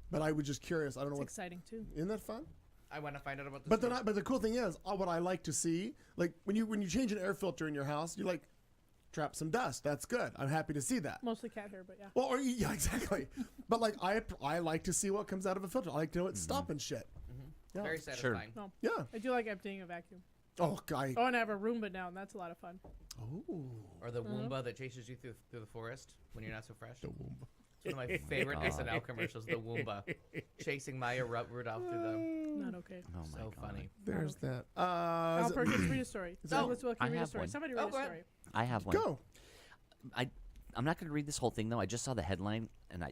But I was just curious. I don't know It's what. exciting too. Isn't that fun? I want to find out about this. But the cool thing is, what I like to see, like when you change an air filter in your house, you like trap some dust. That's good. I'm happy to see that. Mostly cat hair, but yeah. Well, yeah, exactly. But like I like to see what comes out of a filter. I like to know it's stopping shit. Yeah. Very satisfying. No. Yeah. I do like emptying a vacuum. Oh, guy. Oh, and I have a Roomba now, and that's a lot of fun. Oh. Or the Woomba that chases you through the forest when you're not so fresh. The Woomba. It's one of my favorite SNL commercials, the Woomba, chasing Maya Rudolph through the. Not okay. Oh my So god. funny. There's that. Al Is it- Perkins, read a story. that- Douglas Wilkie, I read a have story. one. Somebody Oh, read a go ahead. story. I have one. Go. I'm not going to read this whole thing though. I just saw the headline, and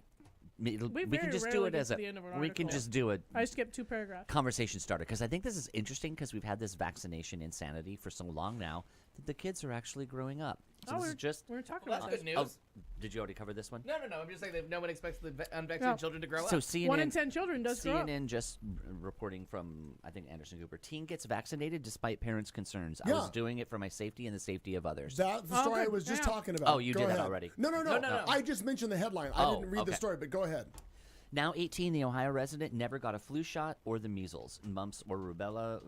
we very can just do rarely it get as to a the end of an we can article. just do it. I skipped 2 paragraphs. Conversation starter because I think this is interesting because we've had this vaccination insanity for so long now that the kids are actually growing up. So Oh, this is just. We were talking Well, that's about good that. news. Did you already cover this one? No. I'm just saying that no one expects the unvaccinated No. children to grow So up. CNN, 1 in 10 children does grow up. CNN just reporting from I think Anderson Cooper. Teen gets vaccinated despite parents' concerns. I Yeah. was doing it for my safety and the safety of others. That's the Oh, story I good. was just Yeah. talking about. Oh, you Go did that ahead. already. No. No. I just mentioned the headline. I Oh, didn't read the okay. story, but go ahead. Now 18, the Ohio resident never got a flu shot or the measles, mumps, or rubella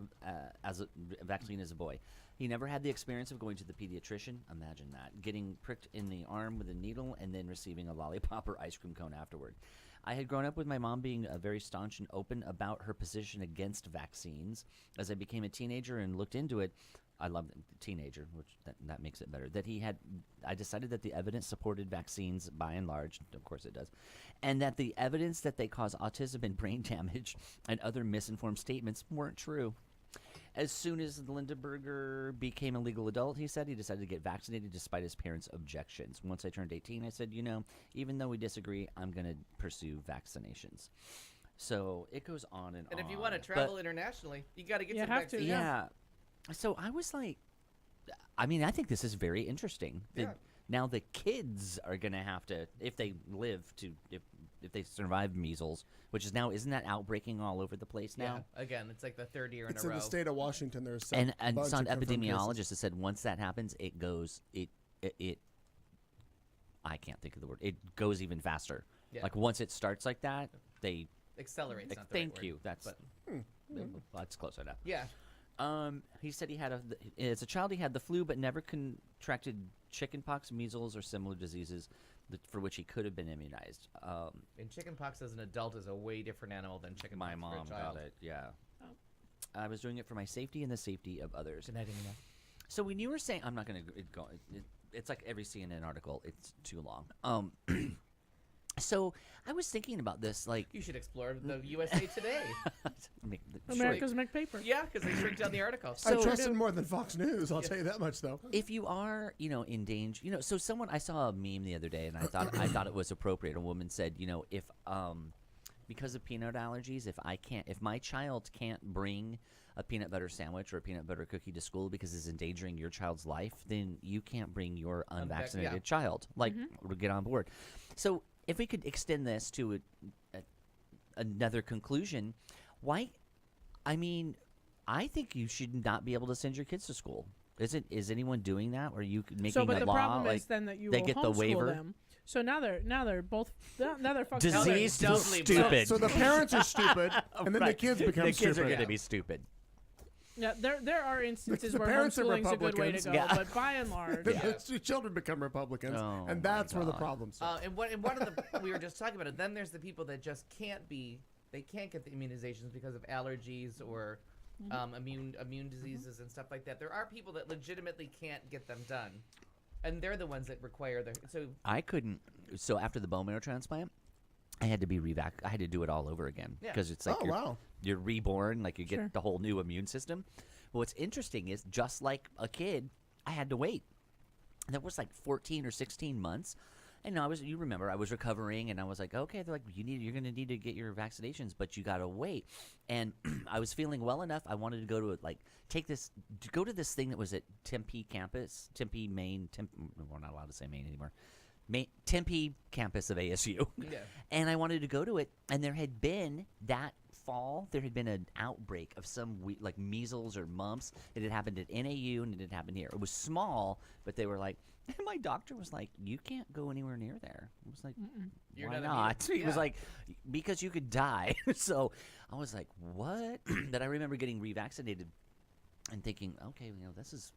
as a vaccine as a boy. He never had the experience of going to the pediatrician. Imagine that. Getting pricked in the arm with a needle and then receiving a lollipop or ice cream cone afterward. I had grown up with my mom being very staunch and open about her position against vaccines. As I became a teenager and looked into it, I loved teenager, which that makes it better. I decided that the evidence supported vaccines by and large, of course it does, and that the evidence that they cause autism and brain damage and other misinformed statements weren't true. As soon as Lindenberger became a legal adult, he said he decided to get vaccinated despite his parents' objections. Once I turned 18, I said, even though we disagree, I'm going to pursue vaccinations. So it goes on and on. And if you want to But- travel internationally, you got to get You some have to, vaccines. yeah. So I was like, I think this is very interesting. Yeah. Now the kids are going to have to, if they live to, if they survive measles, which is now, isn't that outbreaking all over the place now? Yeah. Again, it's like the 3rd year It's in in a row. the state of Washington. There's And bunch some of confirmed cases. epidemiologists have said once that happens, it goes, I can't think of the word. It goes even faster. Yeah. Like once it starts like that, they, Accelerates. not the thank right you. Word, That's, but that's close enough. yeah. He said he had as a child he had the flu, but never contracted chickenpox, measles, or similar diseases for which he could have been immunized. And chickenpox as an adult is a way different animal than chickenpox My for mom a child. got it. Yeah. I was doing it for my safety and the safety of others. Good night, Emina. So when you were saying, I'm not going to go. It's like every CNN article. It's too long. So I was thinking about this, like You should explore the USA Today. America's make paper. Yeah, because they shrink down the article. I trust it more than Fox News. I'll tell you that much, though. If you are, in danger, so I saw a meme the other day, and I thought it was appropriate. A woman said, if because of peanut allergies, if my child can't bring a peanut butter sandwich or a peanut butter cookie to school because it's endangering your child's life, then you can't bring your unvaccinated child. Like, get on board. So if we could extend this to another conclusion, why? I mean, I think you should not be able to send your kids to school. Is anyone doing that? Or are you making but a the law? problem like, is then that you they will get the homeschool waiver. them. So now they're both fucked. Diseased Now and they're doubly stupid. So the parents are stupid, and then the kids become the kids stupid. are going to be stupid. Yeah, there are instances The where parents are homeschooling's a good way to Republicans. go, Yeah. but by and large, The children become Republicans, Oh, and my that's where the God. problem starts. And one of the we were just talking about it. Then there's the people that just can't get the immunizations because of allergies or immune diseases and stuff like that. There are people that legitimately can't get them done, and they're the ones that require their. So I couldn't. So after the bone marrow transplant, I had to be I had to do it all over again Yeah. because it's like Oh, wow. you're reborn, like you get Sure. the whole new immune system. But what's interesting is just like a kid, I had to wait. And that was like 14 or 16 months. And you remember, I was recovering, and I was like, okay, they're like, you're going to need to get your vaccinations, but you got to wait. And I was feeling well enough. I wanted to go to go to this thing that was at Tempe campus, Maine. We're not allowed to say Maine anymore. Tempe campus of ASU. Yeah. And I wanted to go to it, and there had been that fall, there had been an outbreak of some like measles or mumps. It had happened at NAU, and it had happened here. It was small, but they were like, my doctor was like, you can't go anywhere near there. I was like, You're why not not? immune. He was Yeah. like, because you could die. So I was like, what? Then I remember getting revaccinated and thinking, okay, this is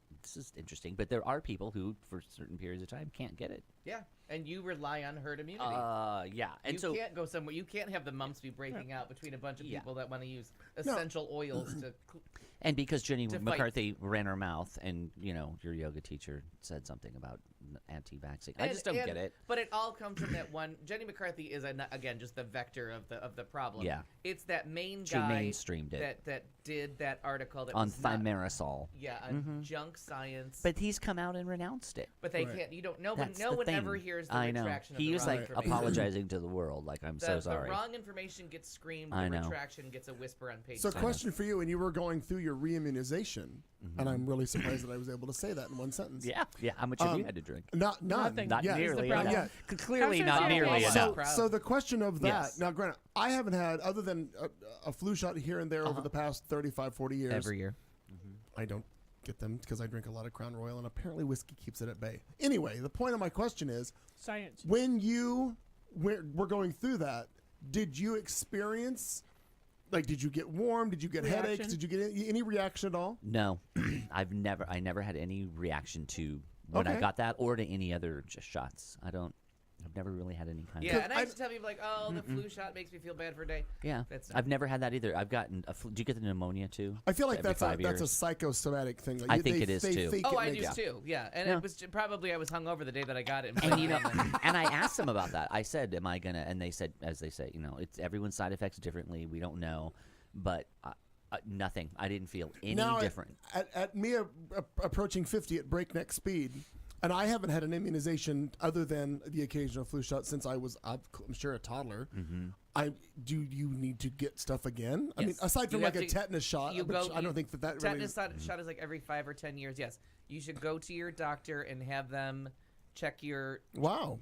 interesting. But there are people who, for certain periods of time, can't get it. yeah, and you rely on herd immunity. Yeah. And you so can't go somewhere. You can't have the mumps be breaking out between a bunch of Yeah. people that want to use essential oils to. And because Jenny to fight. McCarthy ran her mouth, and your yoga teacher said something about anti-vaccine, I just don't get it. But it all comes from that one. Jenny McCarthy is again just the vector of the problem. Yeah. It's that main She guy mainstreamed it. that did that article that On was not- thimerosal. Yeah, on junk science. But he's come out and renounced it. But they Right. can't. You don't. No That's one. No the one thing. ever hears the I know. retraction. He of was the wrong like information. apologizing to the world, like I'm so sorry. The wrong information gets screamed. I The know. retraction gets a whisper on page. So, 7. question for you: when you were going through your reimmunization, and I'm really surprised that I was able to say that in one sentence. Yeah. How much have you had to drink? None. Nothing. Not yet. nearly Not enough. yet. Clearly I'm not sure nearly it's enough. proud. So the question of that, Yes. now granted, I haven't had, other than a flu shot here and there over the past 35, 40 years. Every year. I don't get them because I drink a lot of Crown Royal, and apparently whiskey keeps it at bay. Anyway, the point of my question is, science. when you were going through that, did you experience, like, did you get warm? Did you get headaches? Reaction? Did you get any reaction at all? No, I never had any reaction to when I Okay. got that or to any other shots. I've never really had any kind Yeah, of. and I used to tell people like, "Oh, the flu shot makes me feel bad for a day." Yeah, That's I've never had that either. I've gotten a do you get the pneumonia too? I feel like Every that's 5 a years? psychosomatic thing. Like, I think it is, too. fake Oh, it, I make do it- too. Yeah, and Yeah. it was probably I was hungover the day that I got it. And and I asked them about that. I said, "Am I gonna?" And they said, as they say, it's everyone's side effects differently. We don't know, but nothing. I didn't feel any now, different. At me approaching 50 at breakneck speed, and I haven't had an immunization other than the occasional flu shot since I'm sure, a toddler. Do you need to get stuff again? I mean, Yes. aside from You like have a to- tetanus shot, you which go- I don't think that really. tetanus shot is like every 5 or 10 years. Yes, you should go to your doctor and have them check your Wow.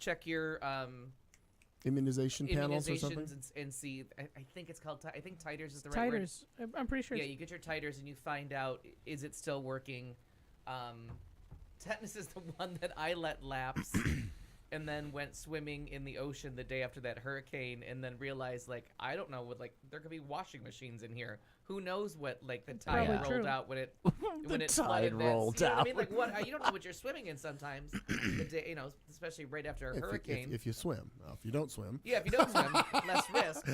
Immunization panels or something. immunizations and see. I think it's called. I think titers is the right word. Titers. I'm pretty sure. Yeah, you get your titers and you find out is it still working. Tetanus is the one that I let lapse, and then went swimming in the ocean the day after that hurricane, and then realized like I don't know what there could be washing machines in here. Who knows what like the tide probably rolled true. out when it The it tide flooded that- rolled you know what I out. mean, like what you don't know what you're swimming in sometimes. The day, especially right after a hurricane. If you swim. Now, if you don't swim, Yeah, if you don't swim, less risk.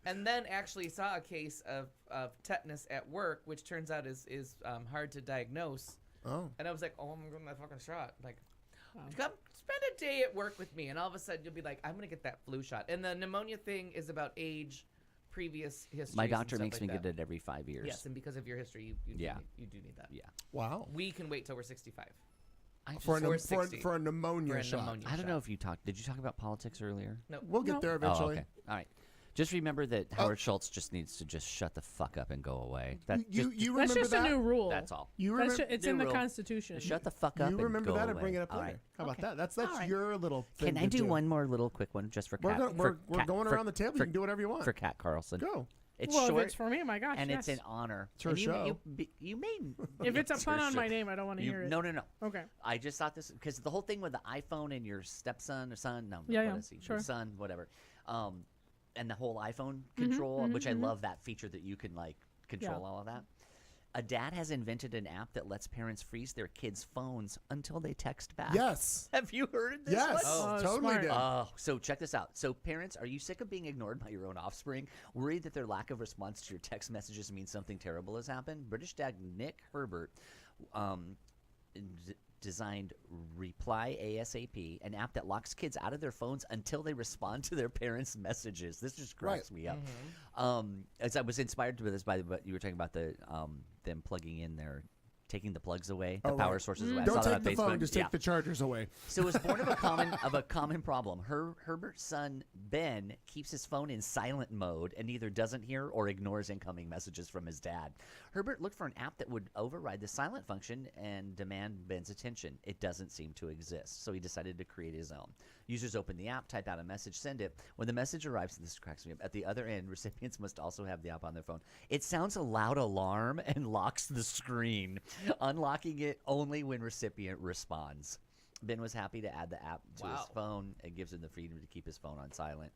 And then actually saw a case of tetanus at work, which turns out is hard to diagnose. Oh. And I was like, oh, I'm getting that fucking shot. Like, come spend a day at work with me, and all of a sudden you'll be like, I'm gonna get that flu shot. And the pneumonia thing is about age, previous history. My doctor makes me get it every 5 years. Yes, and because of your history, you do need that. Yeah. Wow. We can wait till we're 65. For a, Or for, 60. for a pneumonia For a shot. pneumonia I don't know if you talked. Did you talk about politics earlier? No. We'll get there eventually. Oh, okay. All right. Just remember that Howard Schultz just needs to just shut the fuck up and go away. That You just, remember That's just that? a new rule. that's all. You That's remember? it's in the rule. Constitution. Just shut the fuck up You and remember go that away. and bring it up All later. right. How about Okay. that? That's All right. your little thing. Can I to do one more little quick one just for We're Kat? gonna- for we're Kat- going for- around the table. You for- can do whatever you want. For Kat Carlson. Go. It's well, short. if it's for me, my gosh, and yes. it's an honor. It's her And show. You may. If it's a It's pun her on show. my name, I don't want to hear it. No. Okay. I just thought this because the whole thing with the iPhone and your stepson or son, no, Yeah, what yeah, is he? sure. Son, whatever. And the whole iPhone control, which I love that feature that you can like control all of that. A dad has invented an app that lets parents freeze their kids' phones until they text back. Yes. Have you heard this Yes. one? Oh, totally smart. did. So check this out. So parents, are you sick of being ignored by your own offspring? Worried that their lack of response to your text messages means something terrible has happened? British dad Nick Herbert designed Reply ASAP, an app that locks kids out of their phones until they respond to their parents' messages. This just cracks me up. As I was inspired with this by what you were talking about them plugging in taking the plugs away, the power sources away. I saw Don't that take on the Facebook. phone. Just take the chargers away. So it was born of a common problem. Herbert's son Ben keeps his phone in silent mode and either doesn't hear or ignores incoming messages from his dad. Herbert looked for an app that would override the silent function and demand Ben's attention. It doesn't seem to exist, so he decided to create his own. Users open the app, type out a message, send it. When the message arrives, and this cracks me up, at the other end, recipients must also have the app on their phone. It sounds a loud alarm and locks the screen, unlocking it only when recipient responds. Ben was happy to add the app to his phone. It gives him the freedom to keep his phone on silent,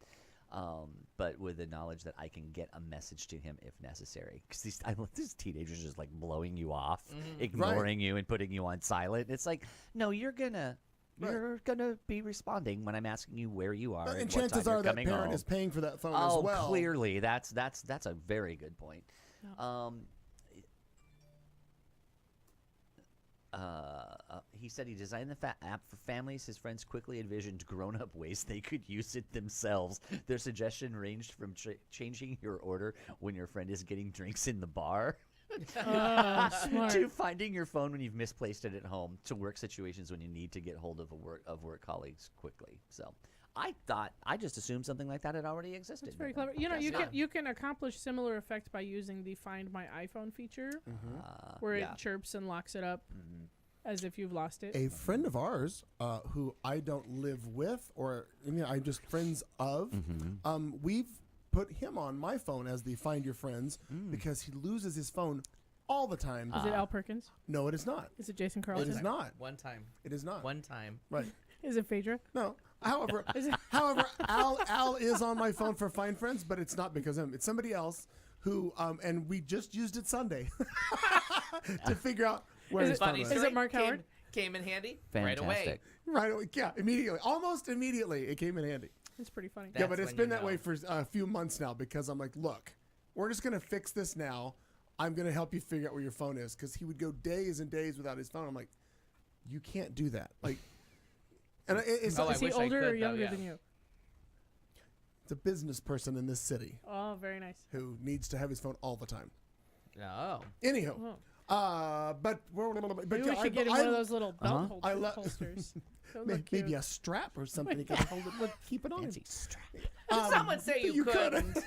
but with the knowledge that I can get a message to him if necessary. Because these teenagers just like blowing you off, ignoring you, and putting you on silent. It's like, no, you're gonna be responding when I'm asking you where you are. And what time chances you're are that coming parent home. is paying for that phone Oh, as well. clearly, that's a very good point. He said he designed the app for families. His friends quickly envisioned grown-up ways they could use it themselves. Their suggestion ranged from changing your order when your friend is getting drinks in the bar Smart. to finding your phone when you've misplaced it at home, to work situations when you need to get hold of work colleagues quickly. So I just assumed something like that had already existed. It's very clever. You know, you can accomplish similar effect by using the Find My iPhone feature, where it chirps and locks it up as if you've lost it. A friend of ours, who I don't live with, or I'm just friends of, we've put him on my phone as the Find Your Friends because he loses his phone all the time. Is it Al Perkins? No, it is not. Is it Jason Carlson? It is not. One time. It is not. One time. Right. Is it Phaedra? No. However, Al is on my phone for Find Friends, but it's not because of him. It's somebody else who, and we just used it Sunday to figure out where his phone was. Is it Mark Howard? Came in handy Fantastic. right away. Right away. Yeah, immediately. Almost immediately, it came in handy. It's pretty funny. Yeah, but it's when been you that know. way for a few months now because I'm like, look, we're just going to fix this now. I'm going to help you figure out where your phone is, because he would go days and days without his phone. I'm like, you can't do that. Like, and it's, Oh, I is he wish I older could, or though, younger yeah. than you? it's a business person in this city Oh, very nice. who needs to have his phone all the time. Oh. Anyhow, but Maybe we should get him one of those little belt I lo- holsters. That would look maybe cute. a strap or something. You can hold it, but keep it on. Fancy strap. Someone say you couldn't.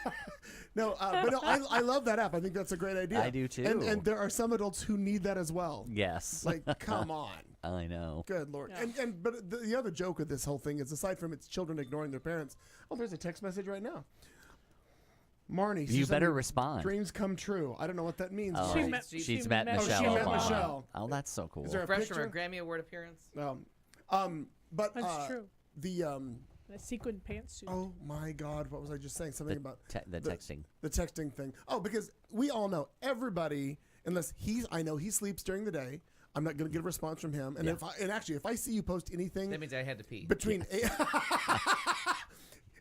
No, but no, I love that app. I think that's a great idea. I do too. And there are some adults who need that as well. Yes. Like, come on. I know. Good Lord. Yeah. But the other joke of this whole thing is, aside from its children ignoring their parents, there's a text message right now. Marnie, You better sending respond. Dreams come true. I don't know what that means. Oh, She Marnie. met- she's she met met- Michelle. she met Obama. Michelle. Oh, that's so cool. Is there a Fresh from her picture? Grammy Award appearance. But That's true. the A sequin pantsuit. oh my God, what was I just saying? Something about the texting. the texting thing. Oh, because we all know, everybody, unless I know he sleeps during the day. I'm not going to get a response from him. And Yeah. if I see you post anything That means I had to pee. between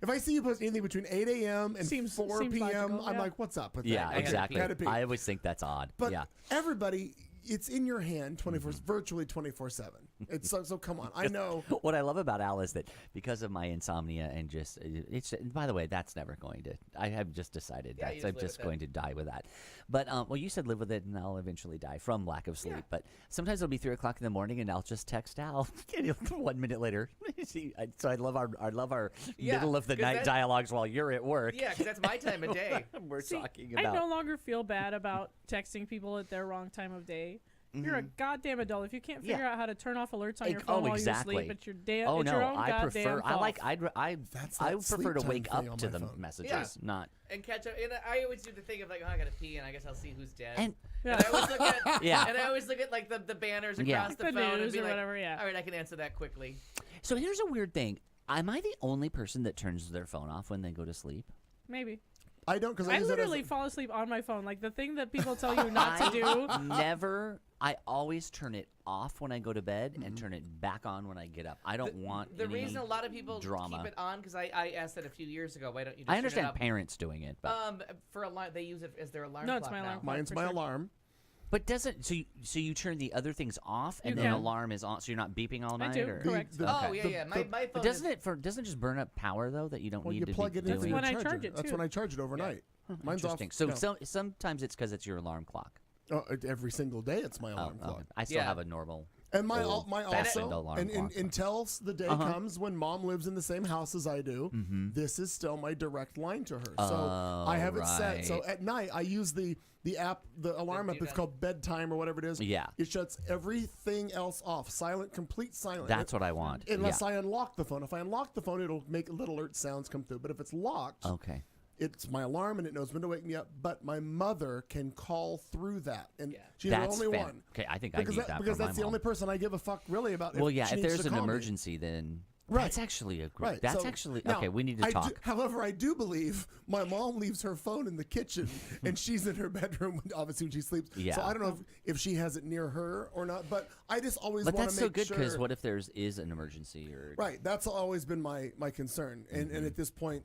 If I see you post anything between 8 a.m. and Seems 4 p.m., logical, I'm yeah. like, what's up with Yeah, that? exactly. Gotta be. I always think that's odd. But yeah. everybody, it's in your hand 24, virtually 24/7. It's so come on. I know. What I love about Al is that because of my insomnia and just it's. By the way, that's never going to. I have just decided Yeah, you that just I'm live just with it. going to die with that. But well, you said live with it, and I'll eventually die from lack of sleep. Yeah. But sometimes it'll be 3 o'clock in the morning, and I'll just text Al. 1 minute later. So I love our Yeah, middle of the 'cause night that- dialogues while you're at work. Yeah, because that's my time of day. We're See, talking I about. no longer feel bad about texting people at their wrong time of day. You're a goddamn adult. If you can't figure out how to turn off alerts on your phone while exactly. you sleep, it's your damn. Oh it's no, your own I goddamn prefer. I fault. like. I That's I that prefer to sleep wake time thing up on to my the phone. messages, Yeah. not. And catch up. And I always do the thing of like, oh, I gotta pee, and I guess I'll see who's dead. And Yeah. And I always look at Yeah. and I always look at like the banners across Yeah. the The phone and news be or like, whatever, yeah. all right, I can answer that quickly. So here's a weird thing. Am I the only person that turns their phone off when they go to sleep? Maybe. I don't because I use it as literally fall asleep on my phone. Like the thing that people tell you not to do. Never. I always turn it off when I go to bed and turn it back on when I get up. I don't want The any reason a lot of people drama. keep it on because I asked that a few years ago. Why don't you? Just I turn understand it up? parents doing it, but For alarm, they use it as their alarm. No, it's clock my alarm now. clock. Mine's for my sure. alarm. but doesn't so you turn the other things off and You then can. alarm is on, so you're not beeping all I night. do, Or? correct. Oh yeah, yeah. My But phone. doesn't it just burn up power though that you don't Well, need you to plug be it in doing? for when your I charger. charge it, That's too. when I charge it overnight. Mine's off. Interesting. So no. sometimes it's because it's your alarm clock. Every single day it's my alarm clock. Okay. I still Yeah. have a normal. And my old my fashioned also, alarm and clock. until the day comes when mom lives in the same house as I do, this is still my direct line to her. So I have it set. So right. at night I use the app, the alarm app. It's called Bedtime or whatever it is. Yeah. It shuts everything else off. Silent, complete silent. That's what I want. Unless yeah. I unlock the phone. If I unlock the phone, it'll make little alert sounds come through. But if it's locked, Okay. it's my alarm and it knows when to wake me up. But my mother can call through that, and she's That's the only fan- one. Okay, I think I need that because for my that's the mom. only person I give a fuck really about. Well, yeah. she If needs there's to an call me. emergency, then Right. that's actually a great. Right. That's so- actually now, okay. We need to I talk. do- however, I do believe my mom leaves her phone in the kitchen and she's in her bedroom, obviously when she sleeps. Yeah. So I don't know if she has it near her or not, but I just always But want that's to so make good because sure. what if is an emergency or Right. That's always been my concern, and at this point.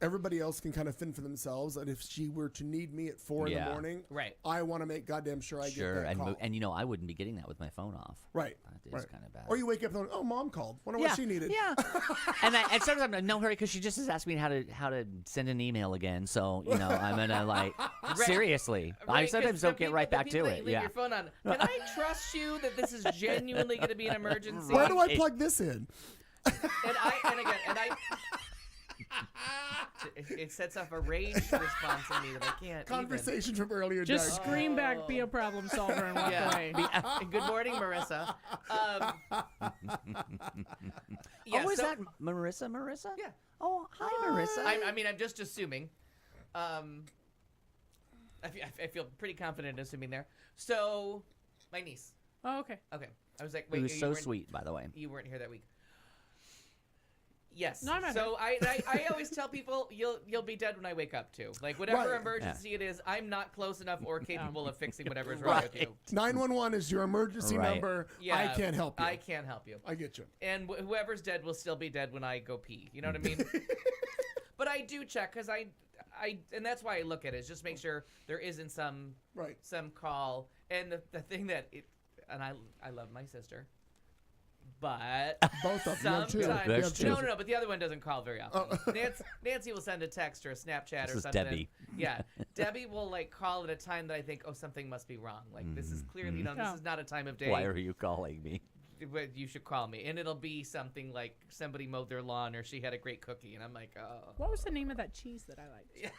Everybody else can kind of fend for themselves, and if she were to need me at 4 in Yeah. the morning, Right. I want to make goddamn sure I sure get that and call. and I wouldn't be getting that with my phone off. Right. That is right. kind of bad. Or you wake up and oh, mom called. Wonder what she needed. Yeah. and sometimes I'm in no hurry because she just has asked me how to send an email again. So I'm gonna like seriously. I Right, 'cause sometimes the don't get people- right the back people to that it. Leave Yeah. your phone on. Can I trust you that this is genuinely going to be an emergency? Where do I It- plug this in? It sets off a rage response in me that I can't. Conversation from earlier. Just Doug. scream back, be a problem solver, and walk Yeah. away. Good morning, Marissa. Oh, is that Marissa? Marissa? Yeah. Oh, hi, Marissa. I'm just assuming. I feel pretty confident assuming there. So, my niece. Oh, okay. Okay. I was like, wait, it was you so weren't- sweet, by the way. You weren't here that week. Yes. No, I met so I always tell people you'll be dead when I wake up too. Like whatever Right. emergency it is, I'm not close enough or capable of fixing whatever's wrong with you. 911 is your emergency Right. number. Yeah, I can't help you. I can't help you. I get you. And whoever's dead will still be dead when I go pee. You know what I mean? But I do check because I and that's why I look at it is just make sure there isn't some call. And the thing that and I love my sister. But Both of them too. sometimes, There's two. no, but the other one doesn't call very often. Nancy will send a text or a Snapchat This or is something. Debbie. Yeah, Debbie will like call at a time that I think, oh, something must be wrong. Like this is clearly, this is not a time of day. Why are you calling me? But you should call me, and it'll be something like somebody mowed their lawn or she had a great cookie, and I'm like, oh. What was the name of that cheese that I liked?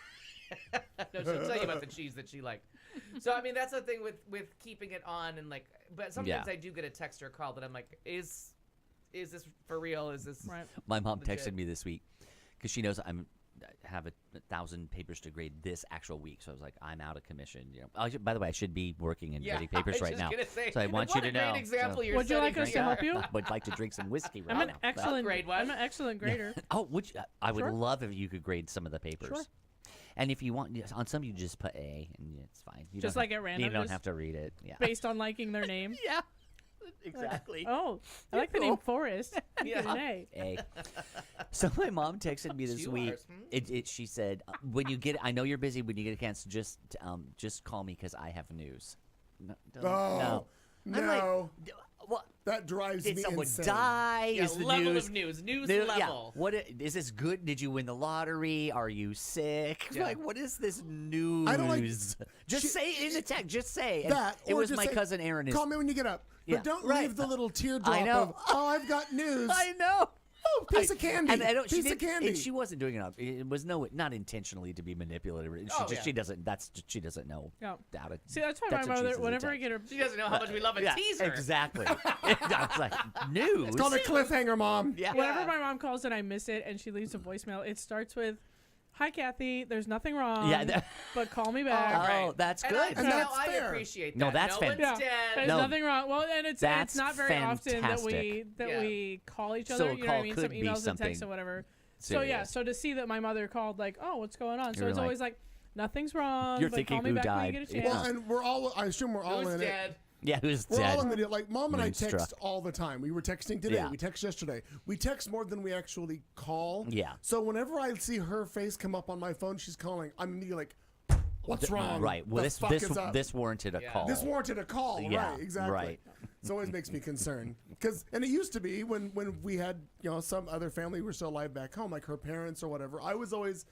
No, she'll tell you about the cheese that she liked. So I mean, that's the thing with keeping it on and like, but sometimes Yeah. I do get a text or a call that I'm like, is this for real? Is this Right. My mom legit? texted me this week because she knows I have 1,000 papers to grade this actual week. So I was like, I'm out of commission. By the way, I should be working and grading papers I was right just now. gonna say, So I want you what to a great know. example So- you're Would you like setting us to right help there. you? I would like to drink some whiskey right I'm an now. excellent grade one. I'm an excellent grader. Oh, would you, I would Sure. love if you could grade some of the papers. Sure. And if you want, on some you just put A, and it's fine. You Just don't like have, at random, You don't just have to read it. Yeah. Based on liking their name. Yeah. Exactly. Oh, I like the name Forrest. You Yeah. get an A. A. So my mom texted me this You week. are, She said, "When you get, I know you're busy. When you get a chance, just call me because I have news." No, Oh, no. I'm no. like, what? That drives Did me someone insane. die? Yeah, Is the level news of news. News Yeah. level. What is this good? Did you win the lottery? Are you sick? Yeah. Like, what is this news? I don't like- Just say it in the text. Just say and That it or was just my say, cousin Aaron. Call me when you get up, but Yeah, don't right. leave the little teardrop I know. of I've got news. I know. Oh, piece of candy. And I don't, piece she of did, candy. And she wasn't doing it. It was not intentionally to be manipulative. She doesn't. She doesn't know. Yeah. How to See, that's why text my when she mother, sees a whenever I text. get her, She doesn't know how much we love a Yeah, teaser. exactly. I was like, news. It's called a cliffhanger, Mom. Yeah. whenever my mom calls and I miss it and she leaves a voicemail, it starts with, "Hi, Kathy. There's nothing wrong. Yeah, but call me back." Oh, that's And good. And that's I fair. appreciate that. No, that's no one's fantastic. Yeah, dead. there's No. nothing wrong. Well, and it's That's not very often that fantastic. we call each So other. a You know what call I mean? could Some be emails and texts something or whatever. So yeah, serious. so to see that my mother called, like, "Oh, what's going on?" So You're it's like- always like, "Nothing's wrong." You're but thinking call me who back died. when you get a Yeah. chance. Well, and we're all. I assume we're all Who's in it. dead? Yeah, who's We're dead? all in the deal. Like Mom and I text Moonstruck. all the time. We were texting today. Yeah. We text yesterday. We text more than we actually call. Yeah. So whenever I see her face come up on my phone, she's calling. I'm immediately like, "What's wrong? Right. Well, The this fuck this is up? this warranted a Yeah. call. This warranted a call." Yeah, Right. Exactly. right. It always makes me concerned and it used to be when we had some other family who were still alive back home, like her parents or whatever. I was always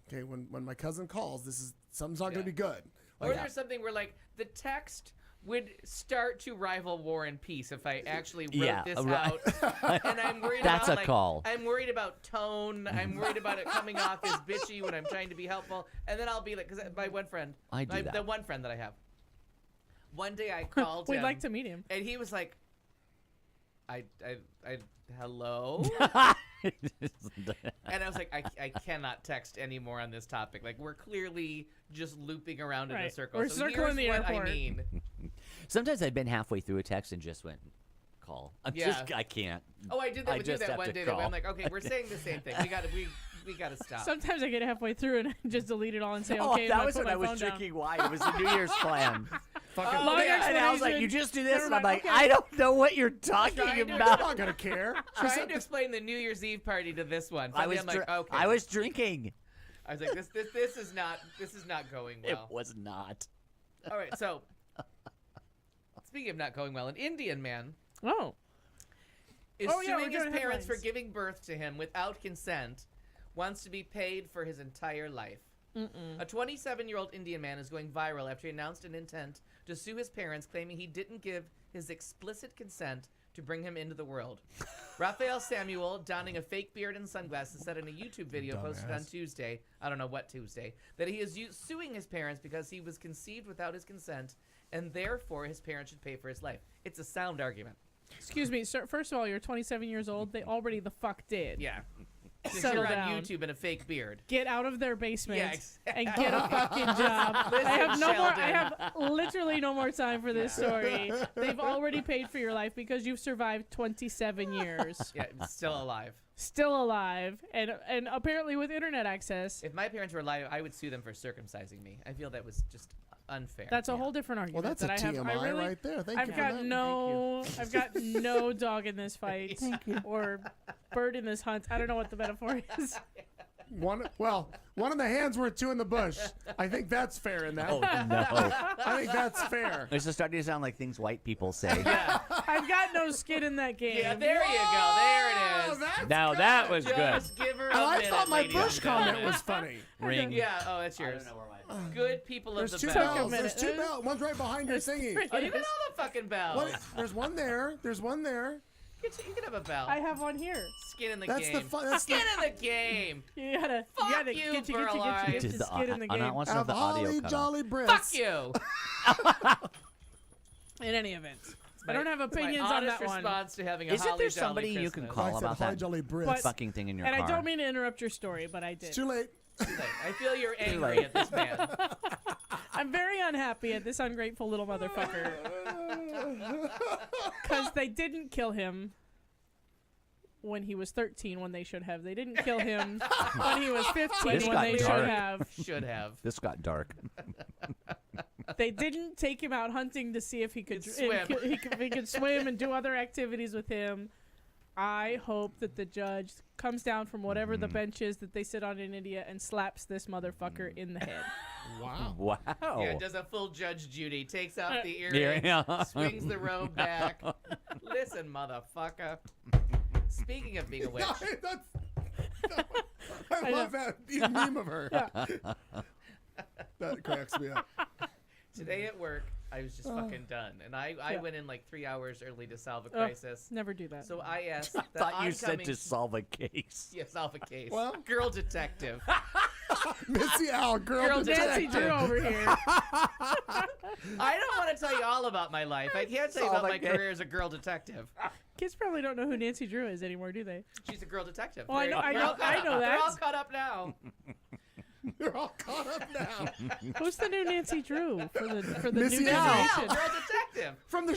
okay when my cousin calls. This is something's not going to be good. Or Like, there's something where like the text would start to rival War and Peace if I actually wrote Yeah, this right. out. And I'm worried That's about a like, call. I'm worried about tone. I'm worried about it coming off as bitchy when I'm trying to be helpful. And then I'll be like, because my one friend, I do that. the one friend that I have. One day I called We'd him, like to meet him. and he was like, I hello? And I was like, I cannot text anymore on this topic. Like, we're clearly just looping around in a Right. circle. We're so circling here's the what airport. I mean. Sometimes I've been halfway through a text and just went call. I can't. Oh, I did that I with you just that have one to day. call. I'm like, okay, we're saying the same thing. We gotta stop. Sometimes I get halfway through and I just delete it all and say, Oh, "Okay." that and was put when my I was phone down. drinking wine. It was the New Year's plan. fucking. Long and I was like, explanation. "You just do this," Never and I'm mind, like, okay. "I don't know what you're talking Trying to- I'm about." not going to care. Trying to explain the New Year's Eve party to this one. I Finally, was I'm like, okay. I was drinking. I was like, this is not going It well. was not. All right, so speaking of not going well, an Indian man Oh, is Oh, yeah, we're suing his doing parents for headlines. giving birth to him without consent, wants to be paid for his entire life. A 27-year-old Indian man is going viral after he announced an intent to sue his parents, claiming he didn't give his explicit consent to bring him into the world. Raphael Samuel, donning a fake beard and sunglasses, said in a YouTube video posted on Tuesday, I don't know what Tuesday, that he is suing his parents because he was conceived without his consent, and therefore his parents should pay for his life. It's a sound argument. excuse me, sir. First of all, you're 27 years old. They already the fuck did. Yeah. Since Settle you're on down. YouTube in a fake beard. Get out of their basement Yeah, and get a fucking job. Listen, I have no more. I Sheldon. have literally no more time for this story. They've already paid for your life because you've survived 27 years, Yeah, still alive. still alive, and apparently with internet access. If my parents were alive, I would sue them for circumcising me. I feel that was just unfair. That's a whole different Well, argument. that's a that I have. TMI I really, right there. Thank I've you for got that. no. I've got no dog in this fight. Or bird in this hunt. I don't know what the metaphor is. One in the hand's worth two in the bush. I think that's fair in that. Oh no! I think that's fair. This is starting to sound like things white people say. I've got no skin in that game. Yeah, there you go. There it is. That's Now good. that was good. Just give her a And I minute, thought my ladies bush and comment gentlemen. was funny. Ring. Yeah, oh, that's yours. Good people There's of two the Took a bell. bells. minute. There's two bells. One's right behind your thingy. Oh, you can have the fucking bell. What? There's one there. There's one there. You can have a bell. I have one here. Skin in the That's game. the fun. That's Skin in the game. You gotta, Fuck get you, get Burl-Ives. Which is the the skin in the I game. want to know if Have the audio holly cut off. jolly Brits. Fuck you. In any event, I My- don't have it's opinions my on honest that one. response to having a Isn't holly there jolly somebody you can Christmas. call I said about holly that jolly Brits. But- fucking thing in your And car? I don't mean to interrupt your story, but I did. It's too late. I feel you're angry late. at this man. I'm very unhappy at this ungrateful little motherfucker. Because they didn't kill him when he was 13 when they should have. They didn't kill him when he was 15 This when got they should dark. have. Should have. This got dark. They didn't take him out hunting to see if he could He'd swim. if he could swim and do other activities with him. I hope that the judge comes down from whatever the bench is that they sit on in India and slaps this motherfucker in the head. Wow. Wow. Yeah, does a full Judge Judy, takes off the Yeah, earrings, yeah. swings the robe back. Listen, motherfucker. Speaking of being a witch, I love that meme of her. That cracks me up. today at work, I was just fucking done. And I Yeah. went in like 3 hours early to solve a Oh, crisis. never do that. So I asked I the thought you said oncoming- to solve a case. Yeah, solve a case. Well- Girl detective. Missy Al, girl Girl Nancy detective. Drew over here. I don't want to tell you all about my life. I can't tell you Solve about a my case. career as a girl detective. Kids probably don't know who Nancy Drew is anymore, do they? She's a girl detective. Oh, I know- I They're know- all caught I up. know They're all that. caught up now. They're all caught up now. Who's the new Nancy Drew for the Missy new Al. Yeah, generation? girl detective. From the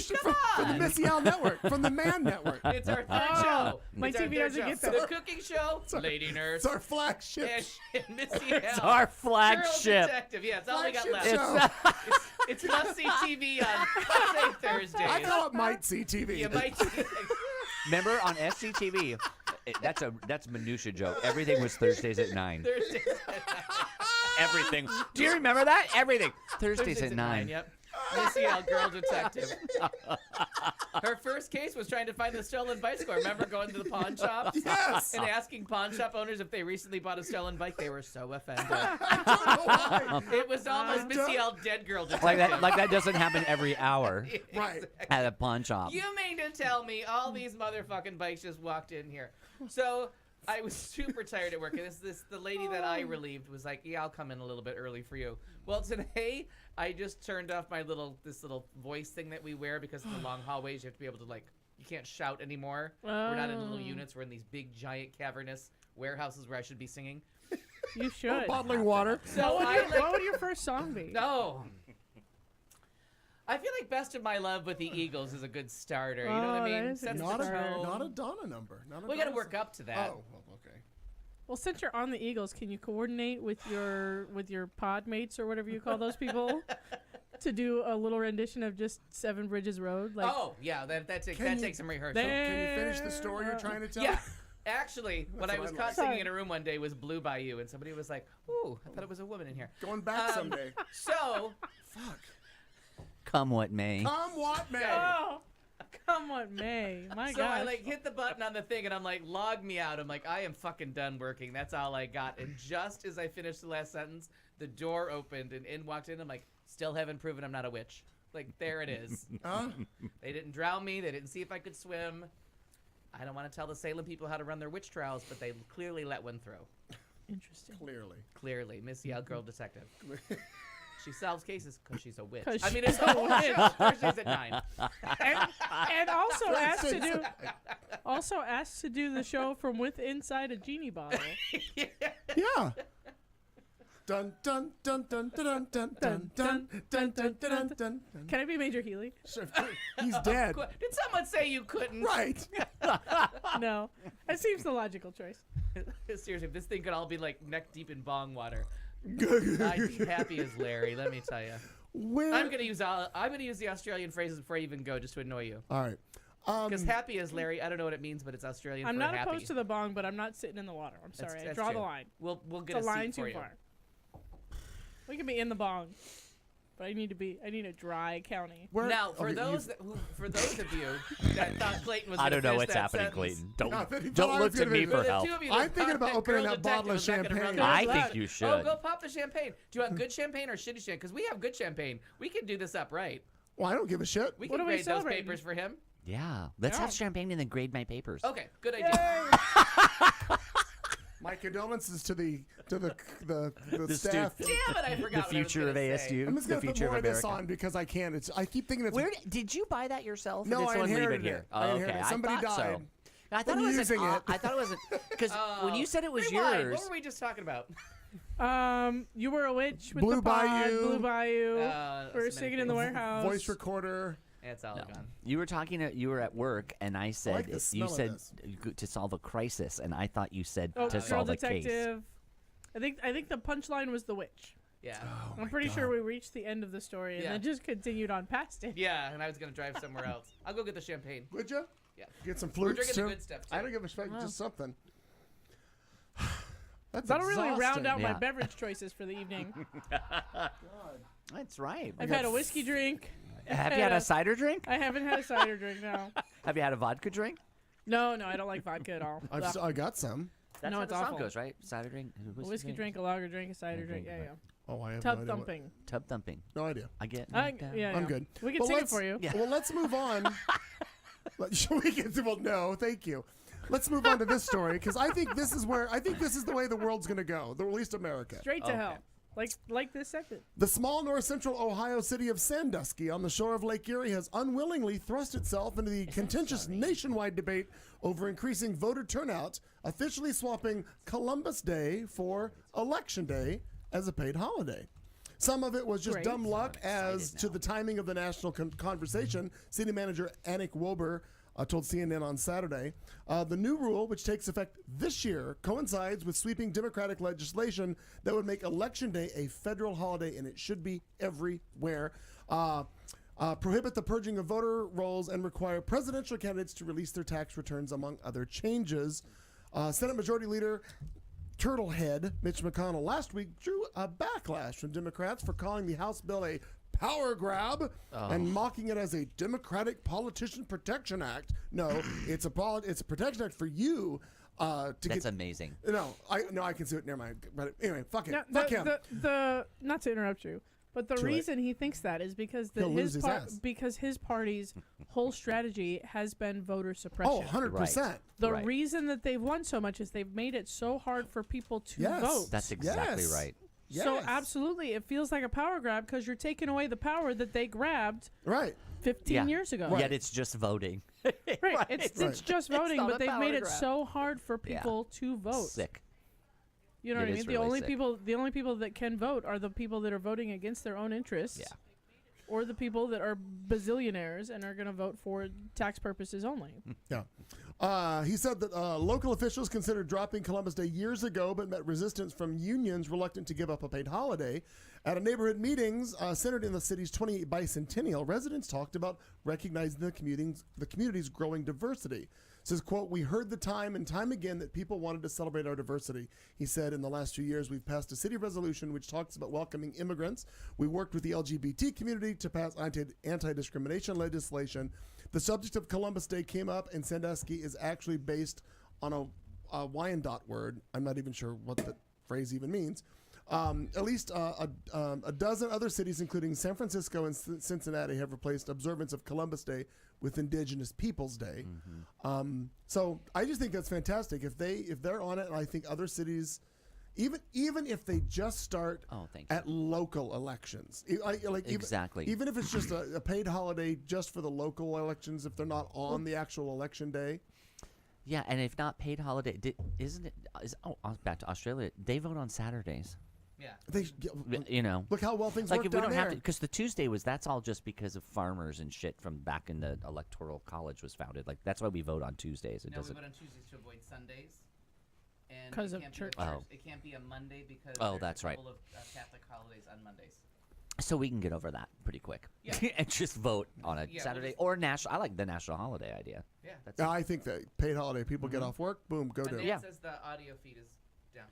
from the Missy Al network, from the Man Network. It's our third Oh, show. my It's our TV third doesn't show. get that. The cooking show, Lady Nurse, It's our flagship. and Missy It's Al. our Girl flagship. detective. Yeah, it's all we got Flagship left. show. It's must see TV on Wednesday, Thursdays. I call it Might See TV. You might see. Remember on SCTV? That's minutia joke. Everything was Thursdays at 9. Thursdays. Everything. Do you remember that? Everything. Thursdays at 9. Yep. Missy L, girl detective. Her first case was trying to find the stolen bicycle. Remember going to the pawn shop? Yes. And asking pawn shop owners if they recently bought a stolen bike. They were so offended. I don't know why. It was almost Missy L, dead girl detective. Like that doesn't happen every hour Right. at a pawn shop. You mean to tell me all these motherfucking bikes just walked in here? So I was super tired at work, and the lady that I relieved was like, "Yeah, I'll come in a little bit early for you." Well, today I just turned off my little voice thing that we wear because in the long hallways you have to be able to you can't shout anymore. We're not in little units. We're in these big, giant, cavernous warehouses where I should be singing. You should. Bottling water. So What would your first song be? No. I feel like "Best of My Love" with the Eagles is a good starter. You know what I Oh, mean? that is a Sets good the Not a, starter. tone. not a Donna number. Not a We got to Donna work up to that. Oh, well, okay. Well, since you're on the Eagles, can you coordinate with your pod mates or whatever you call those people to do a little rendition of just Seven Bridges Road? Like, Oh, yeah, that takes some rehearsal. Can you finish the story you're trying to tell? Yeah. Actually, when I what was I caught like. singing in a room one day was Blue Bayou, and somebody was like, "Ooh, I thought it was a woman in here." Going back someday. So, Fuck. Come what may. Come what may. oh, come on, May. My so gosh. I hit the button on the thing, and I'm like, "Log me out." I'm like, "I am fucking done working." That's all I got. And just as I finished the last sentence, the door opened, and in walked in. I'm like, "Still haven't proven I'm not a witch." Like, there it is. Huh? They didn't drown me. They didn't see if I could swim. I don't want to tell the Salem people how to run their witch trials, but they clearly let one through. Interesting. Clearly. Clearly, Missy L, girl detective. She solves cases because she's a witch. 'Cause I mean, she's it's a a witch. witch. Thursdays at 9. And also asked to do the show from inside a genie bottle. Yeah. Dun dun dun dun dun dun dun dun dun dun dun dun. Can I be Major Healy? He's dead. Did someone say you couldn't? Right. No. That seems the logical choice. Seriously, if this thing could all be like neck deep in bong water, I'd be happy as Larry. Let me tell you. Where? I'm gonna use the Australian phrases before I even go, just to annoy you. All right. Because happy as Larry, I don't know what it means, but it's Australian I'm for not happy. opposed to the bong, but I'm not sitting in the water. I'm sorry. I That's draw true. the line. We'll get It's a a line seat for too you. far. We can be in the bong, but I need a dry county. Where? Now, for okay, those of you that thought Clayton was I gonna don't know finish what's that happening, sentence, Clayton. No, he thought Don't I look was to gonna me be- for For the help. two of you I'm that thinking thought about that opening Girl that bottle of Detective was not gonna champagne. run I the think clock. you should. Oh, go pop the champagne. Do you want good champagne or shitty champagne? Because we have good champagne. We can do this up right. Well, I don't give a shit. We What can are we grade those celebrating? papers for him. Yeah. Let's Yeah. have champagne and then grade my papers. Okay, good idea. My condolences to the The staff. stu- Damn it, I forgot The what I was future of gonna say. ASU. I'm just The gonna put future more of of this America. on because I can. I keep thinking it's. Where did you buy that yourself? No, or did I someone leave inherited it here? it. I Oh, inherited okay. it. Somebody I thought died. so. I thought I'm it was using it. I thought it wasn't because when you said it was Rewind. yours. What were we just talking about? You were a witch with Blue the pod, Bayou. Blue Bayou. So We're many singing in the things. warehouse. Voice recorder. It's all No. gone. You were you were at work, and I said like the you smell of said this. to solve a crisis, and I thought you said Oh, to girl solve a case. detective. I think the punchline was the witch. Yeah. I'm pretty sure we reached the end of the story and Yeah. then just continued on past it. Yeah, and I was gonna drive somewhere else. I'll go get the champagne. Would you? Yeah. Get some We're flutes drinking too. the good stuff too. I don't give a fuck. Just something. That's That'll really round out my Yeah. beverage choices for the evening. That's right. I've had a whiskey drink. Have you had a cider drink? I haven't had a cider drink, no. Have you had a vodka drink? No, I don't like vodka at all. I got some. That's No, how it's the song awful. goes, right? Cider drink, A whiskey drink, a lager drink, a cider drink. Yeah, yeah. Oh, I have Tub no idea. thumping. Tub thumping. No idea. I get. Yeah, knocked down. yeah. I'm good. We can Well, sing it let's- for you. Yeah. Well, let's move on. We can. Well, no, thank you. Let's move on to this story because I think this is the way the world's going to go. At least America. Straight to hell. Like this segment. The small north central Ohio city of Sandusky on the shore of Lake Erie has unwillingly thrust itself into the contentious nationwide debate over increasing voter turnout, officially swapping Columbus Day for Election Day as a paid holiday. Some of it was just Great. dumb luck as now. to the timing of the national conversation. City manager Anik Wober told CNN on Saturday. The new rule, which takes effect this year, coincides with sweeping Democratic legislation that would make Election Day a federal holiday, and it should be everywhere. Prohibit the purging of voter rolls and require presidential candidates to release their tax returns, among other changes. Senate Majority Leader Turtlehead Mitch McConnell last week drew a backlash from Democrats for calling the House bill a power grab and mocking it as a Democratic Politician Protection Act. No, it's a protection act for you to That's get. amazing. No, I can see it. Never mind. But anyway, fuck it. No, Fuck him. the not to interrupt you, but the Too late. reason he thinks that is because He'll lose his ass. because his party's whole strategy has been voter suppression. Oh, 100%. The Right. reason that they've won so much is they've made it so hard for people to Yes. vote. That's exactly Yes. right. So Yes. absolutely, it feels like a power grab because you're taking away the power that they grabbed Right. 15 Yeah. years ago. Yet it's just voting. Right. It's just voting, not but a they've power made it grab. so hard for Yeah. people to vote. Sick. You know It what I is mean? really sick. The only people that can vote are the people that are voting against their own interests. Yeah. Or the people that are bazillionaires and are going to vote for tax purposes only. Yeah. He said that local officials considered dropping Columbus Day years ago, but met resistance from unions reluctant to give up a paid holiday. At a neighborhood meetings centered in the city's 28th bicentennial, residents talked about recognizing the community's growing diversity. Says, quote, "We heard the time and time again that people wanted to celebrate our diversity." He said, "In the last 2 years, we've passed a city resolution which talks about welcoming immigrants. We worked with the LGBT community to pass anti-discrimination legislation. The subject of Columbus Day came up, and Sandusky is actually based on a Wyandotte word. I'm not even sure what the phrase even means. At least a dozen other cities, including San Francisco and Cincinnati, have replaced observance of Columbus Day with Indigenous Peoples Day. So I just think that's fantastic. If they're on it, and I think other cities, even if they just start at local elections, Exactly. even if it's just a paid holiday just for the local elections, if they're not on the actual election day. Yeah, and if not paid holiday, back to Australia, they vote on Saturdays. Yeah. You know, Look how well things like work if we down don't have there. to, because the Tuesday that's all just because of farmers and shit from back in the electoral college was founded. Like that's why we vote on Tuesdays. It No, we doesn't. vote on Tuesdays to avoid Sundays. And 'Cause it of can't be church. the Oh. It can't be a Monday because Oh, there's that's a right. couple of Catholic holidays on Mondays. So we can get over that pretty quick. Yeah. And just vote on a Yeah, we'll Saturday just- or national. I like the national holiday idea. Yeah. That's Yeah, I think that paid holiday, people get off work, boom, go And do then it. Yeah. it says the audio feed is down.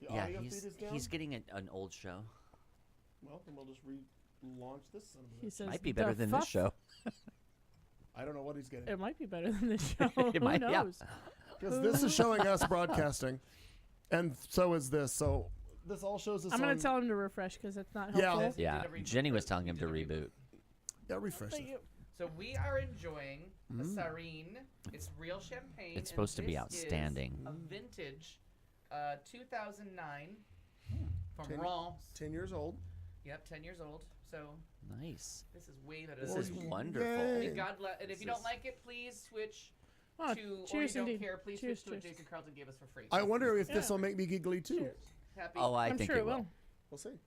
The yeah, audio he's feed is down? he's getting an old show. Well, then we'll just relaunch this son of a He bitch. says Might be better "The than fuck?" this show. I don't know what he's getting. It might be better than this show. It might, Who yeah. knows? Because this is showing us broadcasting, and so is this. So this all shows us. I'm going on- to tell him to refresh because it's not Yeah. helpful. Yeah, a reboot. Jenny was It telling him did to a reboot. Yeah, refresh Thank it. you. So we are enjoying a Sarine. It's real champagne. It's and supposed to be this outstanding. is a vintage 2009 from 10 Reims. 10 years old. Yep, 10 years old. So Nice. this is way better This than is this. wonderful. Yay. And God bless. And if you don't like it, please switch Oh, to, or you cheers don't indeed. care, please Cheers, switch to what cheers. Jason Carlton gave us for free. I wonder if this Yeah. will make me giggly too. Cheers. Happy Oh, I I'm think sure it it will. We'll see.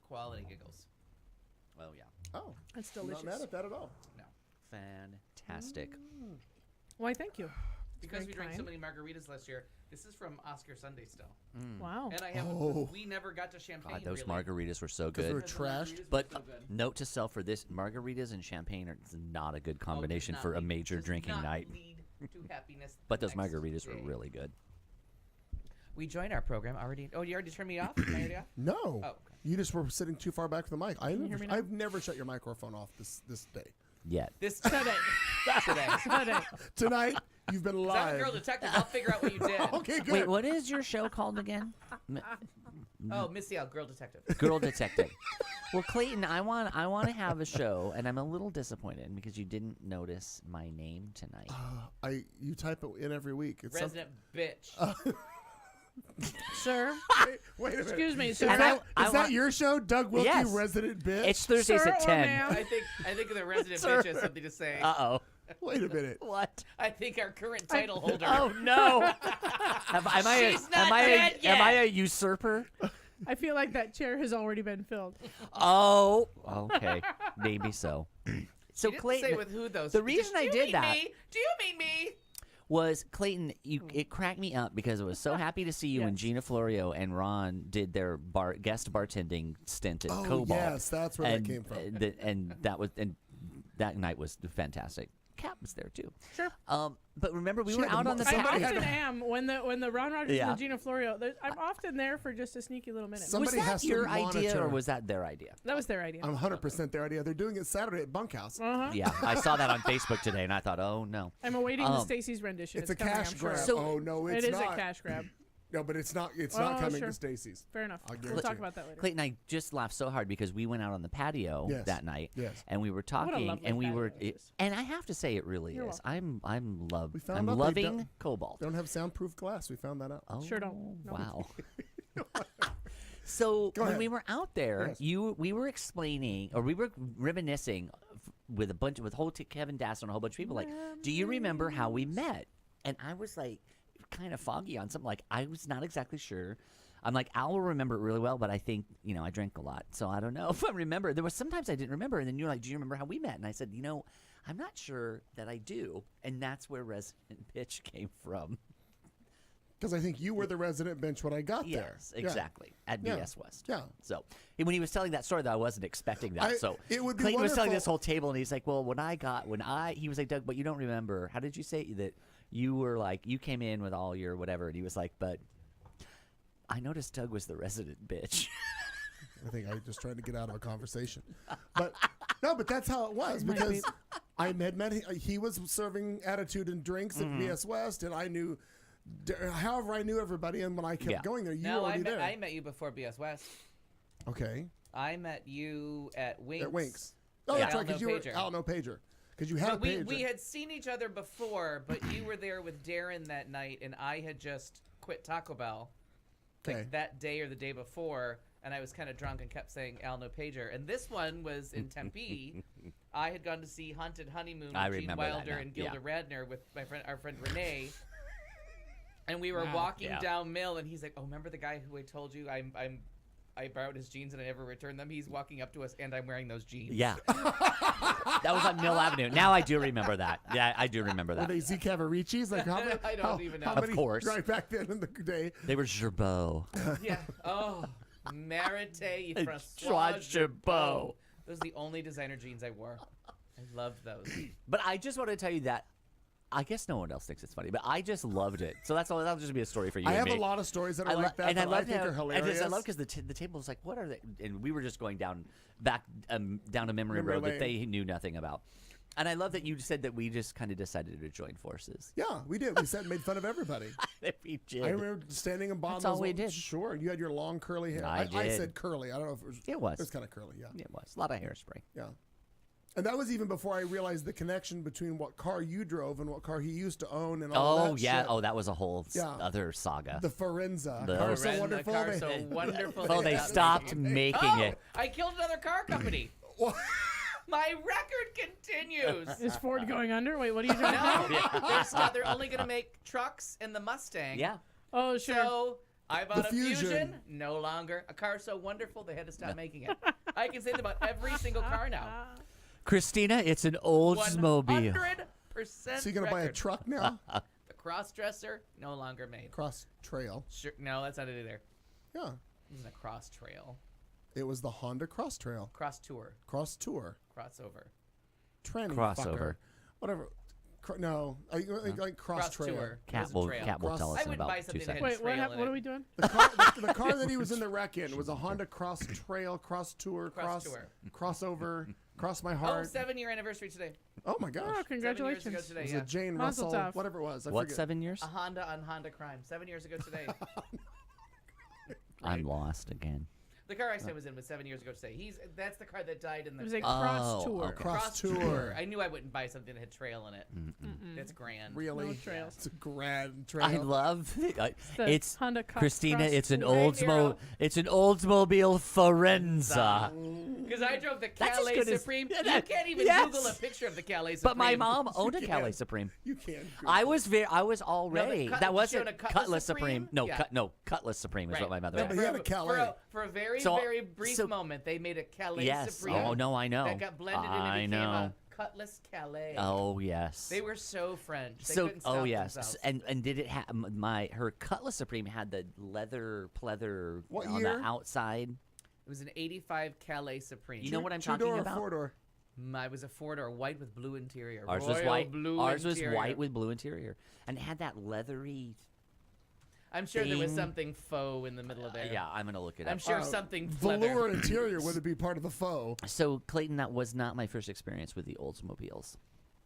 quality giggles. Oh yeah. Oh, That's I'm delicious. not mad at that at all. Fantastic. Why, thank you. Because very we drank so kind. many margaritas last year. This is from Oscar Sunday still. Wow. And I have Oh. we never got to champagne. God, those really. margaritas were so Because good. we're Because the trashed. margaritas were But so good. note to self for this: margaritas and champagne are not a good Oh, does combination not for a lead- major does drinking not night. lead to happiness the But those next margaritas were day. really good. We joined our program already. Oh, you already turned me off? Am I already off? No. Oh, okay. You just were sitting too far back from the mic. you hear me now? I've never shut your microphone off this day. Yet. This Today. today. Today. Tonight, you've been I'm a live. girl detective. I'll figure out what you did. Okay, good. Wait, what is your show called again? Oh, Missy L, girl detective. Girl Detective. Well, Clayton, I want to have a show, and I'm a little disappointed because you didn't notice my name tonight. You type it in every week. It's Resident bitch. Sir, wait a minute. excuse me, Is sir. And that, I is that want- your show, Doug Wilkie, Yes. Resident Bitch? It's Thursdays Sir at or 10. ma'am? I think the resident Sir. bitch has something to say. Uh-oh. Wait a minute. What? I think our current title holder. Oh, no. am I She's not dead am I yet. a usurper? I feel like that chair has already been filled. Oh, okay. Maybe so. So, She didn't Clayton, say with who though. the reason I did that Do you mean me? was, Clayton, it cracked me up because I was so happy to see you when Yes. Gina Florio and Ron did their guest bartending stint at Oh, Cobalt. yes, that's where that and, came from. And that night was fantastic. Kat was there too. Sure. But remember, we She were had the out mo- on the I Somebody often had to- am when the Ron Rogers Yeah. and the Gina Florio. I'm often there for just a sneaky little minute. Some- Was Somebody that has to your idea monitor. or was that their idea? That was their idea. I'm 100% their idea. They're doing it Saturday at Bunkhouse. Uh-huh. Yeah, I saw that on Facebook today, and I thought, oh no. I'm awaiting the Um, Stacey's rendition. It's a coming, cash I'm sure. grab. So- oh, no, it's It is not. a cash grab. No, but it's not. It's Oh, not coming sure. to Stacy's. Fair enough. I'll We'll guarantee talk you. about that later. Clayton, I just laughed so hard because we went out on the patio Yes. that night, Yes. and we were a talking, lovely and we were, patio it is. and I have to say, it really You're is. welcome. I'm We found I'm out they loving don't- Cobalt. They don't have soundproof glass. We found that out. Oh, Sure don't. No. Wow. So Go when ahead. we were out there, Yes. we were explaining, or we were reminiscing with Kevin Dassler and a whole bunch of people. Like, do you remember how we met? And I was like, kind of foggy on something. Like, I was not exactly sure. I'm like, Al will remember it really well, but I think, I drank a lot. So I don't know if I remember. There was sometimes I didn't remember. And then you're like, do you remember how we met? And I said, I'm not sure that I do. And that's where Resident Bitch came from. Because I think you were the resident bench when I got there. Yes, Yeah. exactly. At Yeah. BS West. Yeah. So and when he was telling that story, though, I wasn't expecting that. So it would be Clayton was telling wonderful- this whole table, and he's like, "Well, he was like, Doug, but you don't remember. How did you say that you were like you came in with all your whatever?" And he was like, "But I noticed Doug was the resident bitch." I think I was just trying to get out of a conversation. But no, but that's how it was because I had met he was serving attitude and drinks at BS West, and I knew. However, I knew everybody, and when I kept Yeah. going there, you No, were I already met, there. I met you before BS West. Okay. I met you at Winks. At Winks. Oh, Yeah. that's right, because you were Pager. out no pager. Because you had But a pager. we had seen each other before, but you were there with Darren that night, and I had just quit Taco Bell Okay. like that day or the day before, and I was kind of drunk and kept saying Al no pager. And this one was in Tempe. I had gone to see Haunted Honeymoon I with Gene remember that Wilder now. and Gilda Yeah. Radner with our friend Renee. And we were Wow. walking Yeah. down Mill, and he's like, "Oh, remember the guy who I told you I borrowed his jeans and I never returned them? He's walking up to us, and I'm wearing those jeans." Yeah, that was on Mill Avenue. Now I do remember that. Yeah, I do remember Were that. they Z Cavaricci's? Like how many? I don't even know. How Of many course. Right back then in the day. They were Gerbeau. Yeah. Oh, Marite et François François Gerbeau. Gerbeau. Those are the only designer jeans I wore. I loved those. But I just want to tell you that I guess no one else thinks it's funny, but I just loved it. So that'll just be a story for you. I and have me. a lot of stories that are I like that and I that love I think how, are hilarious. I love because the table was like, what are they? And we were just going down a memory Memory road that lane. they knew nothing about. And I love that you said that we just kind of decided to join forces. Yeah, we did. We sat and made fun of everybody. We did. I remember standing in Bond. That's all we did. Sure, you had your long curly hair. I I did. said curly. I don't know if it was. It was. It was kind of curly. Yeah. It was a lot of hairspray. Yeah. And that was even before I realized the connection between what car you drove and what car he used to own and all Oh that yeah. shit. Oh, that was a whole Yeah. other saga. The Forenza. The Car so Ren, wonderful. the car they- so wonderful. Oh, they stopped making it. I killed another car company. My record continues. Is Ford going under? Wait, what are you doing? No, they're only going to make trucks and the Mustang. Yeah. Oh, sure. So I bought The a Fusion. Fusion. No longer. A car so wonderful, they had to stop making it. I can say that about every single car now. Christina, it's an Oldsmobile. 100%. So you're gonna buy a truck now? The Crossdresser, no longer made. Cross Trail. Sure, no, that's not it either. Yeah. It wasn't a Cross Trail. It was the Honda Cross Trail. Cross Tour. Cross Tour. Crossover. Tranny Crossover. fucker. Whatever. No. Like Cross Trail. Cat will tell us I in would about buy 2 something that seconds. had Wait, trail in what it. are we doing? The car that he was in the wreck in was a Honda Cross Trail, Cross Tour, Cross Tour. Crossover, Cross My Oh, Heart. 7-year anniversary today. Oh my gosh. Oh, 7 years congratulations. ago It today, was yeah. a Jane Mazel Russell, tov. whatever it was. I What, forget. 7 years? A Honda on Honda crime. 7 years ago today. I'm lost again. The car accident was in was 7 years ago today. That's the car that died in the It was a cross tour. okay. Cross Tour. I knew I wouldn't buy something that had trail in it. That's grand. Really? No trails. It's a grand trail. I love the it's Honda Christina. Cross It's an Tour. It's an Oldsmobile Forenza. Because I drove the That's as Calais good as- Supreme. Yeah, You that- can't even yes. Google a picture of the Calais Supreme. But my mom owned a Calais Supreme. You can't. I was already. Cut- that you wasn't showed a Cutlass Cutlass Supreme. Supreme? No, Yeah. Cutlass Supreme is Right. what my mother No, had. but he had a Calais. For a very, So- very brief so- moment, they made a Calais Yes. Supreme. Oh, no, I know. That got blended and I it became know. a Cutlass Calais. Oh yes. They were so French. They So couldn't stop yes, themselves. and did it have her Cutlass Supreme had the leather pleather What on year? the outside? It was an 85 Calais Supreme. You know what I'm Two-door talking or about? four-door? Mine was a 4-door, white with blue interior. Ours was Royal white. Blue Ours was interior. white with blue interior, and it had that leathery. I'm sure there was thing. something faux in the middle of there. Yeah, I'm gonna look it I'm up. sure something Velour pleather. interior would it be part of the faux? So Clayton, that was not my first experience with the Oldsmobiles.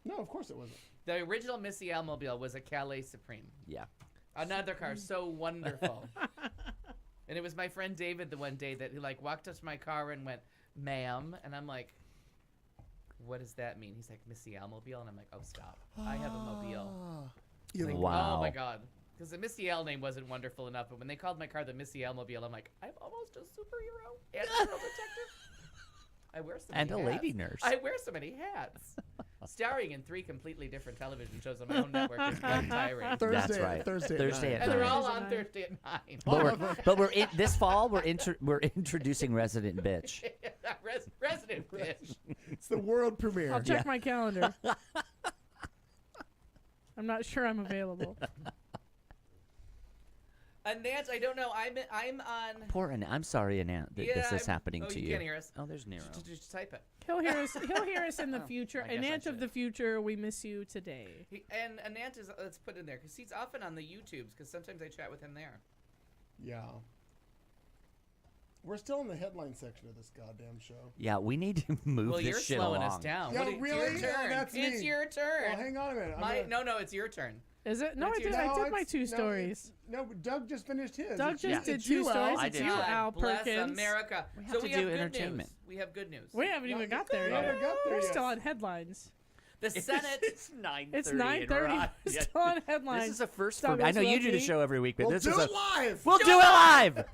No, of course it wasn't. The original Missy Almobile was a Calais Supreme. Yeah. Another car, so wonderful. And it was my friend David the one day that he like walked up to my car and went, "Ma'am," and I'm like, "What does that mean?" He's like, "Missy Almobile," and I'm like, "Oh, stop! I have a mobile." You Like, Wow. Oh my god. Because the Missy L name wasn't wonderful enough, but when they called my car the Missy Almobile, I'm like, I'm almost a superhero and a girl detective. I wear so many And a hats. lady nurse. I wear so many hats. Starring in 3 completely different television shows on my own network is quite tiring. Thursday, That's right. Thursday, Thursday at at And they're 9. all on Thursday at 9. But we're this fall we're introducing Resident Bitch. Resident bitch. It's the world premiere. I'll check my calendar. I'm not sure I'm available. Nance, I don't know. I'm on. Poor Annette. I'm sorry, Annette, that this is happening oh, to you you. can't hear us. Oh, there's Nero. Just type it. He'll hear us. He'll hear us in the future. I guess An I ant of should. the future, we miss you today. And Anant is, let's put in there, because he's often on the YouTubes, because sometimes I chat with him there. Yeah. We're still in the headline section of this goddamn show. Yeah, we need to move Well, this you're shit slowing along. us down. Yeah, What, it's really? your Yeah, turn. that's It's me. your turn. Well, hang on a minute. No, it's your turn. Is it? No, That's I did. your- I No, did my it's- 2 no, stories. No, but Doug just finished his. Doug It's just you- did it's 2 you, Al. stories. I It's did you, too. Al Bless Perkins. America. We have so to we do have good entertainment. news. We have good news. We haven't even got there We yet. haven't got there We're yet. still on headlines. The Senate. It's 9:30. It's and 9:30. We're still on headlines. This is a first for me. Douglas I know you do the Wilkie. show every week, but We'll this do is it a live. we'll do it live.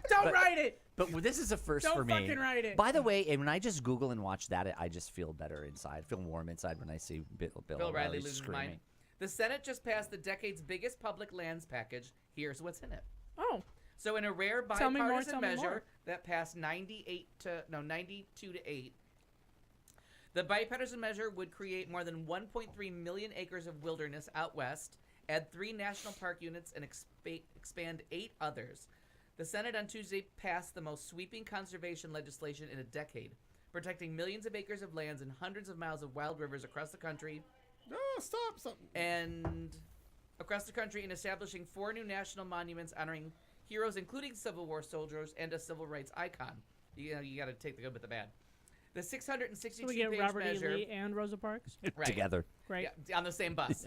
Don't write it. But this is a first Don't for me. fucking write it. By the way, and when I just Google and watch that, I just feel better inside. I feel warm inside when I see Bill Bill Riley loses his screaming. mind. The Senate just passed the decade's biggest public lands package. Here's what's in it. Oh, So in a rare Tell me more, bipartisan tell me measure more. that passed 92 to 8, the bipartisan measure would create more than 1.3 million acres of wilderness out west, add 3 national park units, and expand 8 others. The Senate on Tuesday passed the most sweeping conservation legislation in a decade, protecting millions of acres of lands and hundreds of miles of wild rivers across the country Stop. and establishing 4 new national monuments honoring heroes, including Civil War soldiers and a civil rights icon. You got to take the good with the bad. The so 662 we get page Robert E. measure Lee and Rosa Parks. right, Together. Great. yeah, on the same bus,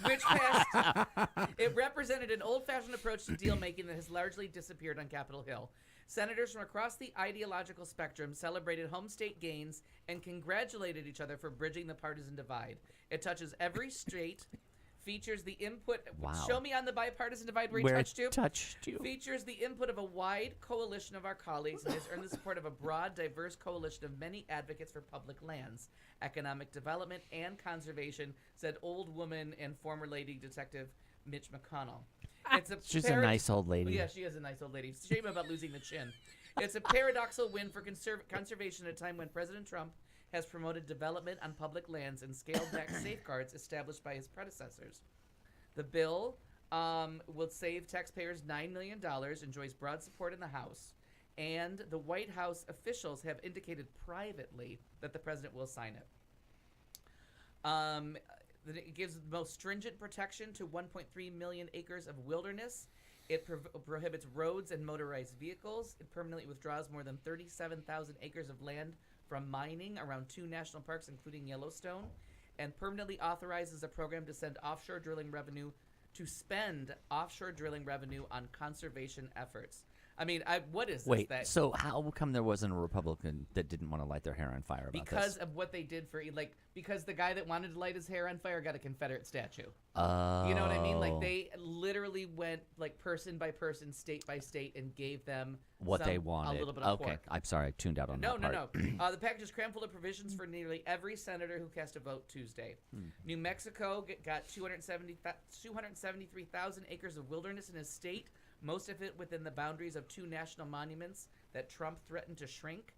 which passed. It represented an old-fashioned approach to deal-making that has largely disappeared on Capitol Hill. Senators from across the ideological spectrum celebrated home state gains and congratulated each other for bridging the partisan divide. It touches every state, features the input. Wow. Show me on the bipartisan divide where he Where touched you. touched you. Features the input of a wide coalition of our colleagues and has earned the support of a broad, diverse coalition of many advocates for public lands, economic development, and conservation, said old woman and former lady detective Mitch McConnell. It's a She's a nice old lady. Yeah, she is a nice old lady. It's a shame about losing the chin. It's a paradoxical win for conservation at a time when President Trump has promoted development on public lands and scaled back safeguards established by his predecessors. The bill will save taxpayers $9 million, enjoys broad support in the House, and the White House officials have indicated privately that the president will sign it. That it gives the most stringent protection to 1.3 million acres of wilderness. It prohibits roads and motorized vehicles. It permanently withdraws more than 37,000 acres of land from mining around 2 national parks, including Yellowstone, and permanently authorizes a program to spend offshore drilling revenue on conservation efforts. I mean, what is this? Wait, so how come there wasn't a Republican that didn't want to light their hair on fire about because this? of what they did for because the guy that wanted to light his hair on fire got a Confederate statue. Oh. You know what I mean? Like they literally went like person by person, state by state, and gave them what they wanted. A little bit of okay, pork. I'm sorry, I tuned out on that part. No. The package is crammed full of provisions for nearly every senator who cast a vote Tuesday. New Mexico got 273,000 acres of wilderness in his state, most of it within the boundaries of 2 national monuments that Trump threatened to shrink.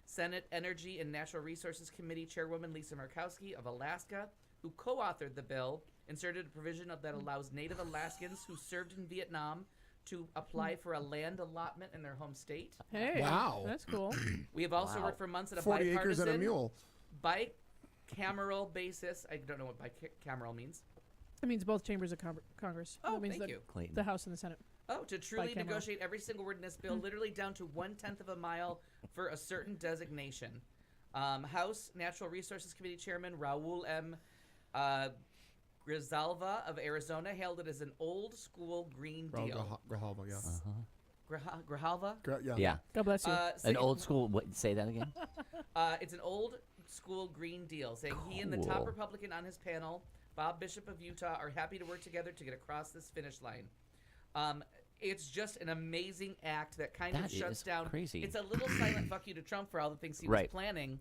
Senate Energy and Natural Resources Committee Chairwoman Lisa Murkowski of Alaska, who co-authored the bill, inserted a provision that allows Native Alaskans who served in Vietnam to apply for a land allotment in their home state. Hey, Wow. that's cool. We have also worked for months at a 40 acres and a mule. bicameral basis. I don't know what bicameral means. It means both chambers of Congress. Oh, that means thank you. Clayton. the House and the Senate. Oh, to truly Bicameral. negotiate every single word in this bill, literally down to 1/10 of a mile for a certain designation. House Natural Resources Committee Chairman Raul M. Grijalva of Arizona hailed it as an old school Green Deal. Grijalva, yeah. Grijalva? Yeah. God bless you. An old school. What? Say that again. It's an old school Green Deal, saying he and the top Cool. Republican on his panel, Bob Bishop of Utah, are happy to work together to get across this finish line. It's just an amazing act that kind That of shuts is down. crazy. It's a little silent fuck you to Trump for all the things he was Right. planning.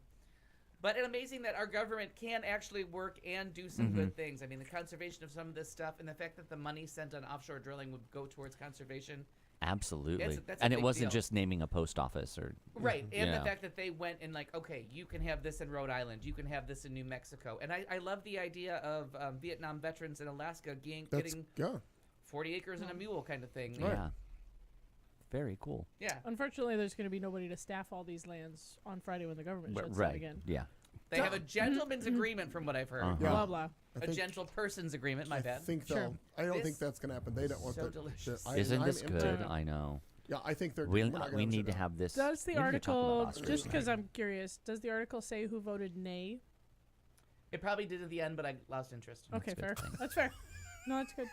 But it's amazing that our government can actually work and do some good things. I mean, the conservation of some of this stuff and the fact that the money spent on offshore drilling would go towards conservation. Absolutely. That's a And it big wasn't deal. just naming a post office or Right, and Yeah. the fact that they went and like, okay, you can have this in Rhode Island, you can have this in New Mexico, and I love the idea of Vietnam veterans in Alaska getting 40 acres and a mule kind of thing. Yeah. Very cool. Yeah, Unfortunately, there's going to be nobody to staff all these lands on Friday when the government shuts down Right. again. Yeah. they have a gentleman's agreement from what I've heard. Uh-huh. Blah blah. A gentle person's agreement. My I bad. think Sure. though, I don't This think that's going to happen. They don't want so that. delicious. Isn't I'm this into good? it. I know. Yeah, I think they're. We we're not gonna we have need to sit have this. Does the we need to talk about article, Oscars. just because I'm curious, does the article say who voted nay? It probably did at the end, but I lost interest. Okay, a good fair. thing. That's fair. No, that's good.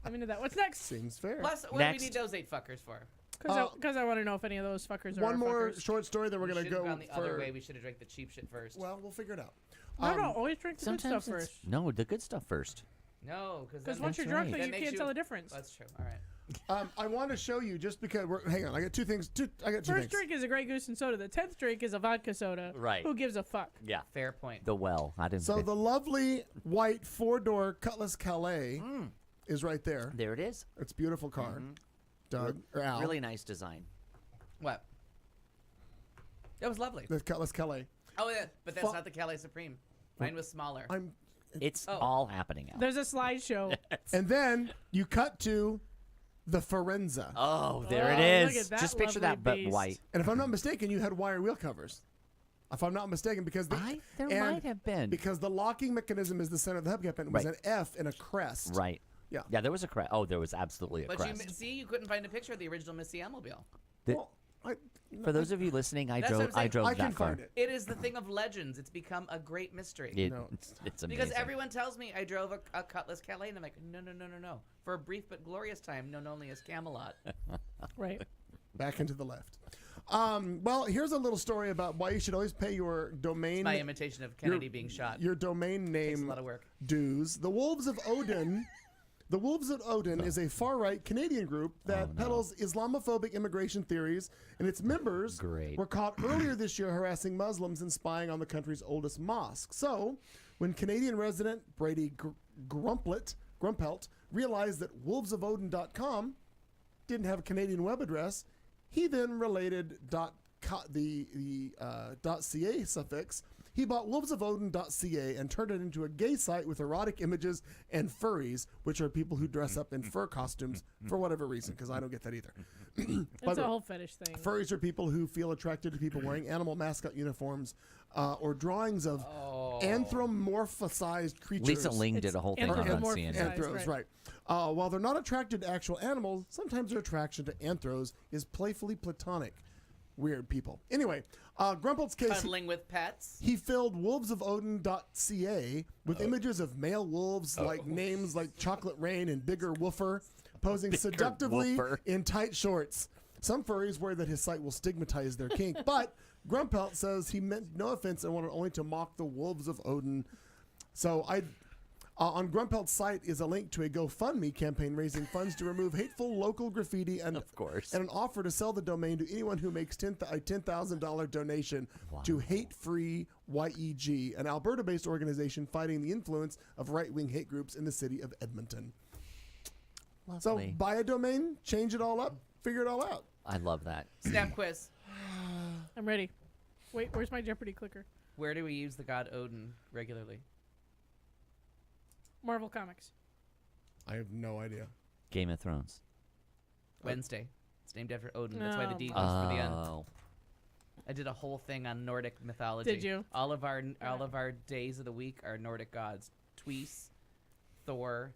I'm into that. What's next? Seems fair. Plus, what Next. do we need those 8 fuckers for? Because I want to know if any of those fuckers are One our more fuckers. short story, then we're We going to should've go gone the for. other way. We should have drank the cheap shit first. Well, we'll figure it out. No, always drink the good Sometimes stuff it's- first. No, the good stuff first. No, Because once you're That's drunk, right. then you That makes can't you- tell the difference. That's true. All right. I want to show you just because we're. Hang on, I got two things. I got two First things. drink is a Grey Goose and soda. The 10th drink is a vodka soda. Right. Who gives a fuck? Yeah. Fair point. The well. I didn't. So say- the lovely white 4-door Cutlass Calais is right there. there it is. It's a beautiful car. Doug or Al. Really nice design. What? That was lovely. The Cutlass Calais. Oh, yeah, but that's Fu- not the Calais Supreme. Mine was smaller. It's Oh. all happening now. There's a slideshow. And then you cut to the Forenza. Oh, there it Oh, look is. at that Just picture lovely that, but beast. white. And if I'm not mistaken, you had wire wheel covers. If I'm not mistaken, because There and might have been. because the locking mechanism is the center of the hubcap, and it was Right. an F and a crest. Right. Yeah. Yeah, there was a crest. Oh, there was absolutely a But crest. you couldn't find a picture of the original Missy Amobile. The- Well, For those of you listening, I That's what drove. I'm saying. I drove I that can car. find it. It is the thing of legends. It's become a great mystery. No. It's amazing. Because everyone tells me I drove a Cutlass Calais, and I'm like, no. For a brief but glorious time, known only as Camelot. Right. Back into the left. Well, here's a little story about why you should always pay your domain. My imitation of Kennedy being shot. Your domain Takes a name lot of work. dues. The Wolves of Odin. The Wolves of Odin is a far-right Canadian group that peddles Islamophobic immigration theories, and its members Great. were caught earlier this year harassing Muslims and spying on the country's oldest mosque. So, when Canadian resident Brady Grumpelt realized that wolvesofodin.com didn't have a Canadian web address, he then related .ca suffix. He bought wolvesofodin.ca and turned it into a gay site with erotic images and furries, which are people who dress up in fur costumes for whatever reason, because I don't get that either. It's a whole fetish thing. Furries are people who feel attracted to people wearing animal mascot uniforms or drawings of anthropomorphized creatures. Lisa Ling did a whole thing on CNN. Anthros, right. While they're not attracted to actual animals, sometimes their attraction to anthros is playfully platonic. Weird people. Anyway, Grumpel's case... Cuddling with pets. He filled wolvesofodin.ca with images of male wolves, like names like Chocolate Rain and Bigger Woofer, posing seductively in tight shorts. Some furries worry that his site will stigmatize their kink, but Grumpelt says he meant no offense and wanted only to mock the wolves of Odin. So on Grumpelt's site is a link to a GoFundMe campaign raising funds to remove hateful local graffiti and, of course, and an offer to sell the domain to anyone who makes a $10,000 donation to Hate Free YEG, an Alberta-based organization fighting the influence of right-wing hate groups in the city of Edmonton. Lovely. So buy a domain, change it all up, figure it all out. I love that. Snap quiz. I'm ready. Wait, where's my Jeopardy clicker? Where do we use the god Odin regularly? Marvel Comics. I have no idea. Game of Thrones. Wednesday. It's named after Odin. That's why the D goes for the end. I did a whole thing on Nordic mythology. Did you? All of our days of the week are Nordic gods: Twice, Thor,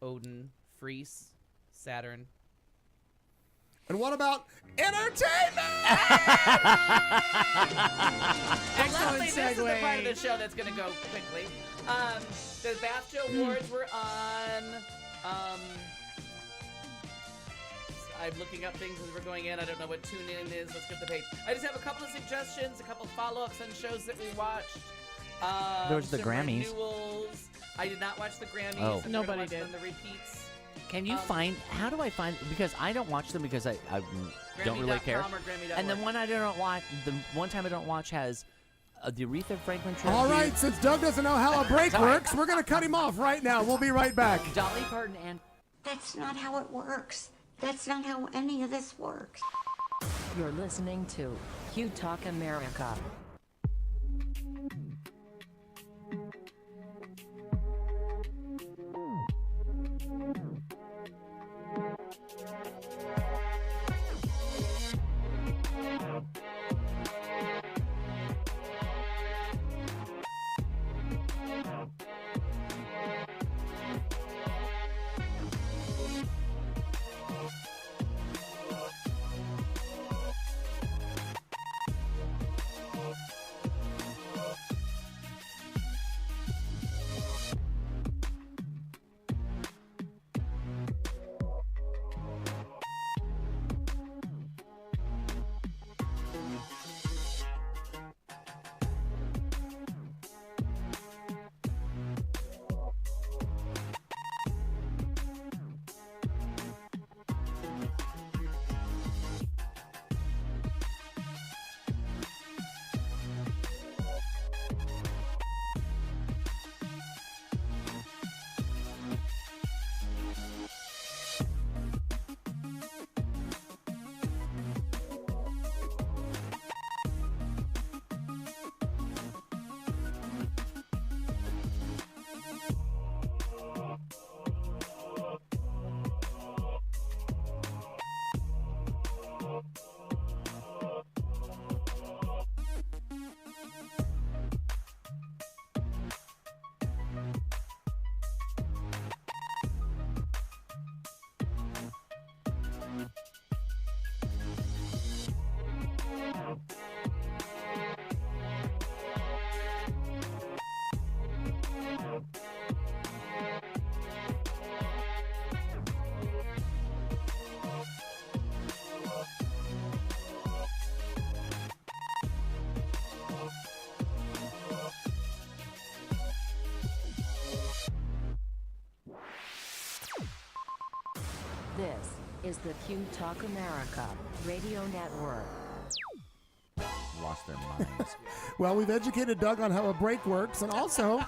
Odin, Freece, Saturn. And what about entertainment? Excellent This is the segue. part of the show that's going to go quickly. The BAFTA Awards were on. I'm looking up things as we're going in. I don't know what tune in is. Let's get the page. I just have a couple of suggestions, a couple of follow-ups on shows that we watched. There was the some Grammys. Renewals. I did not watch the Grammys. Oh. I'm Nobody gonna watch did. them, the repeats. Can you find? How do I find? Because I don't watch them because I don't really care. Grammy.com or Grammy.org. And the one I don't watch, the one time I don't watch has the Aretha Franklin tribute. All right, since Doug doesn't know how a break works, we're going to cut him off right now. We'll be right back. Dolly Parton and. That's not how it works. That's not how any of this works. You're listening to Q Talk America. This is the Q Talk America Radio Network. lost their minds. Well, we've educated Doug on how a break works, and also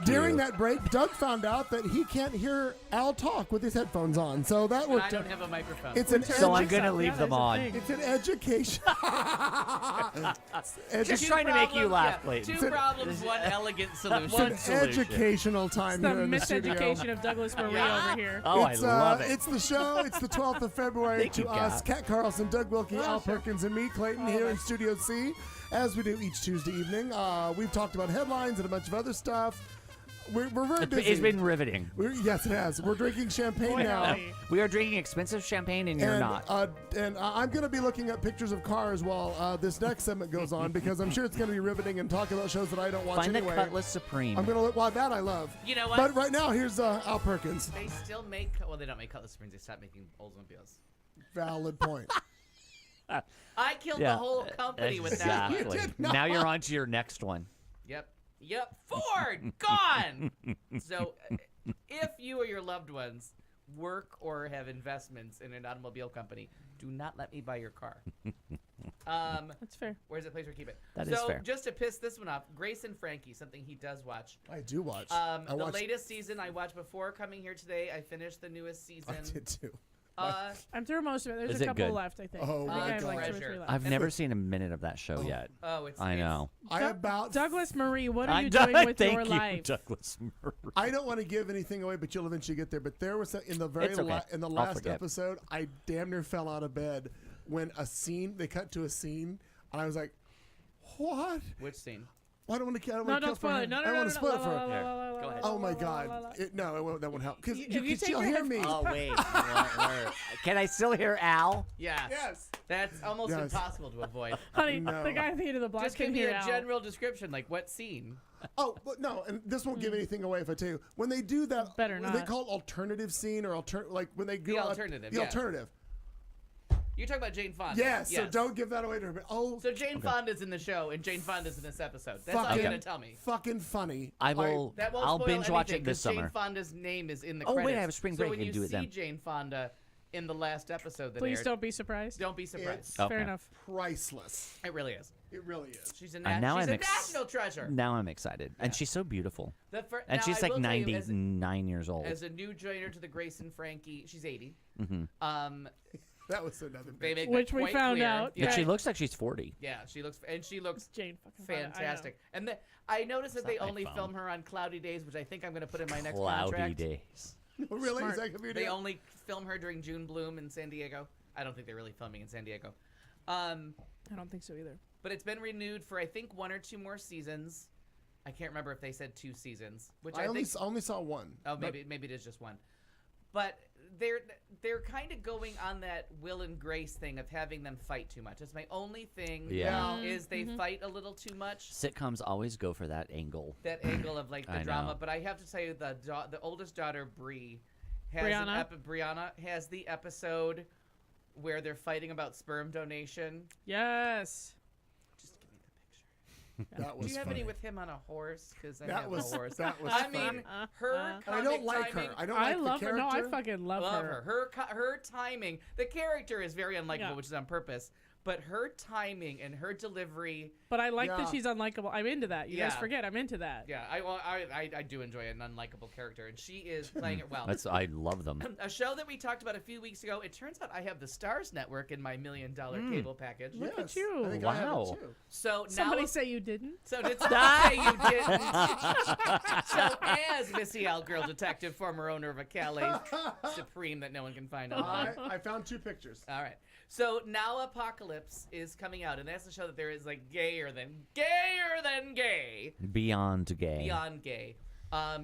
during that break, Doug found out that he can't hear Al talk with his headphones on. So that And worked. I don't have a microphone. It's an So I'm gonna leave them that's a on. thing. It's an education. Just Two trying to make you problems, laugh, yeah. Clayton. Two problems, one elegant solution. One It's solution. educational time The here in the studio. miseducation of Douglas Marie Yeah. over here. Oh, It's, I love it. It's the show. It's the 12th of February. Thank To you, us, Kat. Kat Carlson, Doug Wilkie, Al sure. Perkins, and me, Clayton, here in Studio C, as we do each Tuesday evening. We've talked about headlines and a bunch of other stuff. We're very busy. It's been riveting. Yes, it has. We're drinking champagne Boy, now. howdy. We are drinking expensive champagne, and you're not. I'm going to be looking at pictures of cars while this next segment goes on because I'm sure it's going to be riveting and talk about shows that I don't watch Find anyway. the Cutlass Supreme. I'm going to look. Well, that I love. You know what? But right now, here's Al Perkins. They still make. Well, they don't make Cutlass Springs. They stopped making Oldsmobiles. Valid point. I killed the whole company with that. Exactly. You did not. Now you're on to your next one. Yep. Ford gone. So, if you or your loved ones work or have investments in an automobile company, do not let me buy your car. That's fair. Where's the place where we keep it? That so, is fair. just to piss this one off, Grace and Frankie, something he does watch. I do watch. The watched- latest season I watched before coming here today. I finished the newest season. I did too. I'm through most of it. There's Is a it couple good? left, I think. Oh, I think my I have like God. 2 or 3 left. I've never seen a minute of that show yet. Oh, it's. I know. I about. Douglas Marie, what are I you don't- doing with thank your you, life? Douglas Murray. I don't want to give anything away, but you'll eventually get there. But there was in the very It's okay. in the I'll last forget. episode, I damn near fell out of bed when they cut to a scene, and I was like, "What? Which scene? Well, I don't want to. I don't No, want to don't kill for spoil her. it. No, I no, don't no, want to no, spoil it no, for la, her. la, la, la, la, Go ahead. la, Oh my la, God! la, la. No, that won't help because If you take she'll your hear me. headphones- Oh, wait. Can I still hear Al? Yeah. Yes. That's almost Yes. impossible to avoid. Honey, No. the guy at the end of the block Just can give me hear a Al. general description, like what scene? Oh, but no, and this won't Hmm. give anything away if I tell you. When they do that, Better They not. call it alternative scene or like when they go alternative, The yeah. alternative. You're talking about Jane Fonda. Yes. So don't give that away to her. But, So Jane Fonda's in the show, and Jane Fonda's in this episode. That's all Fucking- you're gonna tell me. fucking funny. I will. That won't I'll spoil binge watch anything, it this 'cause Jane summer. Fonda's name is in the Oh, wait, I credits. have spring So break when and you do it see then. Jane Fonda in the last episode that Please aired, don't be surprised. don't be surprised. It's Okay. Fair enough. priceless. It really is. It really is. She's a, And now she's I'm a national treasure. Now I'm excited, and she's so beautiful, and Now, she's I like will tell you, as a- 99 years old. As a new joiner to the Grace and Frankie, she's 80. Mm-hmm. That was another They bit. make Which that we quite found clear. out. But Yeah, she looks like she's 40. yeah, she looks Jane fucking Fonda, I know. fantastic. And I noticed that It's they not my only phone. film her on cloudy days, which I think I'm going to put in my next Cloudy contract. days. Really? Smart. Is that gonna be a They deal? only film her during June Bloom in San Diego. I don't think they're really filming in San Diego. I don't think so either. But it's been renewed for I think 1 or 2 more seasons. I can't remember if they said 2 seasons, which I, only think. only saw one. Oh, But maybe it is just 1. But they're kind of going on that Will and Grace thing of having them fight too much. That's my only thing. Yeah. Is they fight a little too much. Sitcoms always go for that angle. That angle of like the I drama. know. But I have to tell you, the oldest daughter Bree has Brianna? Brianna has the episode where they're fighting about sperm donation. Yes. Just give me the picture. that was Do you have funny. any with him on a horse? Because I That have was a horse. that was I funny. mean, her. And I comic don't like timing, her. I don't I like love the her. character. No, I fucking love her. Her timing. The character is very unlikable, Yeah. which is on purpose. But her timing and her delivery. But I like Yeah. that she's unlikable. I'm into that. You guys Yeah. forget I'm into that. Yeah, I do enjoy an unlikable character, and she is playing it well. I love them. A show that we talked about a few weeks ago. It turns out I have the Stars Network in my $1 million cable package. Look Yes, at you. I think I have it Wow. too. So Somebody now, say you didn't? so did somebody say you didn't? So as Missy Al Girl Detective, former owner of a Calais Supreme that no one can find online. I found 2 pictures. All right. So now Apocalypse is coming out, and that's the show that there is like gayer than gay, Beyond gay. beyond gay,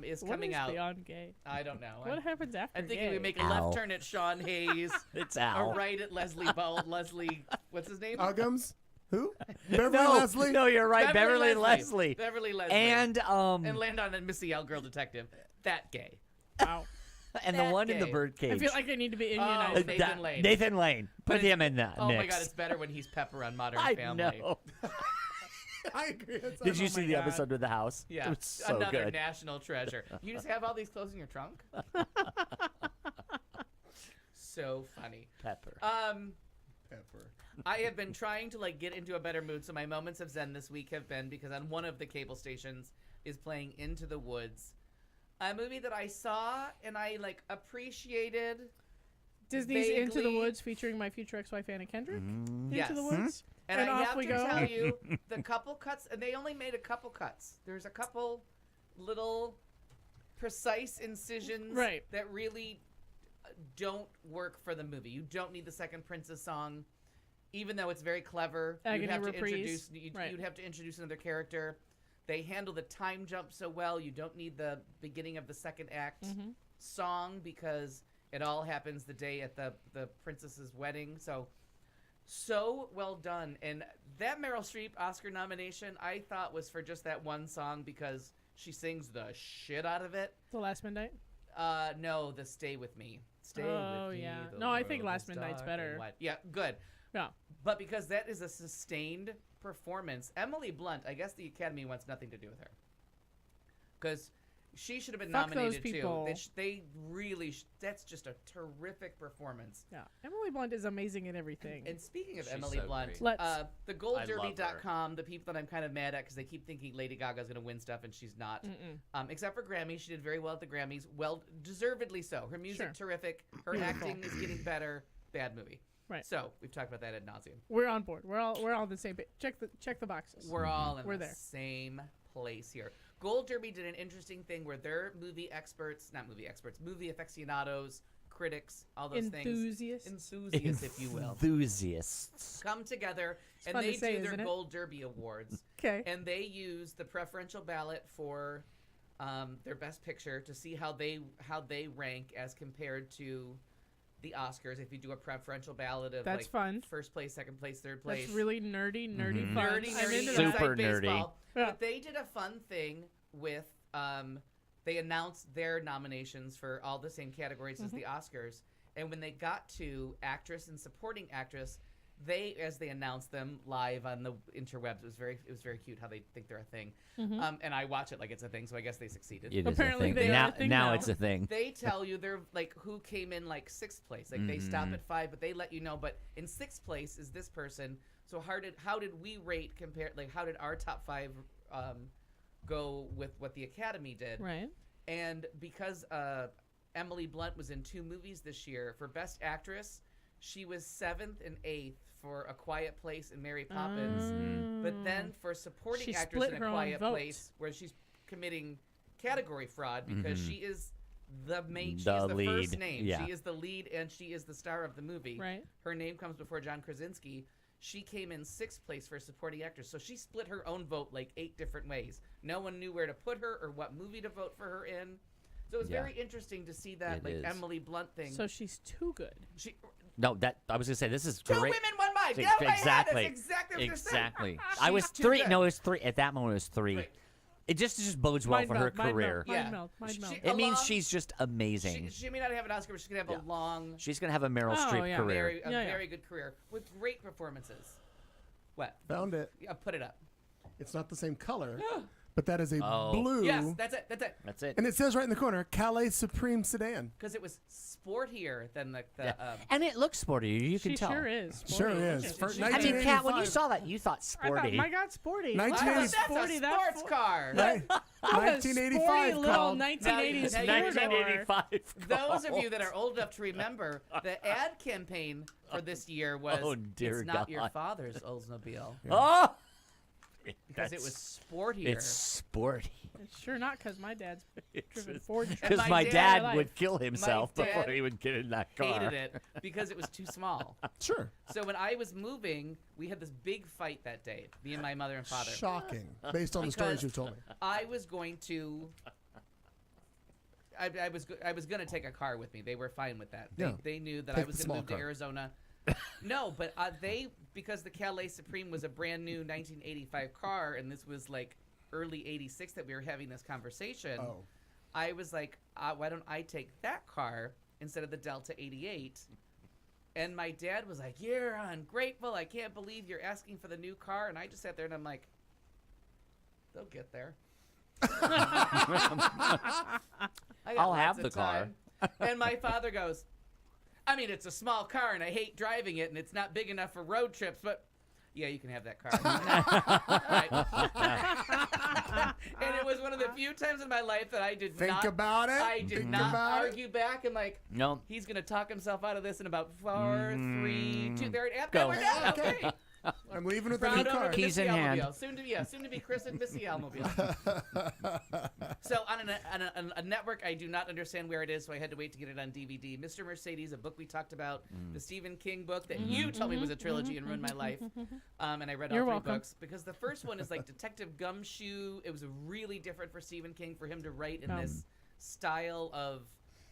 is What coming is out. Beyond gay? I don't know. What happens after I'm thinking gay? we make a Al. left turn at Sean Hayes, It's a Al. right at Leslie Leslie, what's his name? Uggums? Who? Beverly No, Leslie? no, you're right. Beverly Leslie. Leslie. Beverly Leslie. And and land on a Missy Al Girl Detective. That gay. Wow. and the that one in the gay. birdcage. I feel like I need to be Oh, immunized. Nathan Lane. Nathan Lane. Put But him in that Oh mix. my God, it's better when he's Pepper on Modern I Family. know. I agree. That's Did you oh see my the God. episode with the house? Yeah, It was so another good. national treasure. You just have all these clothes in your trunk. So funny. Pepper. Pepper. I have been trying to like get into a better mood, so my moments of zen this week have been because on one of the cable stations is playing Into the Woods, a movie that I saw and I like appreciated. Disney's vaguely. Into the Woods featuring my future ex-wife Anna Kendrick. Yes. Into the Woods. And I off have we to go. tell you, the couple cuts, and they only made a couple cuts. There's a couple little precise incisions Right. that really don't work for the movie. You don't need the second Princess song, even though it's very clever. Agony you'd have reprise. to introduce, Right. you'd have to introduce another character. They handle the time jump so well. You don't need the beginning of the second act song because it all happens the day at the princess's wedding. So well done. And that Meryl Streep Oscar nomination, I thought was for just that one song because she sings the shit out of it. The Last Midnight. No, the Stay With Me. Stay Oh, with me. yeah. the No, I think world Last is Midnight's dark better. and wide. Yeah, good. Yeah. But because that is a sustained performance, Emily Blunt, I guess the Academy wants nothing to do with her. Because she should have been Fuck those nominated people. too. They really, that's just a terrific performance. Yeah. Emily Blunt is amazing at everying. And speaking of She's Emily so Blunt, great. the I love GoldDerby.com, the people that I'm kind of mad at because they keep thinking Lady Gaga's going to win stuff and she's not. Except for Grammys. She did very well at the Grammys. Well, deservedly so. Her music, terrific. Her acting is getting better. Bad movie. Right. So we've talked about that ad nauseum. We're on board. We're all on the same page. Check the boxes. We're all in We're the there. same place here. Gold Derby did an interesting thing where their movie aficionados, critics, all those Enthusiasts. things, enthusiasts, if you will, Enthusiasts. come together and fun they to say, do their isn't it? Gold Derby awards. Okay. And they use the preferential ballot for their best picture to see how they rank as compared to the Oscars. If you do a preferential ballot of That's like fun. first place, second place, third place, That's really nerdy fun. nerdy, I'm into inside that. Super nerdy. baseball. Yeah. But they did a fun thing with they announced their nominations for all the same categories as the Oscars, and when they got to actress and supporting actress, as they announced them live on the interwebs, it was very cute how they think they're a thing. And I watch it like it's a thing, so I guess they succeeded. It is Apparently a they thing. are Now, a thing now now. it's a thing. They tell you they're like who came in like sixth place. Like they stop at 5, but they let you know. But in sixth place is this person. So how did we rate compared? Like how did our top 5 go with what the Academy did? Right. And because Emily Blunt was in 2 movies this year for Best Actress, she was 7th and 8th for A Quiet Place and Mary Poppins. But then for supporting She actress split in her A own Quiet vote. Place, where she's committing category fraud because she is the main, she The is the first lead, name. yeah. She is the lead and she is the star of the movie. Right. Her name comes before John Krasinski. She came in 6th place for supporting actress. So she split her own vote like 8 different ways. No one knew where to put her or what movie to vote for her in. So it was Yeah. very interesting to see that It like is. Emily Blunt thing. So she's too good. She, No, that I was gonna say this is 2 great. women, 1 mind. Get Ex- out of my head. exactly. That's exactly what you're saying. Exactly. I was She's too 3. good. No, it was 3. At that moment, it was 3. Right. It just bodes well Mind for melt, her mind career. melt, Yeah. mind melt, mind melt. She- It means along- she's just amazing. She may not have an Oscar, but she's going to have a long, She's gonna have a Meryl Oh, Streep yeah. career. very good career with great performances. What? Found it. Yeah, put it up. It's not the same color, but that is a Oh. blue. Yes, that's it. That's it. That's it. And it says right in the corner, Calais Supreme Sedan. Because it was sportier than the Yeah. And it looks sporty. You can She tell. sure is. Sure Sporty. is. She- For she- I mean, Kat, when you 1985. saw that, you thought I thought, sporty. my God, sporty. 1980 that's sporty, a that sports fo- car. Right. What a 1985 sporty little called. 1980s Now you- four-door. 1985. Those of you that are old enough to remember, the ad campaign for this year was Oh, dear "It's not your God. father's Oldsmobile," Oh, because it was That's- sportier. It's sporty. It's sure not because my dad's driven It's- Ford. Because my my dad- dad would kill himself dad before he would get in that car. hated it because it was too small. Sure. So when I was moving, we had this big fight that day, me and my mother and father. Shocking, based on the stories Because you've told me. I was going to. I was going to take a car with me. They were fine with that. Yeah. They knew that Take I was the going to small move to car. Arizona. No, but because the Calais Supreme was a brand new 1985 car, and this was like early 86 that we were having this conversation. Oh. I was like, why don't I take that car instead of the Delta 88? And my dad was like, you're ungrateful. I can't believe you're asking for the new car. And I just sat there and I'm like, they'll get there. I got I'll lots have of the car. time. And my father goes, I mean, it's a small car, and I hate driving it, and it's not big enough for road trips, but yeah, you can have that car. Right. And it was one of the few times in my life that I did Think not about it. I did Think not about it. argue back and like, No. he's gonna talk himself out of this in about 4, 3, 2. There, yep, Go. we're done. Okay. Okay. I'm leaving with a new Round over car. to Keys Missy in hand. Almobile. Soon to be christened Missy Almobile. So on a network, I do not understand where it is, so I had to wait to get it on DVD. Mr. Mercedes, a book we talked about, the Stephen King book that you told me was a trilogy and ruined my life. And I read all You're 3 welcome. books because the first one is like Detective Gumshoe. It was really different for Stephen King for him to write in this style of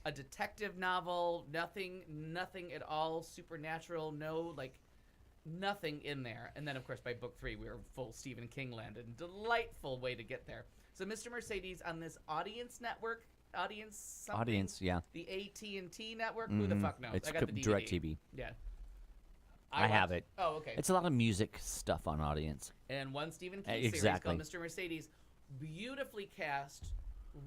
a detective novel. Nothing at all supernatural. No, like, nothing in there. And then, of course, by book 3, we were full Stephen King land, and delightful way to get there. So Mr. Mercedes on this Audience Network, Yeah. the AT&T network. Who the fuck knows? It's I got the DVD. DirecTV. Yeah, I have watched- it. Oh, okay. It's a lot of music stuff on Audience. And one Stephen King Exactly. series called Mr. Mercedes, beautifully cast,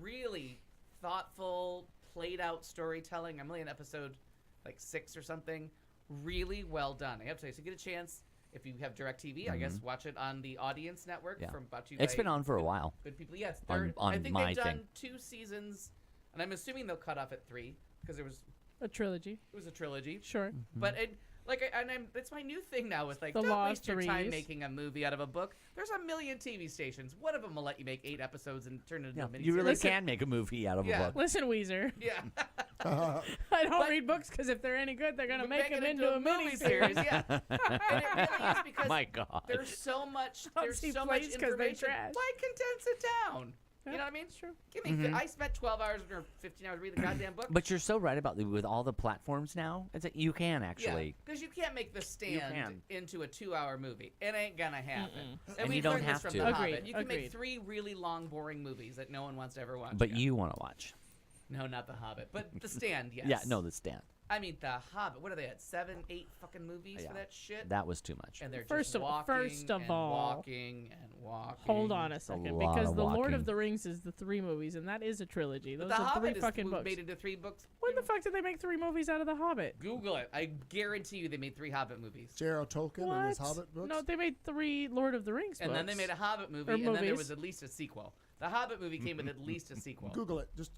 really thoughtful, played out storytelling. I'm only in episode like 6 or something. Really well done. I have to say, so get a chance. If you have DirecTV, I guess watch it on the Audience Network Yeah. from about 2 It's been on for a while. Good people. Yes, On I think my they've done thing. 2 seasons, and I'm assuming they'll cut off at 3 because it A trilogy. was a trilogy. Sure. But it's my new thing now with like, The don't Law of waste your time Threes. making a movie out of a book. There's a million TV stations. One of them will let you make 8 episodes and turn it into a miniseries. You really can make a movie out of Yeah. a book. Listen, Weezer. Yeah. I don't read books because if they're any good, they're gonna make it them into a movie miniseries. series. Yeah. And it really is because My God. there's so much. Don't There's see so much plays 'cause they information. trash. Why condense it down? You know what I mean? It's true. Give me. I spent 12 hours or 15 hours reading the goddamn book. But you're so right about with all the platforms now. It's like you can actually. because you can't make The Stand can. into a 2-hour movie. It ain't gonna happen. And we've you don't learned have this from to. The Agreed, Hobbit. You can make agreed. 3 really long, boring movies that no one wants to ever watch. But again. you want to watch. No, not The Hobbit, but The Stand. Yes. Yeah, no, The Stand. I mean, The Hobbit. What are they at? 7, 8 fucking movies Yeah. for that shit. That was too much. And they're First just of all- walking first of and all- walking and walking. Hold on a second, lot because of The Lord walking. of the Rings is the 3 movies, and that is a trilogy. But Those The are 3 Hobbit is fucking books. made into 3 books. When the fuck did they make 3 movies out of The Hobbit? Google it. I guarantee you they made 3 Hobbit movies. J.R.R. Tolkien and his Hobbit books. No, they made 3 Lord of the Rings And books. then they made a Hobbit movie, Or and then there movies. was at least a sequel. The Hobbit movie came with at least a sequel. Google it. Just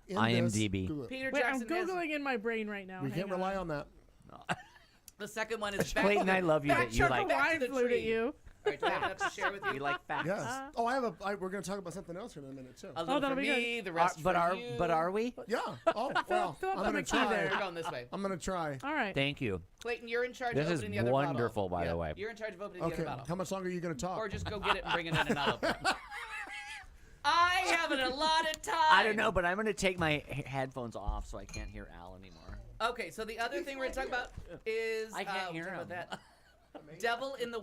in IMDb. This, Google it. Peter Wait, I'm Jackson has Googling in my brain right now. We Hang can't rely on that. the second one is Clayton, I love you That that you chuckle like. Back to wine the flew at tree. you. All right, do I have enough to share with you? You like facts. Yes. Oh, we're going to talk about something else here in a minute too. A little that'll for be me, the rest But for are you. we? Yeah. Oh, well, fill up I'm the going to McKee try. there. We're going this way. I'm going to try. All right. Thank you. Clayton, you're in charge This of is opening the other wonderful, bottle. by the way. You're in charge of opening the Okay. other bottle. How much longer are you going to talk? Or just go get it and bring it in and I'll open it. I have an allotted time. I don't know, but I'm going to take my headphones off so I can't hear Al anymore. Okay, so the other thing we're going to talk about is I can't we'll hear talk him. about that. Devil in the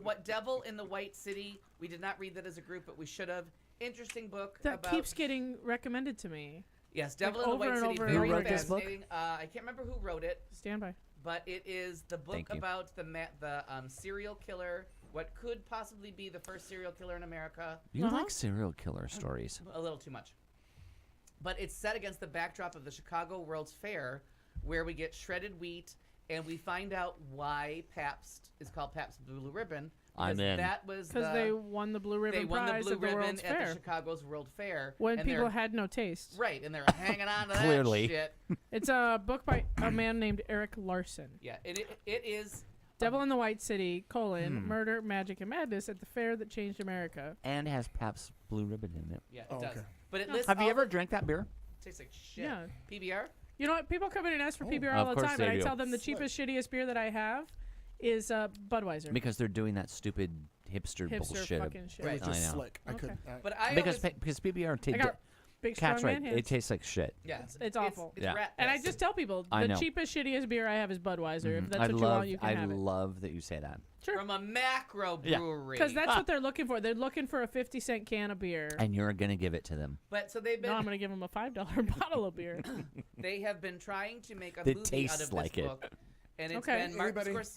White City. We did not read that as a group, but we should have. Interesting book That about keeps getting recommended to me. yes, Devil like in the over White and City. over and Very over again. Who wrote this book? fascinating. I can't remember who wrote it, Stand by. but it is the book Thank you. about the serial killer. What could possibly be the first serial killer in America. You like serial killer stories. A little too much. But it's set against the backdrop of the Chicago World's Fair, where we get shredded wheat, and we find out why Pabst is called Pabst Blue Ribbon. I'm because in. That was Because they won the Blue Ribbon they won the Prize Blue at the Ribbon World's at Fair. the Chicago's World Fair. When and people they're- had no taste. Right, and they're hanging on to Clearly. that shit. It's a book by a man named Eric Larson. Yeah, it is. Devil in the White City, Murder, Magic, and Madness at the Fair that changed America. And has Pabst Blue Ribbon in it. Yeah, it Oh, does. okay. But it lists Have you all ever the- drank that beer? tastes like shit. Yeah. PBR? You know what? People come in and ask for PBR Of all the course time, they and I do. tell them the cheapest, shittiest beer that I have is Budweiser. Because they're doing that stupid hipster bullshit. fucking shit. It was I just know. slick. I Okay. couldn't. But I Because always, because PBR I got big Cat's strong right. man hands. It tastes like shit. yeah, It's awful. It's Yeah. rat And I piss. just tell people I the know. cheapest, shittiest beer I have is Budweiser. If that's I what you love. want, you can I have it. love that you say that. Sure. From a macro Yeah. brewery. Because that's what they're looking for. They're looking for a 50-cent can of beer. And you're gonna give it to them. But so they've been. No, I'm going to give them a $5 bottle of beer. They have been trying to make a That movie out tastes of like this it. book, and it's Okay. been Martin Anybody?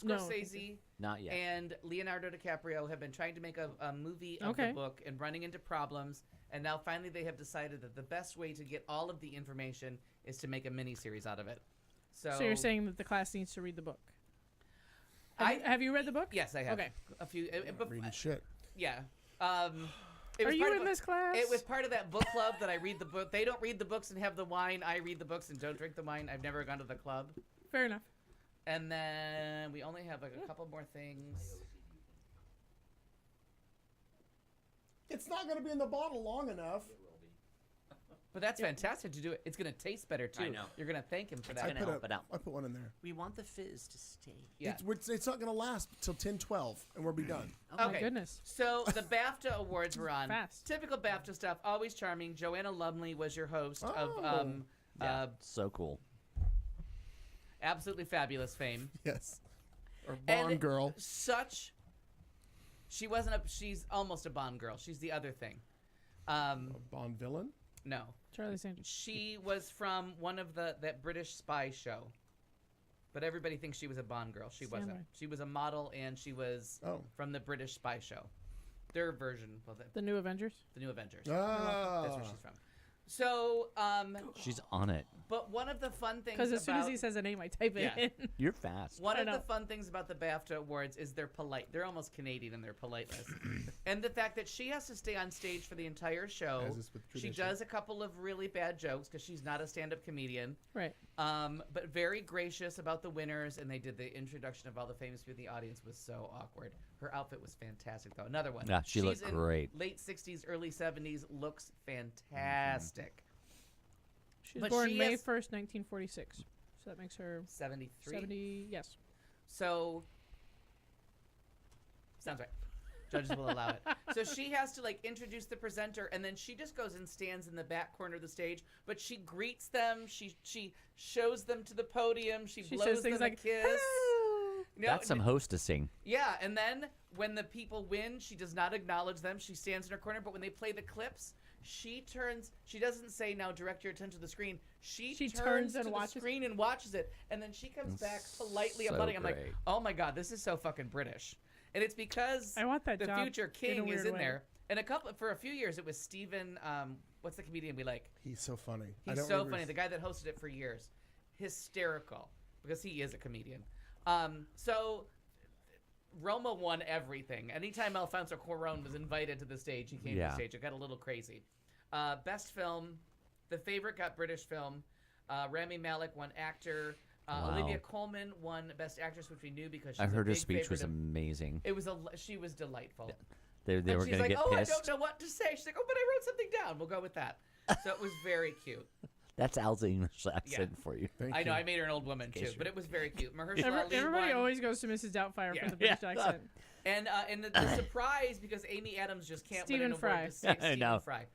No. Scorsese Not yet. and Leonardo DiCaprio have been trying to make a movie of Okay. the book and running into problems. And now finally they have decided that the best way to get all of the information is to make a miniseries out of it. So you're saying that the class needs to read the book? Have you read the book? Yes, I have. Okay. A few. Reading shit. Yeah. Are you in this class? It was part of that book club that I read the book. They don't read the books and have the wine. I read the books and don't drink the wine. I've never gone to the club. Fair enough. And then we only have like a couple more things. It's not going to be in the bottle long enough. But that's fantastic to do it. It's going to taste better too. I know. You're going to thank him for that. It's gonna help it out. I put one in there. We want the fizz to stay. Yeah. It's not going to last till 10:12, and we'll be done. Oh my goodness. So the BAFTA awards were on. Fast. Typical BAFTA stuff. Always charming. Joanna Lumley was your host of Yeah, so cool. absolutely fabulous fame. Yes. Or Bond And girl. She wasn't a. She's almost a Bond girl. She's the other thing. A Bond villain? No. Charlie Sanders. She was from one of that British spy show. But everybody thinks she was a Bond girl. She wasn't. Sandler. She was a model, and she was from the British spy show. Their version of The New Avengers? The New Avengers. Ah. That's where she's from. So, She's on it. but one of the fun things Because as soon as about- he says a name, I type it Yeah. in. You're fast. One I of the know. fun things about the BAFTA Awards is they're polite. They're almost Canadian in their politeness. And the fact that she has to stay on stage for the entire show. As is with She tradition. does a couple of really bad jokes because she's not a stand-up comedian. Right. But very gracious about the winners, and they did the introduction of all the famous people in the audience was so awkward. Her outfit was fantastic, though. Another one. Yeah, she looked She's in great. Late 60s, early 70s, looks fantastic. She was But born she May has- 1st, 1946. So that makes her 73. 70. Yes. So, sounds right. Judges will allow it. So she has to like introduce the presenter, and then she just goes and stands in the back corner of the stage. But she greets them. She shows them to the podium. She She blows says things them like, a kiss. "Hello." No, That's some hostessing. Yeah, and then when the people win, she does not acknowledge them. She stands in her corner. But when they play the clips, she turns. She doesn't say, "Now direct your attention to the screen." She turns and to watches. the screen and watches it, and then she comes back politely so applauding. I'm like, great. "Oh my god, this is so fucking British." And it's because I want that the job future in a king is weird in way. there. And for a few years, it was Stephen. What's the comedian we like? He's so funny. I He's don't so remember funny. his- The guy that hosted it for years, hysterical because he is a comedian. So Roma won everything. Anytime Alfonso Cuarón was invited to the stage, he came to Yeah. the stage. It got a little crazy. Best film, The Favorite got British film. Rami Malek won actor. Wow. Olivia Colman won Best Actress, which we knew because she's I heard a her big speech was favorite of- amazing. It was she was delightful. They And were she's going to like, get "Oh, I pissed. don't know what to say." She's like, "Oh, but I wrote something down. We'll go with that." So it was very cute. That's Al's English accent for you. Thank I know you. I made her an old woman too, case but it was very cute. Mahershala Ali Everybody won. always goes to Mrs. Doubtfire Yeah. for the British accent. And the surprise, because Amy Adams just can't win Stephen an Fry. award to save I Stephen know. Fry.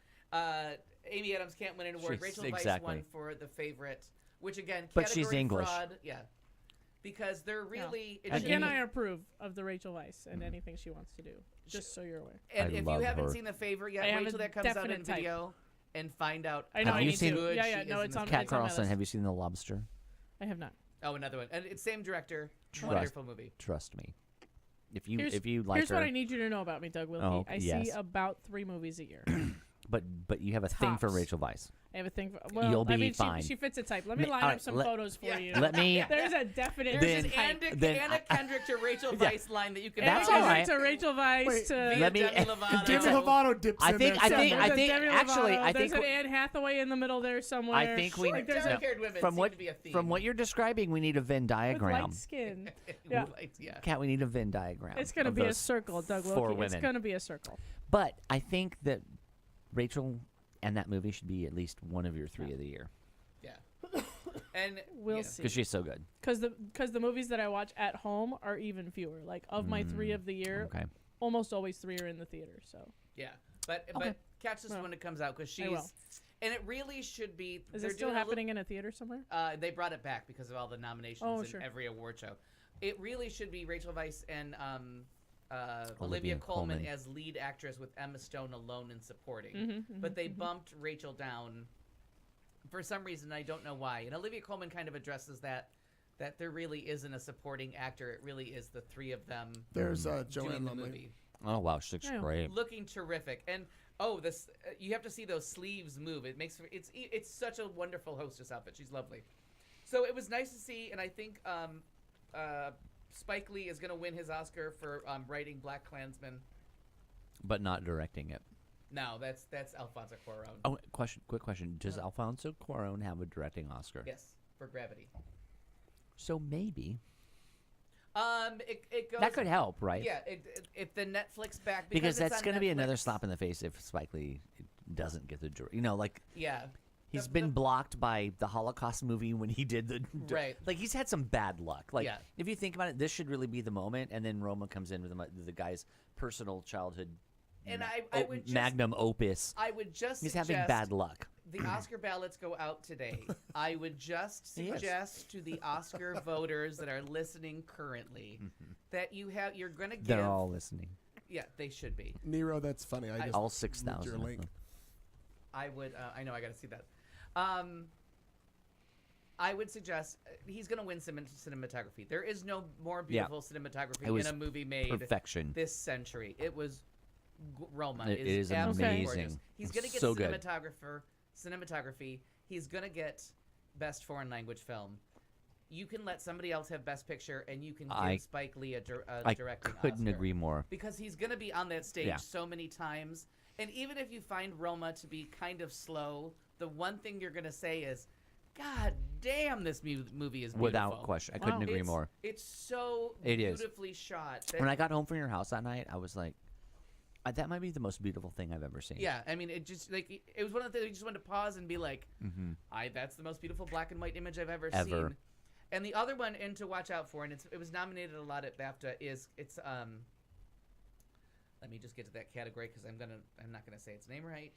Amy Adams can't win an award. She's- Rachel Weisz exactly. won for The Favorite, which again, But she's category English. fraud. Yeah, because they're really. it And should Again, be- I approve of the Rachel Weisz and anything she wants to do. Just so you're aware. and I if love you haven't her. seen The Favorite yet, I have wait a till that comes out in definite type. video and find out. I know how Have you need seen- to. good Yeah, she yeah. is No, in it's this on. Kat it's on my Carlson, list. have you seen The Lobster? I have not. Oh, another one, and it's same director. Trust- Wonderful movie. Trust me. If you Here's like her, what I need you to know about me, Doug Wilkie. Oh, I see yes. about 3 movies a year. but you have a thing for Tops. Rachel Weisz. I have a thing for. Well, You'll I be mean, fine. She fits a type. Let me Me- line alright, up some let- photos for you. Let me. There's a definite There's an type. Anna Kendrick to Rachel Weisz line that you can. That's follow. all right. To Rachel Weisz Wait, to. Via Let me- Demi Lovato. Demi Lovato dips I in think- there. I think- There's a think- Demi actually, Lovato, I there's think an Anne Hathaway in the middle there somewhere. I think we. Like, no, dark-haired women from seem what to be a theme. from what you're describing, we need a Venn with diagram. light skin. Yeah. Yeah. Kat, we need a Venn diagram. It's gonna of be a those circle, Doug 4 Wilkie. women. It's gonna be a circle. But I think that Rachel and that movie should be at least one of your 3 of the year Yeah. And We'll yeah. see. because she's so good. Because the movies that I watch at home are even fewer. Like of my 3 of the year, Okay. almost always 3 are in the theater. So Yeah, but Okay. catch this Well, when it comes out because I will. she's, and it really should be. is they're it still doing a little- happening in a theater somewhere? They brought it back because of all the nominations Oh, in sure. every award show. It really should be Rachel Weisz and Olivia Olivia Colman Colman. as lead actress with Emma Stone alone in supporting. Mhm, But they bumped Rachel down for some reason. I don't know why. And Olivia Colman kind of addresses that there really isn't a supporting actor. It really is the 3 of them There's doing Joanne the Lumley. movie. Oh wow, she looks Yeah. great. Looking terrific. And this you have to see those sleeves move. It makes it's such a wonderful hostess outfit. She's lovely. So it was nice to see, and I think Spike Lee is going to win his Oscar for writing Black Klansman. But not directing it. No, that's Alfonso Cuarón. Oh, quick question. Does Alfonso Cuarón have a directing Oscar? Yes, for Gravity. So maybe. It goes. That could help, right? Yeah, if the Netflix back Because it's that's on going to be another Netflix. slap in the face if Spike Lee doesn't get the like Yeah. he's been blocked by the Holocaust movie when he did the Right. Like he's had some bad luck. Like Yeah. if you think about it, this should really be the moment, and then Roma comes in with the guy's personal childhood. And I would just, magnum opus. I would just He's having suggest bad luck. The Oscar ballots go out today. I would just suggest to the Oscar voters that are listening currently that you're going to give. They're all listening. Yeah, they should be. Nero, that's funny. I just all looked 6,000 your of link. them. I would. I know. I got to see that. I would suggest he's going to win cinematography. There is no more beautiful cinematography It was in a movie made perfection. this century. It was Roma. It is absolutely amazing. gorgeous. He's going to get So good. cinematography. He's going to get best foreign language film. You can let somebody else have best picture, and you can give Spike Lee a directing couldn't Oscar. agree more. Because he's going to be on that stage Yeah. so many times. And even if you find Roma to be kind of slow, the one thing you're going to say is, God damn, this movie is beautiful. Without question. I couldn't agree more. It's so It is. beautifully shot. When I got home from your house that night, I was like, that might be the most beautiful thing I've ever seen. Yeah, I mean, it just like it was one of the things you just wanted to pause and be like, that's the most beautiful black and white image I've ever seen. And the other one, and to watch out for, and it was nominated a lot at BAFTA, it's let me just get to that category because I'm not gonna say its name right.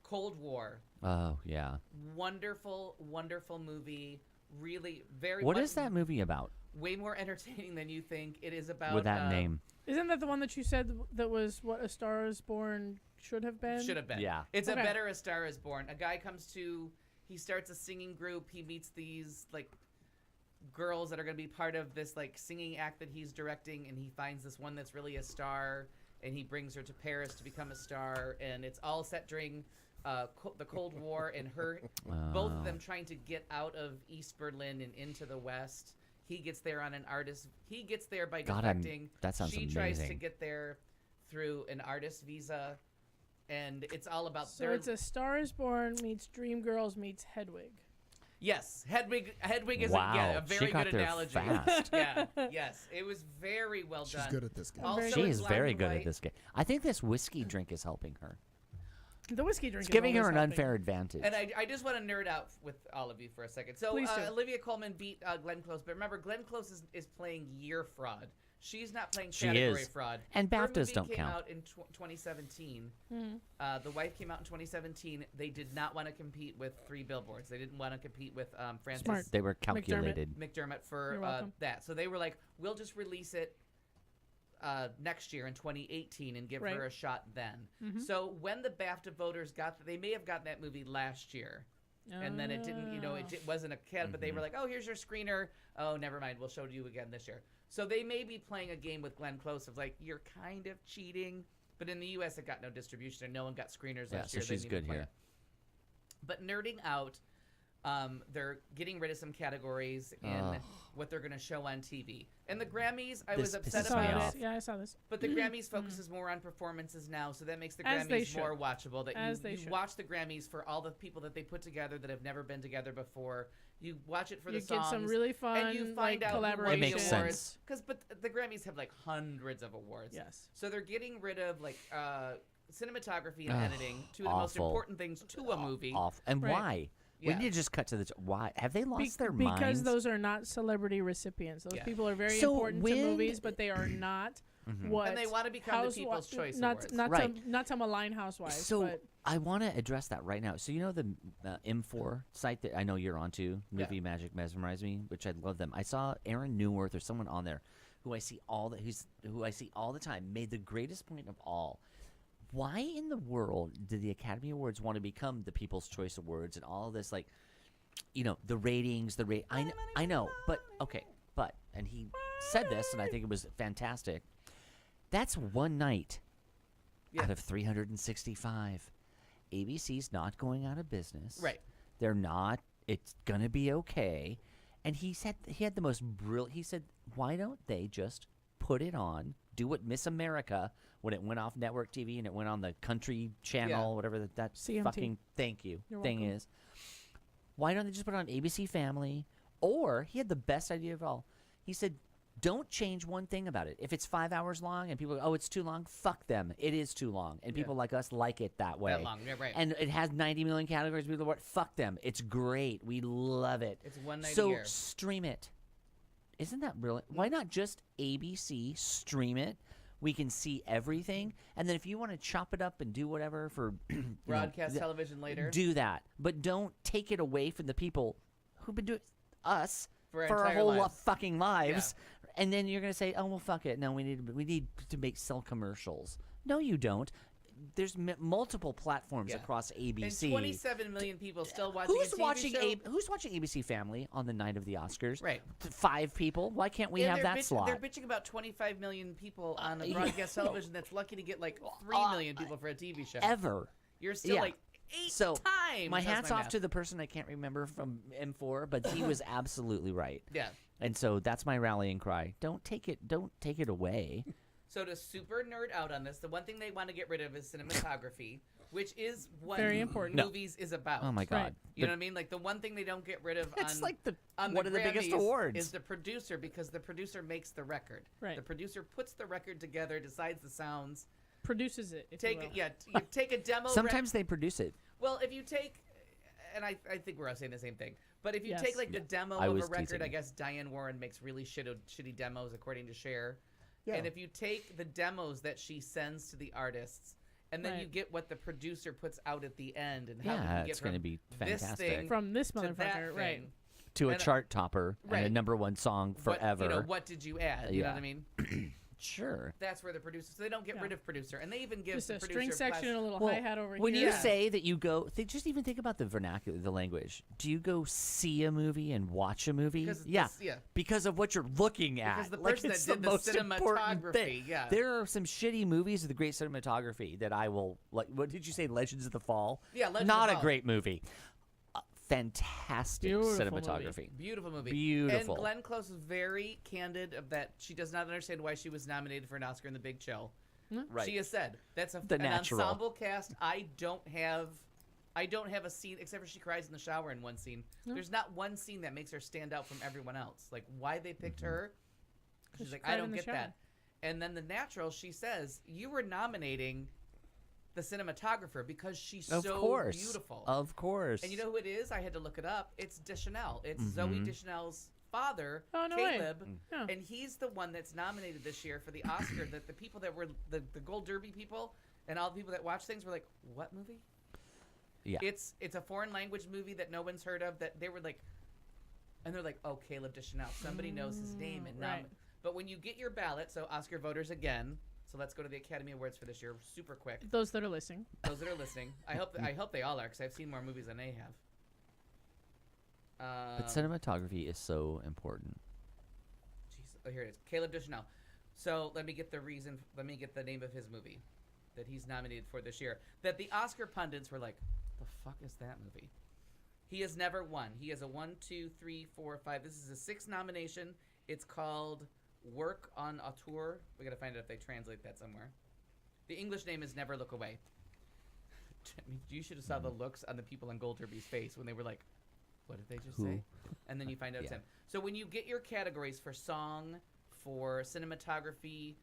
Cold War. Oh yeah. Wonderful, wonderful movie. Really, very. What is that movie about? Way more entertaining than you think. It is about With that name. Isn't that the one that you said that was what A Star Is Born should have been? Should have been. Yeah. It's a better A Star Is Born. A guy he starts a singing group. He meets these like girls that are going to be part of this like singing act that he's directing, and he finds this one that's really a star, and he brings her to Paris to become a star, and it's all set during the Cold War, and both of them trying to get out of East Berlin and into the West. He gets there on an artist. He gets there by defecting. That sounds She amazing. tries to get there through an artist visa, and it's all about. So it's A Star Is Born meets Dreamgirls meets Hedwig. Yes, Hedwig is Wow, a very she got good there analogy. fast. Yeah, yes, it was very well She's done. good at this game. Also, She it's is black very and good white. at this game. I think this whiskey drink is helping her. The whiskey drink It's is giving her always an helping. unfair advantage. And I just want to nerd out with all of you for a second. So Please do. Olivia Colman beat Glenn Close, but remember, Glenn Close is playing year fraud. She's not playing She category is. fraud. And Her BAFTAs movie don't came count. out in 2017. The Wife came out in 2017. They did not want to compete with Three Billboards. They didn't want to compete with Francis Smart. They were calculated. McDermott for You're welcome. that. So they were like, we'll just release it next year in 2018 and give her a shot then. So when the BAFTA voters they may have gotten that movie last year. And then it didn't, it wasn't a cat, but they were like, oh, here's your screener. Oh, never mind. We'll show you again this year. So they may be playing a game with Glenn Close of like, you're kind of cheating. But in the U.S., it got no distribution and no one got screeners last so year. They she's didn't even good play here. it. But nerding out, they're getting rid of some categories in what they're going to show on TV. And the Grammys, I was upset pisses me about off. it. Yeah, I saw this. But the Grammys focuses more on performances now, so that makes the As they Grammys should. more watchable. That As they you should. watch the Grammys for all the people that they put together that have never been together before. You watch it for You the get songs. some really fun, and you find like, out who won collaboration. the It makes awards. sense. But the Grammys have like hundreds of awards. Yes. So they're getting rid of like cinematography and editing, two of the most awful. important things to a movie. Off. And Right. why? We Yeah. need to just cut to the why. Have they lost their Because minds? those are not celebrity recipients. Those Yeah. people are very So important to when- movies, but they are not what. And they want to become the People's Choice not Awards. not Right. to, not to malign housewives. So but I want to address that right now. So you know the M4 site that I know you're onto, Movie Magic Mesmerize Me, which I love them. I saw Aaron Newworth or someone on there who I see all the time made the greatest point of all. Why in the world did the Academy Awards want to become the People's Choice Awards and all of this the ratings, I know, but okay, and he said this and I think it was fantastic. That's one night out of 365. ABC's not going out of business. Right. They're not It's gonna be okay. And he said he had the most brilliant. He said, "Why don't they just put it on? Do what Miss America when it went off network TV and it went on the country channel, whatever that CMT. fucking thank you You're thing welcome. is. Why don't they just put it on ABC Family?" Or he had the best idea of all. He said, "Don't change one thing about it. If it's 5 hours long and people go, oh, it's too long, fuck them. It is too long. And people like us like it that way. That long, yeah, right. And it has 90 million categories. People are, fuck them. It's great. We love it. It's one night a So year. stream it. Isn't that brilliant? Why not just ABC stream it? We can see everything. And then if you want to chop it up and do whatever for Broadcast television later. do that. But don't take it away from the people who've been doing us For our for our entire whole lives. fucking lives. And then you're going to say, "Oh, well, fuck it. No, we need to sell commercials." No, you don't. There's multiple platforms across ABC. And 27 million people still watching Who's a TV watching show. Who's watching ABC Family on the night of the Oscars? Right. 5 people. Why can't we And have they're that slot? They're bitching about 25 million people on yeah. broadcast television that's lucky to get like 3 million people for a TV show. Ever. You're still Yeah. like 8 So times. my That's hat's my off math. to the person I can't remember from M4, but he was absolutely right. Yeah. And so that's my rallying cry. Don't take it away. So to super nerd out on this, the one thing they want to get rid of is cinematography, which is what Very important. movies is about. Oh my God. Right. You know what I mean? Like the one thing they don't get rid of It's on, like on one of the biggest Grammys awards. is the producer, because the producer makes the record. Right. The producer puts the record together, decides the sounds. Produces it. If you Take will. you take a demo. Sometimes they produce it. Well, if you take, and I think we're all saying the same thing, but if you Yes. take like the demo I of a was record, teasing I you. guess Diane Warren makes really shitty demos according to Cher. Yeah. And if you take the demos that she sends to the artists, and then Right. you get what the producer puts out at the end, and how we Yeah, can get it's gonna from be this fantastic. thing From this to that motherfucker, right. thing, To a and, chart topper and a right. #1 song what- forever. you know, what did you add? You know Yeah. what I mean? Sure. That's where the producer. So they don't get Yeah. rid of producer, and they even give Just the a producer string section, a little Well, hi hat over when here. you say that you go, just even think about the vernacular, the language. Do you go see a movie and watch a movie? Because Yeah, this- yeah. because of what you're looking at. Because the Like, person that it's did the most important cinematography, thing. yeah. There are some shitty movies with great cinematography that I will like. What did you say? Legends of the Fall. Yeah, Legends of not the a Fall. great movie. Fantastic Beautiful cinematography. Beautiful movie. Beautiful. And Glenn Close is very candid of that she does not understand why she was nominated for an Oscar in The Big Chill. Right. She has said that's The an natural. ensemble cast. I don't have a scene except for she cries in the shower in one scene. There's not one scene that makes her stand out from everyone else. Like why they picked her. She's she like, cried I in don't the get shower. that. And then the natural, she says, you were nominating the cinematographer because she's Of so course. beautiful. Of course. And you know who it is? I had to look it up. It's Deschanel. It's Zoe Deschanel's father, Oh, no way. Caleb, Yeah. and he's the one that's nominated this year for the Oscar. That the people that were the Gold Derby people and all the people that watch things were like, "What movie?" Yeah. It's a foreign language movie that no one's heard of. That they were like, and they're like, "Oh, Caleb Deschanel. Somebody knows his name." And right. But when you get your ballot, so Oscar voters again. So let's go to the Academy Awards for this year, super quick. Those that are listening. Those that are listening, I hope they all are, because I've seen more movies than they have. But cinematography is so important. Jeez, oh, here it is, Caleb Deschanel. So let me get the name of his movie that he's nominated for this year. That the Oscar pundits were like, "The fuck is that movie?" He has never won. He has a 1, 2, 3, 4, 5. This is a 6th nomination. It's called Work on Auteur. We gotta find out if they translate that somewhere. The English name is Never Look Away. I mean, you should have saw the looks on the people on Gold Derby's face when they were like, "What did they just say?" And then you find out it's Yeah. him. So when you get your categories for song, for cinematography,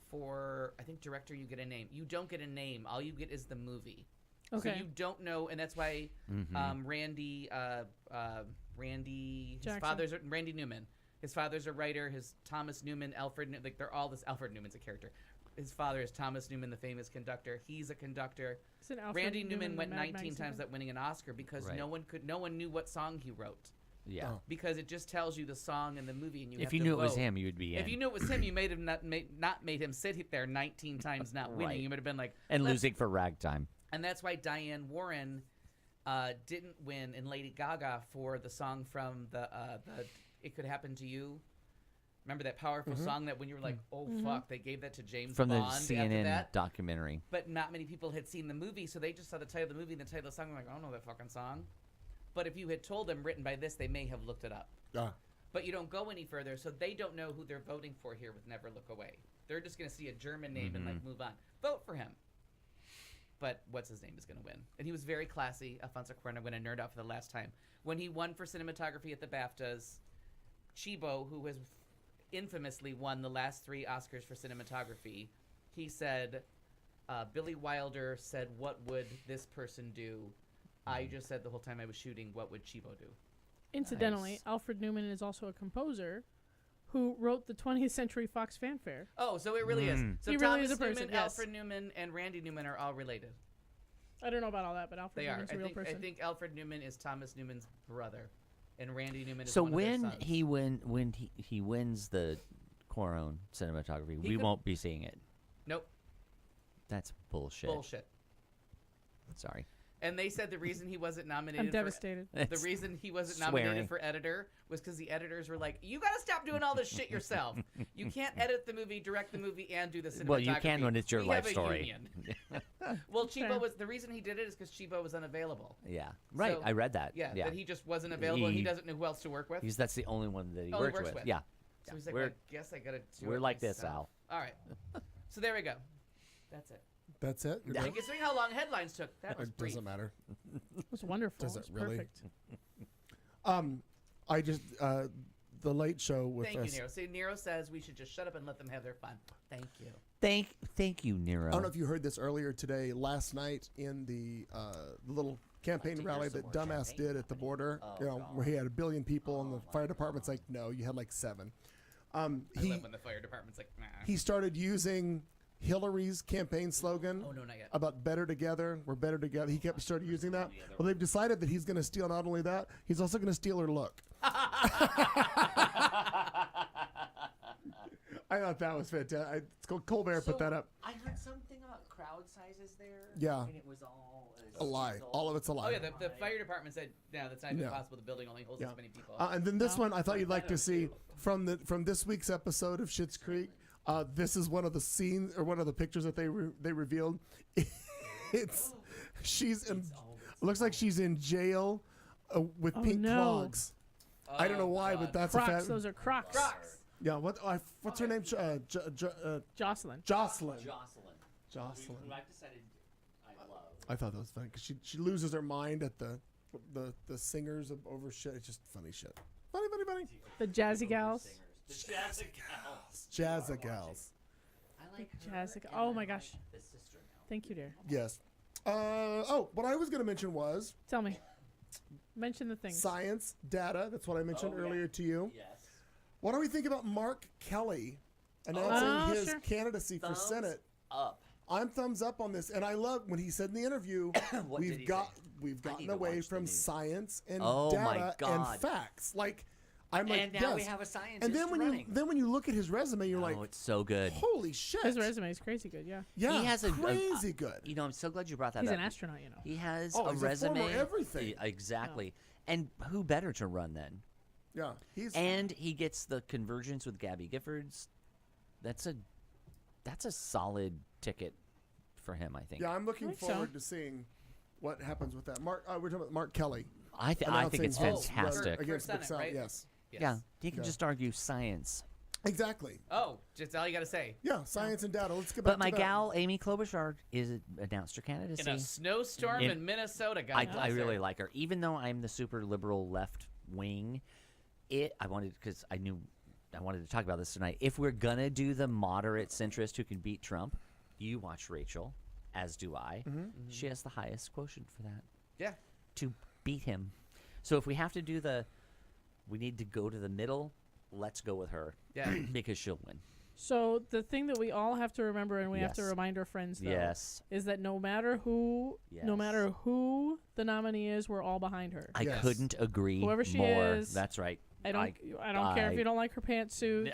for I think director, you get a name. You don't get a name. All you get is the movie. Okay. So you don't know, and that's why Randy, his Jackson. father's Randy Newman. His father's a writer. His Thomas Newman, like they're all this. Alfred Newman's a character. His father is Thomas Newman, the famous conductor. He's a conductor. Isn't Alfred Randy Newman the went Mad 19 Magazine times guy? without winning an Oscar because Right. no one knew what song he wrote. Yeah. Because it just tells you the song and the movie, and you If have you to knew it was vote. him, you would be in. If you knew it was him, you not made him sit there 19 times not winning. Right. You would have been like, and "Let's-" losing for ragtime. And that's why Diane Warren didn't win, and Lady Gaga for the song from the "It Could Happen to You." Remember that powerful song that when you were like, "Oh fuck," they gave that to James From the Bond after CNN that. documentary. But not many people had seen the movie, so they just saw the title of the movie and the title of the song. And like, I don't know that fucking song. But if you had told them written by this, they may have looked it up. But you don't go any further, so they don't know who they're voting for here with Never Look Away. They're just going to see a German name and like move on. Vote for him. But what's his name is going to win. And he was very classy. Alfonso Cuarón, I'm going to nerd out for the last time. When he won for cinematography at the BAFTAs, Chibo, who has infamously won the last 3 Oscars for cinematography, he said, Billy Wilder said, what would this person do? I just said the whole time I was shooting, what would Chibo do? Incidentally, Alfred Newman is also a composer who wrote the 20th Century Fox fanfare. Oh, so it really is. So He Thomas really is a person, Newman, yes. Alfred Newman, and Randy Newman are all related. I don't know about all that, but Alfred They are. Newman's a real person. I think Alfred Newman is Thomas Newman's brother, and Randy Newman is So one of their when sons. he wins the Cuarón cinematography, we could- won't be seeing it. Nope. That's bullshit. Bullshit. Sorry. And they said the reason he wasn't nominated I'm devastated. The reason he wasn't nominated for editor was because the editors were like, you got to stop doing all this shit yourself. You can't edit the movie, direct the movie, and do the cinematography. Well, you can when it's your We life have a story. union. Well, Chibo Fair. was the reason he did it is because Chibo was unavailable. Yeah. Right. So, I read that. Yeah, that he just wasn't available and he doesn't know who else to work with. Because that's the only one that he Only works with. Yeah. So he's like, We're- well, I guess I got to do we're it like this, myself. Al. All right. So there we go. That's it. That's it? You're And done? considering how long headlines took, that was It brief. doesn't matter. It was wonderful. Does it it was really? perfect. I just the Late Show with Thank you, us. Nero. See, Nero says we should just shut up and let them have their fun. Thank you. Thank you, Nero. I don't know if you heard this earlier today. Last night in the little campaign rally that Dumbass did at the border, where he had 1 billion people, and the fire department's like, no, you had like 7. I love when the fire department's like, nah. He started using Hillary's campaign slogan. Oh, no, not yet. About better together. We're better together. He started using that. Well, they've decided that he's going to steal not only that, he's also going to steal her look. I thought that was fantastic. It's called Colbert put that up. I heard something about crowd sizes there. Yeah. And it was all A lie. All of it's a lie. Oh, yeah, the fire department said, no, that's not even No. possible. The building only holds Yeah. this many people. And then this one, I thought you'd like to see from this week's episode of Schitt's Creek. This is one of the scenes or one of the pictures that they revealed. Looks like she's in jail with pink no. clogs. I don't know why, but that's a Crocs. fact. Those are Crocs. Yeah. What's her name? Jocelyn. Jocelyn. Jocelyn. Jocelyn. Who I've decided I love. I thought that was funny because she loses her mind at the singers over shit. It's just funny shit. Funny. The Jazzy Gals. The Jazzy Gals. Jazza Gals. I like Jazzy. Oh my gosh. the sister now. Thank you, dear. Yes. What I was going to mention was Tell me. Mention the things. science, data. That's what I mentioned earlier to you. Yes. What do we think about Mark Kelly announcing his sure. candidacy for Senate? Up. I'm thumbs up on this, and I love when he said in the interview, What did he we've I gotten need to away watch the from news. science and Oh my data and God. facts. Like I'm like, And now we yes. have a scientist And then when you look at his resume, you're like, oh, it's so good. holy shit. His resume is crazy good. Yeah. Yeah, He has a crazy good. You know, I'm so glad you brought that He's up. an astronaut, you know. He has Oh, a he's a resume. former everything. Exactly. And who better to run then? Yeah, he's And he gets the convergence with Gabby Giffords. That's a solid ticket for him, I think. yeah. I'm looking think so. forward to seeing what happens with that. Mark, we're talking about Mark Kelly. I think it's announcing his fantastic. run against For Senate, Bixel. right? Yes, Yeah, he can just argue science. exactly. Oh, just all you got to say. Yeah, science and data. Let's get back But my to that. gal, Amy Klobuchar, is announced her candidacy. In a snowstorm In- in Minnesota, I God bless really her. like her, even though I'm the super liberal left wing. I wanted because I knew I wanted to talk about this tonight. If we're gonna do the moderate centrist who can beat Trump, you watch Rachel, as do I. She has the highest quotient for that. Yeah. To beat him. So if we have to do we need to go to the middle. Let's go with her. Yeah. Because she'll win. So the thing that we all have to remember, and we have to Yes. remind our friends, though, Yes. is that no matter who the nominee is, we're all behind her. I couldn't agree Whoever she more. is, That's right. I don't care if you don't like her pantsuit.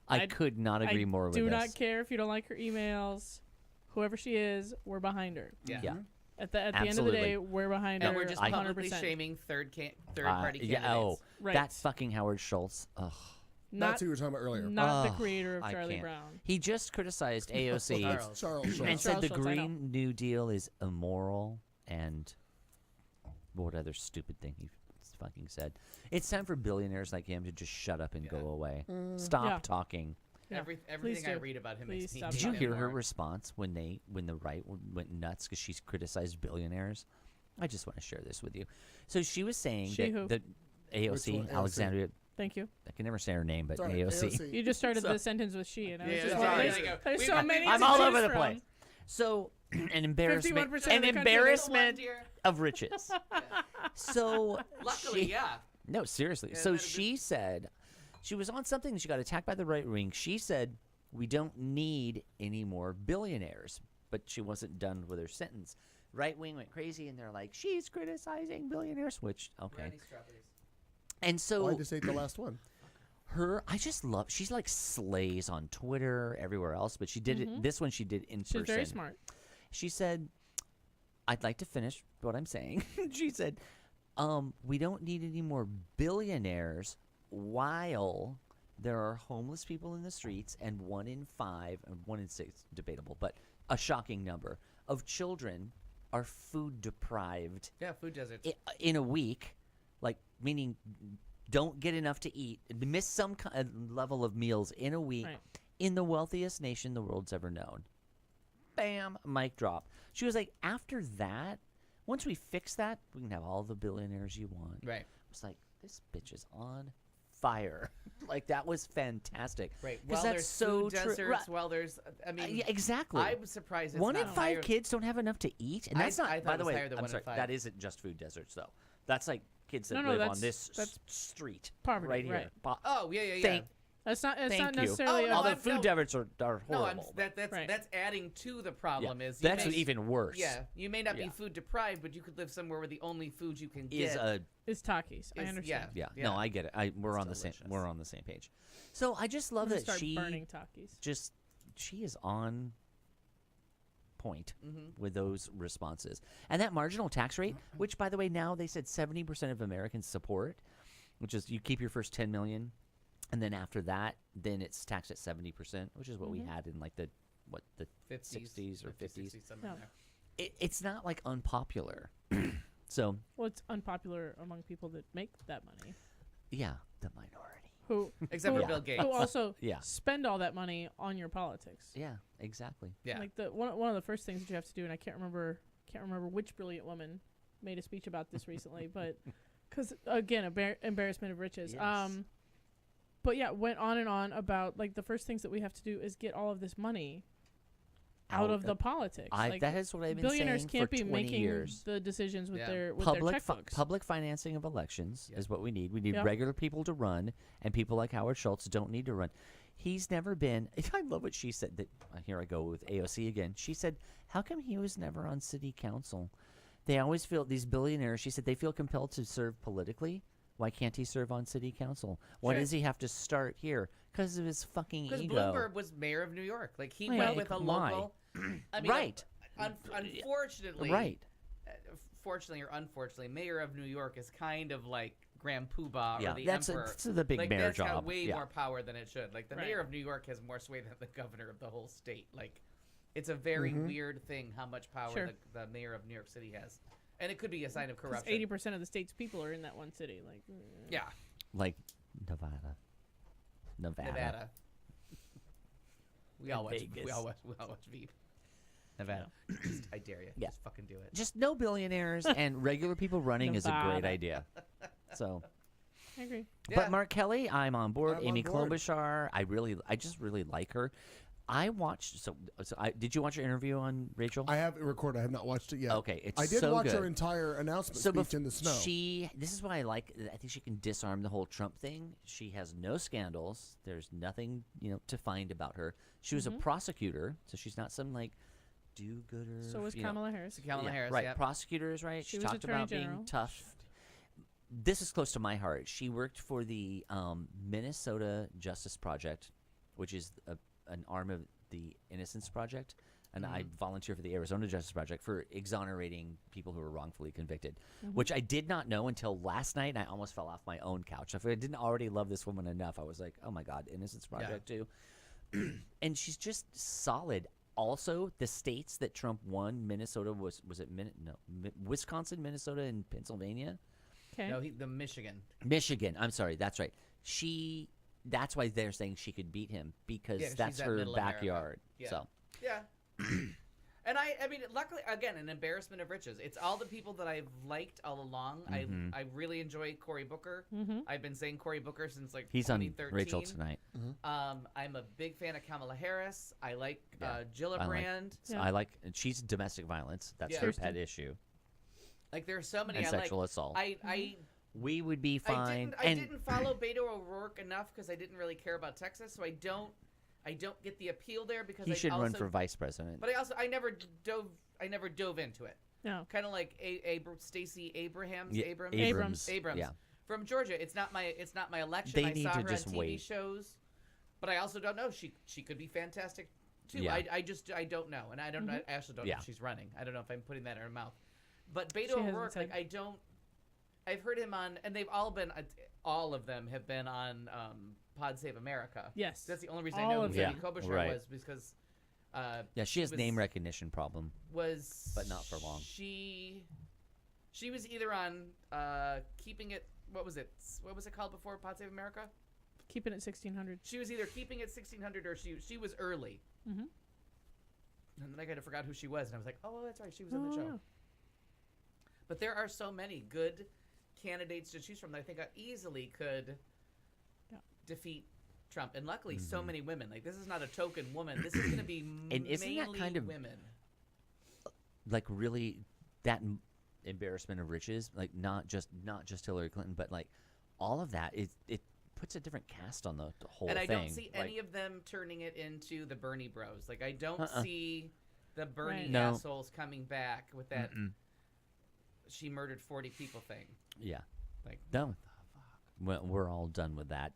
I could not agree more with do this. not care if you don't like her emails. Whoever she is, we're behind her. Yeah. Yeah. At the end of the Absolutely. day, we're behind And her. we're just 100%. publicly shaming third-party candidates. Yeah, oh, Right. that fucking Howard Schultz. Ugh. That's who you were talking about earlier. Not the Ugh, creator of I Charlie can't. Brown. He just criticized AOC Charles Schultz. and said Charles the Schultz, I know. Green New Deal is immoral and what other stupid thing he fucking said. It's time for billionaires like him to just shut up and go away. Stop Yeah. talking. Yeah. Everything I do. read about him Please makes me stop Did you hate him hear her more. response when the right went nuts because she's criticized billionaires? I just want to share this with you. So she was saying She who? that Which AOC, one? AOC. Alexandria, Thank you. I can never say her name, but It's all right, AOC. You just started So- the sentence with she, and I was Yeah, just yeah, like, yeah, there's, yeah. there's We- so many. I'm to all choose over the from. place. So an embarrassment, 51% of the an country embarrassment dear. of riches. So Luckily, she- yeah. No, seriously. Yeah, So that'd she said she was on something. She got attacked by the right wing. She said we don't need any more billionaires, but she wasn't done with her sentence. Right wing went crazy, and they're like, she's criticizing billionaires. Which okay, Randy Strawberries. and so Why just ate the last one? I just love. She's like slays on Twitter, everywhere else, but she did it. This one she did in She's person. very smart. She said, "I'd like to finish what I'm saying." She said, "We don't need any more billionaires while there are homeless people in the streets, and 1 in 5, and 1 in 6, debatable, but a shocking number of children are food deprived Yeah, food deserts. in a week, like meaning don't get enough to eat, miss some level of meals in a week Right. in the wealthiest nation the world's ever known." Bam, mic drop. She was like, after that, once we fix that, we can have all the billionaires you want. Right. I was like, this bitch is on fire. Like, that was fantastic. Right. 'Cause Well, that's there's so food true. deserts. Right. Well, there's. I mean, Yeah, exactly. I'm surprised it's 1 not in 5 higher. kids don't have enough to eat, and I- that's not. I thought by it the was way, higher than I'm 1 in sorry. 5. That isn't just food deserts, though. That's like kids that No, live that's- on this that's street poverty, right here. right. Oh yeah, yeah, yeah. Thank, That's not. It's thank not you. necessarily. Oh, no, Although I'm- food no. deserts are No, horrible. that's Right. that's adding to the problem. Is you that's may- even worse. Yeah, you may not be Yeah. food deprived, but you could live somewhere where the only food you can Is get a It's Takis. I is- understand. yeah. Yeah. No, I get it. We're It's on the same. delicious. We're on the same page. So I just love I'm gonna that start she burning Takis. just she is on point Mm-hmm. with those responses. And that marginal tax rate, which by the way now they said 70% of Americans support, which is you keep your first 10 million and then after that then it's taxed at 70%, which is what we had in like the 60s or 50s. 60s, somewhere No. in there. It's not like unpopular. So, Well, it's unpopular among people that make that money. yeah, the minority. Who Except who, for Bill Gates. who also Yeah. spend all that money on your politics. Yeah, exactly. Yeah. Like the one of the first things that you have to do, and I can't remember which brilliant woman made a speech about this recently, but because again, embarrassment of riches. Yes. But yeah, went on and on about like the first things that we have to do is get all of this money out of the politics. Like, that is what I've been billionaires saying can't for be 20 making years. the decisions with Yeah. their Public checkbooks. public financing of elections Yeah. is what we need. We need Yeah. regular people to run, and people like Howard Schultz don't need to run. He's never been. I love what she said. That here I go with AOC again. She said, "How come he was never on city council? They always feel these billionaires." She said they feel compelled to serve politically. Why can't he serve on city council? Why Sure. does he have to start here? Because of his fucking Because ego. Bloomberg was mayor of New York. Like he Right. went with a Why? local. I mean, Right. Unfortunately, Right. Fortunately or unfortunately, mayor of New York is kind of like Grand Poobah Yeah, or the that's emperor. that's the big like, mayor that's got job. way Yeah. more power than it should. Like the Right. mayor of New York has more sway than the governor of the whole state. Like it's a very weird thing how much power Sure. the mayor of New York City has, and it could be a sign of corruption. 80% of the state's people are in that one city. Like, Yeah, Like Nevada. Nevada. We all watch. Vegas. We all watch Veep. Nevada. I dare you. Yeah. Just fucking do it. Just no billionaires and regular people running is a great Nevada. idea. So, I agree. Yeah. but Mark Kelly, I'm on board. I'm Amy on board. Klobuchar, I just really like her. I watched. Did you watch your interview on Rachel? I have it recorded. I have not watched it yet. Okay, it's I did so watch good. her entire announcement So speech in the snow. This is what I like. I think she can disarm the whole Trump thing. She has no scandals. There's nothing, to find about her. She was a prosecutor, so she's not some like do-gooder. So was you know. Kamala Harris. Kamala Harris. Right, Yep. prosecutors, right? She She was talked Attorney about General. being tough. This is close to my heart. She worked for the Minnesota Justice Project, which is an arm of the Innocence Project, and I volunteer for the Arizona Justice Project for exonerating people who were wrongfully convicted, which I did not know until last night, and I almost fell off my own couch. If I didn't already love this woman enough, I was like, oh my God, Innocence Project too. And she's just solid also the states that Trump won, Minnesota was it Wisconsin, Minnesota, and Pennsylvania. Okay. No, the Michigan. Michigan. I'm sorry. That's right. That's why they're saying she could beat him because Yeah, she's that's at her Middle America. backyard. Yeah. So Yeah. And I mean, luckily, again, an embarrassment of riches. It's all the people that I've liked all along. I really enjoy Cory Booker. I've been saying Cory Booker since like he's on 2013. Rachel tonight. I'm a big fan of Kamala Harris. I like Gillibrand. I like she's domestic violence. That's her pet issue. Like there are so many. And I sexual like. assault. We would be fine. I didn't follow Beto O'Rourke enough because I didn't really care about Texas, so I don't get the appeal there because he should also, run for vice president. But I never dove into it. No. Kind of like Stacey Abrams. Yeah, Abrams. Yeah. From Georgia. It's not my election. They I need saw to her just on TV wait. shows, but I also don't know. She could be fantastic too. Yeah. I don't know, and I don't. I actually don't know if she's running. I don't know if I'm putting that in her mouth. But Beto O'Rourke, like I don't. I've heard him on, and they've all been. All of them have been on Pod Save America. Yes. That's the only reason I know who Amy Klobuchar right. was because. She has name recognition problem. But not for long. She was either on Keeping It. What was it? What was it called before Pod Save America? Keeping It 1600. She was either Keeping It 1600 or she was early. Mm-hmm. And then I kind of forgot who she was, and I was like, oh, that's right, she was on the show. Yeah. But there are so many good candidates to choose from that I think I easily could defeat Trump. And luckily, so many women. Like, this is not a token woman. This is going to be And isn't that mainly kind of women. Like really that embarrassment of riches, like not just Hillary Clinton, but like all of that it puts a different cast on the whole And I thing. don't see any of them turning it into the Bernie Bros. Like, I don't see the Bernie Right. No. assholes coming back with that she murdered 40 people thing. Yeah. Like, No. Well, we're all done with that.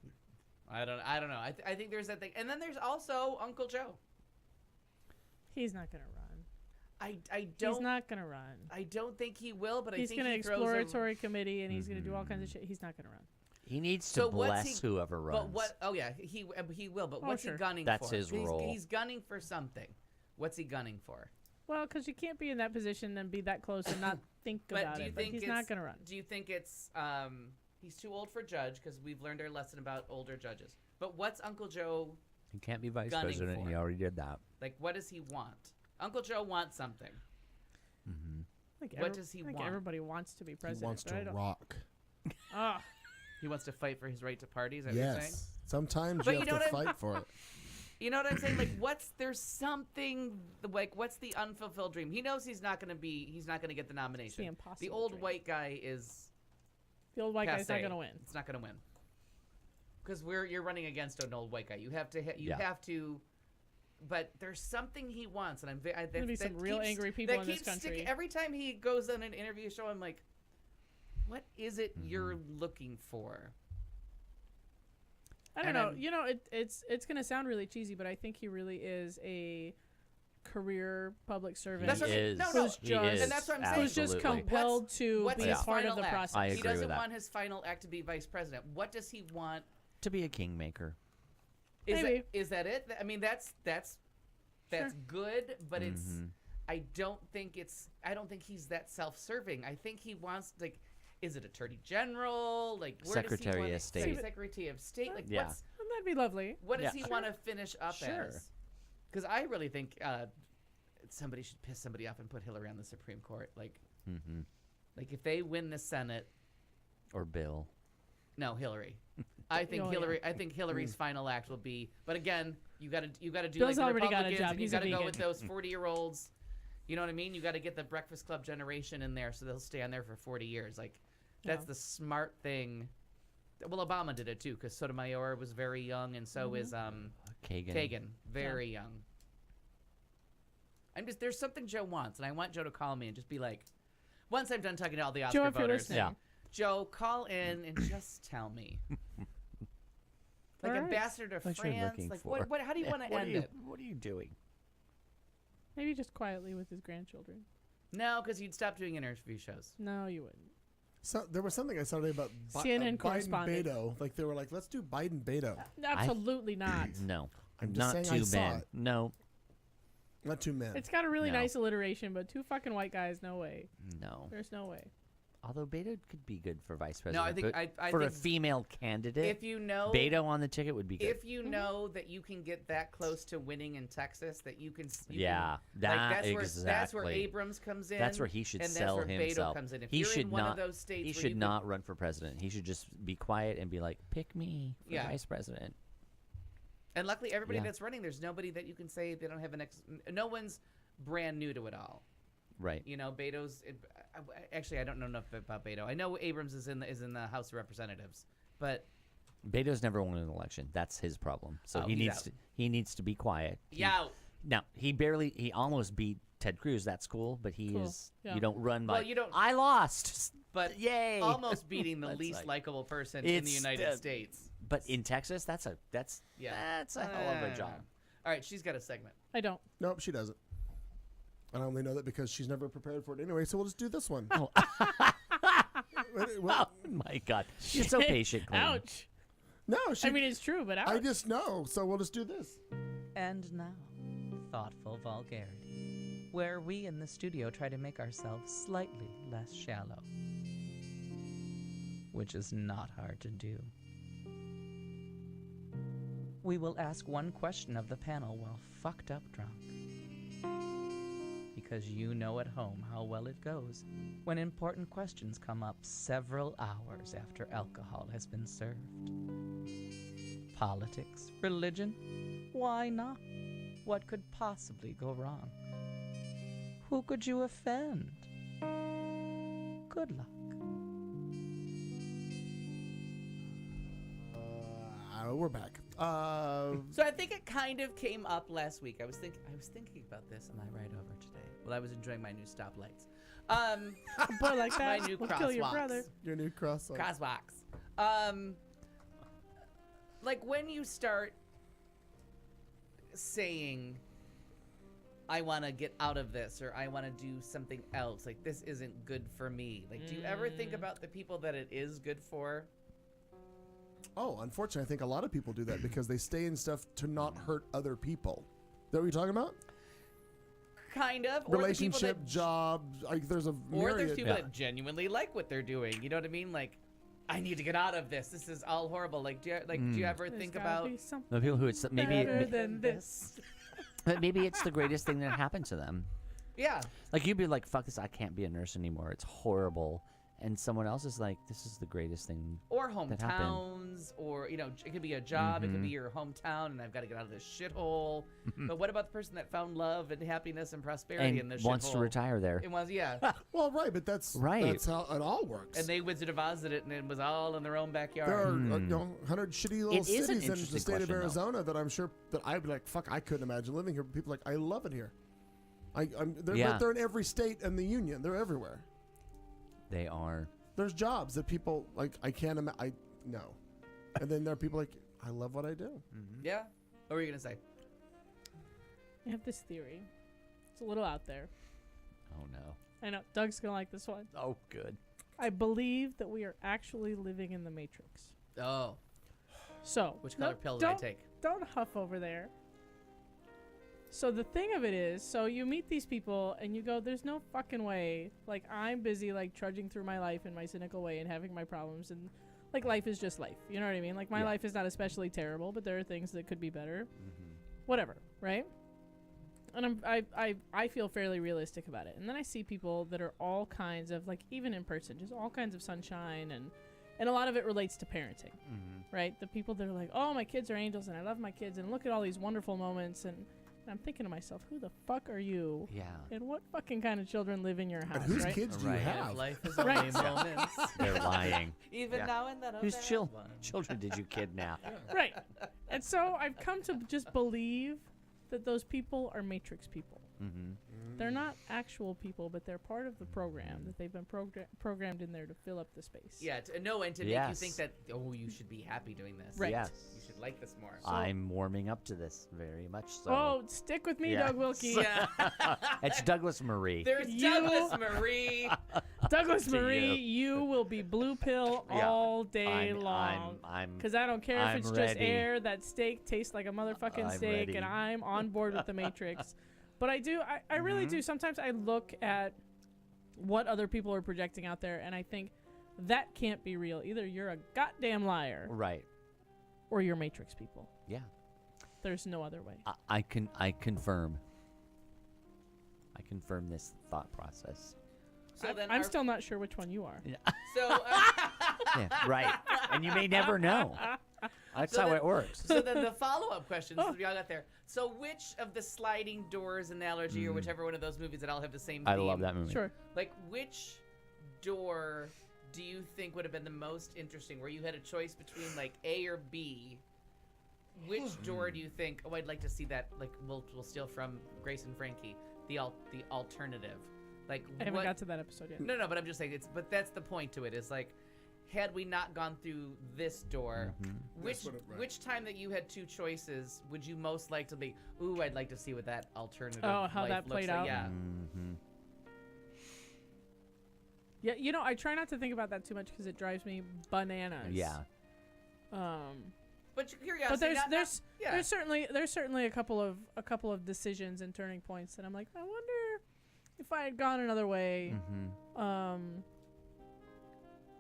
I don't know. I think there's that thing. And then there's also Uncle Joe. He's not going to run. I don't. He's not going to run. I don't think he will, but He's I think going to he throws exploratory committee, and he's going to do all kinds of shit. He's not going to run. He needs to bless whoever runs. But what? Oh yeah, he will. But Oh, what's sure. he gunning That's for? his role. He's gunning for something. What's he gunning for? Well, because you can't be in that position and be that close and not think But about do you it. think But he's it's- not going to run. Do you think it's he's too old for judge because we've learned our lesson about older judges? But what's Uncle Joe? He can't be vice gunning president. for? He already did that. Like, what does he want? Uncle Joe wants something. What does he want? Everybody wants to be He president. wants but I to don't- rock. Ah, He wants to fight for his right to party. Is that what you're saying? Yes. Sometimes But you you have know to what fight for it. You know what I'm saying? Like, there's something, like, what's the unfulfilled dream? He knows he's not going to get the nomination. the impossible The old dream. white guy is The old white guy's not passe. going to win. It's not going to win. Because you're running against an old white guy. You have to, Yeah. have to, but there's something he wants. And There's gonna be some real angry people in this country. Every time he goes on an interview show, I'm like, what is it you're looking for? I don't know. You know, it's going to sound really cheesy, but I think he really is a career public servant. That's what He is. No, Who's He just- is. And that's what I'm saying. who's just Absolutely. compelled to What's be his a part of final the act? process. I He agree with doesn't that. want his final act to be vice president. What does he want? To be a kingmaker. Maybe. Is that it? I mean, that's Sure. good, but it's. I don't think he's that self-serving. I think he wants, like, is it Attorney General? Like, where Secretary does he want of State. Secretary of State. Like, Yeah. That'd be lovely. what does Yeah. he want to finish up Sure. as? Because I really think somebody should piss somebody off and put Hillary on the Supreme Court. Like, like if they win the Senate, Or Bill. no, Hillary. I think Oh, Hillary. yeah. I think Hillary's final act will be. But again, you got to do Bill's like the already got a Republicans, job. and you He's a got to go vegan. with those 40-year-olds. You know what I mean? You got to get the Breakfast Club generation in there, so they'll stay on there for 40 years. Like, that's Yeah. the smart thing. Well, Obama did it too, because Sotomayor was very young, and so is Kagan. very young. There's something Joe wants, and I want Joe to call me and just be like, once I'm done talking to all the Oscar Joe, if you're voters, listening. Yeah. Joe, call in and just tell me. Like, All right. ambassador to What you're France. looking Like, for. what? How do you want to What are end you- it? What are you doing? Maybe just quietly with his grandchildren. No, because you'd stop doing interview shows. No, you wouldn't. So there was something I saw today about CNN Biden correspondent. Beto. Like they were like, let's do Biden Beto. Absolutely not. No. I'm just Not saying too I saw bad. it. No. Not two men. It's got a really No. nice alliteration, but two fucking white guys, no way. No. There's no way. Although Beto could be good for vice No, president. I think but I for a think female candidate, if you know Beto on the ticket would be good. If you know that you can get that close to winning in Texas, that you can. Yeah, that's exactly. where Abrams comes in. That's where he should and sell that's where himself. Beto comes in. If he you're should in one not. of those states, He where should you not run for president. He should just be quiet and be like, "Pick me for Yeah. vice president." And luckily, everybody Yeah. that's running, there's nobody that you can say they don't have no one's brand new to it all. Right. You know, Beto's. Actually, I don't know enough about Beto. I know Abrams is in the House of Representatives, but Beto's never won an election. That's his problem. So Oh, he he's needs out. he needs to be quiet. Yeah. Now he almost beat Ted Cruz. That's cool, but he Cool. is. Yeah. You don't run by. Well, you don't- I lost. but Yay! almost beating the That's least like- likable person in the It's United the- States. But in Texas, that's a Yeah. hell of a job. All right, she's got a segment. I don't. Nope, she doesn't. I only know that because she's never prepared for it anyway, so we'll just do this one. Oh. Well, Oh my God! You're so patient, Clayton. Ouch. no, she. I mean, it's true, but ouch. I just know, so we'll just do this. And now, thoughtful vulgarity, where we in the studio try to make ourselves slightly less shallow, which is not hard to do. We will ask one question of the panel while fucked up drunk. Because you know at home how well it goes when important questions come up several hours after alcohol has been served. Politics, religion, why not? What could possibly go wrong? Who could you offend? Good luck. We're back. So I think it kind of came up last week. I was thinking about this on my ride over today while I was enjoying my new stoplights. A boy like My that new will kill your brother. crosswalks. Your new crosswalk. Crosswalks. Like when you start saying, I want to get out of this, or I want to do something else, like this isn't good for me. Like, do you ever think about the people that it is good for? Oh, unfortunately, I think a lot of people do that because they stay in stuff to not hurt other people. Is that what you're talking about? Kind of. Or the people Relationship, that- job. Like, there's a Or myriad. there's people that genuinely like what they're doing. You know what I mean? Like, I need to get out of this. This is all horrible. Like, do you ever There's think gotta about be something The people who it's maybe better than this. but maybe it's the greatest thing that happened to them. Yeah. Like you'd be like, "Fuck this! I can't be a nurse anymore. It's horrible." And someone else is like, "This is the greatest thing." Or that happened. hometowns, or it could be a job, it could be your hometown, and I've got to get out of this shithole. But what about the person that found love and happiness and prosperity in And this wants to shithole? retire there. It was, yeah. Well, right, but that's Right. That's how it all works. And they Wizard of Oz it, and it was all in their own backyard. there are 100 shitty little It is an cities in the interesting state of question, though. Arizona that I'm sure that I'd be like, fuck, I couldn't imagine living here. But people are like, I love it here. Yeah. They're in every state in the union. They're everywhere. They are. There's jobs that people like. I can't imagine. I no. And then there are people like, I love what I do. Yeah? What were you going to say? I have this theory. It's a little out there. Oh no. I know. Doug's going to like this one. Oh good. I believe that we are actually living in the Matrix. Oh. So, Which color pill did I take? Don't huff over there. So the thing of it is, so you meet these people and you go, there's no fucking way. Like, I'm busy, like, trudging through my life in my cynical way and having my problems. And, like, life is just life. You know what I mean? Like, my life is not especially terrible, but there are things that could be better. Whatever, right? And I feel fairly realistic about it. And then I see people that are all kinds of, like, even in person, just all kinds of sunshine. And a lot of it relates to parenting, right? The people that are like, oh, my kids are angels and I love my kids. And look at all these wonderful moments. And I'm thinking to myself, who the fuck are you? Yeah. And what fucking kind of children live in your house, And whose right? kids do you Right. have? Life is Right. only moments. They're lying. Even Yeah. now and then. Whose children did you kidnap? Right. And so I've come to just believe that those people are Matrix people. They're not actual people, but they're part of the program that they've been programmed in there to fill up the space. Yeah, and to make you Yes. think that, oh, you should be happy doing this. Right. Yes. You should like this more. I'm warming up to this very much so. Oh, stick with me, Yeah. Doug Wilkie. Yeah. It's Douglas Marie. There's You- Douglas Marie. Douglas To Marie, you. you will be blue pill Yeah. all day long. I'm Because I don't care if I'm it's just ready. air, that steak tastes like a motherfucking I'm steak, ready. and I'm on board with the Matrix. But I really do. Sometimes I look at what other people are projecting out there, and I think that can't be real. Either you're a goddamn liar, Right. or you're Matrix people. Yeah. There's no other way. I confirm. I confirm this thought process. So then I'm still not sure which one you are. So Yeah, right. And you may never know. That's So how then- it works. So then the follow-up question, since we all got there. So which of the sliding doors analogy, or whichever one of those movies that all have the same I theme, love that movie. Sure. like which door do you think would have been the most interesting, where you had a choice between like A or B? Which door do you think? Oh, I'd like to see that. Like we'll steal from Grace and Frankie the alternative. Like I haven't what, got to that episode yet. No, but I'm just saying but that's the point to it. Is like, had we not gone through this door, which time that you had two choices would you most like to be? Ooh, I'd like to see what that alternative. Oh, how life that looks played like. out. Yeah. Yeah, I try not to think about that too much because it drives me bananas. Yeah. But curiosity. But there's yeah. there's certainly a couple of decisions and turning points that I'm like, I wonder if I had gone another way.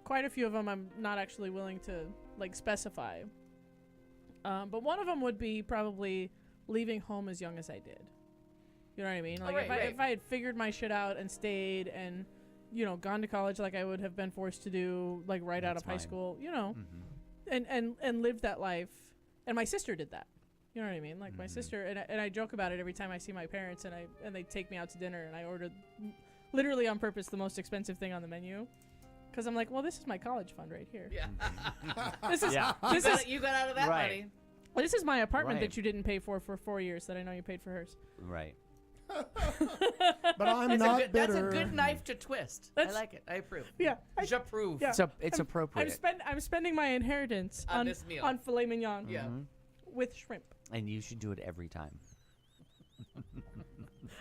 Quite a few of them I'm not actually willing to like specify. But one of them would be probably leaving home as young as I did. You know what I mean? Like if I had figured my shit out and stayed and gone to college like I would have been forced to do like right out of high school, and lived that life. And my sister did that. You know what I mean? Like my sister, and I joke about it every time I see my parents and they take me out to dinner and I ordered literally on purpose the most expensive thing on the menu. Because I'm like, well, this is my college fund right here. Yeah. You got out of that money. Well, this is my apartment Right. that you didn't pay for 4 years that I know you paid for hers. Right. But I'm not bitter. That's a good knife to twist. I like it. I approve. Yeah. J'approve. Yeah. It's appropriate. I'm spending my inheritance On this meal. on filet mignon. Yeah. With shrimp. And you should do it every time.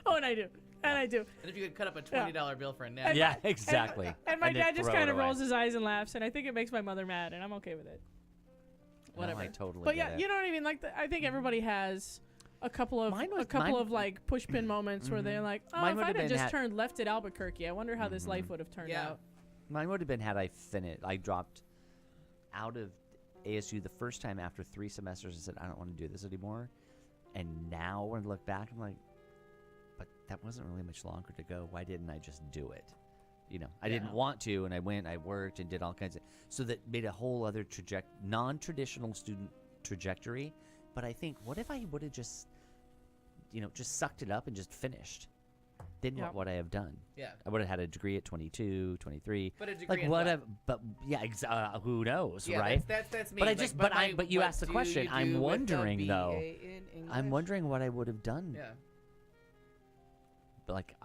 Oh, and I do. And I do. And if you could cut up a $20 bill for a nap. Yeah, exactly. And my then dad just throw it kind of away. rolls his eyes and laughs, and I think it makes my mother mad, and I'm okay with it. No, Whatever. I totally But get yeah, it. you know what I mean. Like I think everybody has a couple of Mine was- like push pin moments where they're like, oh, Mine if would I'd have have been just had- turned left at Albuquerque, I wonder how this life would have turned Yeah. out. Mine would have been had I finished. I dropped out of ASU the first time after 3 semesters and said, I don't want to do this anymore. And now when I look back, I'm like, but that wasn't really much longer to go. Why didn't I just do it? I didn't want to, and I went, I worked, and did all kinds of... So that made a whole other non-traditional student trajectory. But I think, what if I would have just, just sucked it up and just finished? Then Yeah. what would I have done? Yeah. I would have had a degree at 22, 23. But a degree like in what? what? But yeah, who knows, Yeah, right? that's me. But I Like, just, but but you what asked the do question. you do I'm with the wondering though. BA in I'm English? wondering what I would have done. Yeah. But like,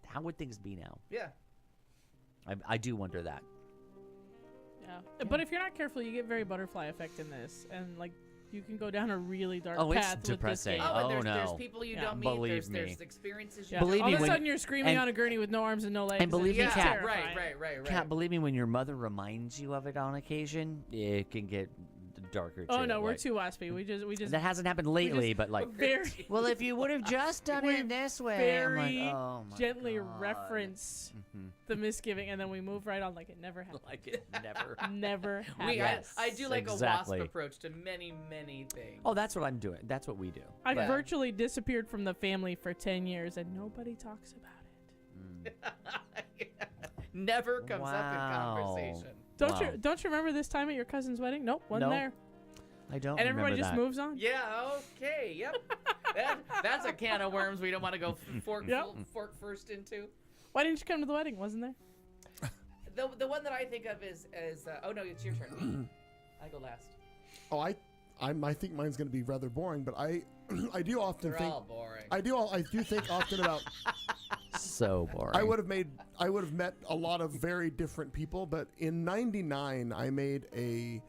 how would things be now? Yeah. I do wonder that. Yeah. But if you're not careful, you get very butterfly effect in this, and like you can go down a really dark Oh, it's path with this depressing. game. Oh, and Oh, there's no. people you Yeah. don't meet. Believe There's me. experiences you Yeah. don't Believe All me of a when- sudden, you're screaming and- on a gurney with no arms and no legs. and believe me, yeah, Kat, terrifying. right. Can't believe me when your mother reminds you of it on occasion. It can get darker. Oh too, no, we're like- too waspy. We just That hasn't happened lately, but like, very well, if you would have just done We it this way, very I'm like, oh my gently God. reference Mhm. the misgiving, and then we move right on like it never happened. Like it never. Never happened. Yes, I do like exactly. a wasp approach to many things. Oh, that's what I'm doing. That's what we do. I But- virtually disappeared from the family for 10 years, and nobody talks about it. Never comes up in Wow. conversation. Don't you remember this time at your cousin's wedding? Nope, wasn't Nope. there. I don't. And everybody remember just that. moves on. Yeah. Okay. Yep. That's a can of worms we don't want to go fork first into. Why didn't you come to the wedding? Wasn't there? The one that I think of is oh no, it's your turn. I go last. Oh, I think mine's going to be rather boring, but I do often They're think all boring. I do think often about So boring. I would have met a lot of very different people, but in '99 I made a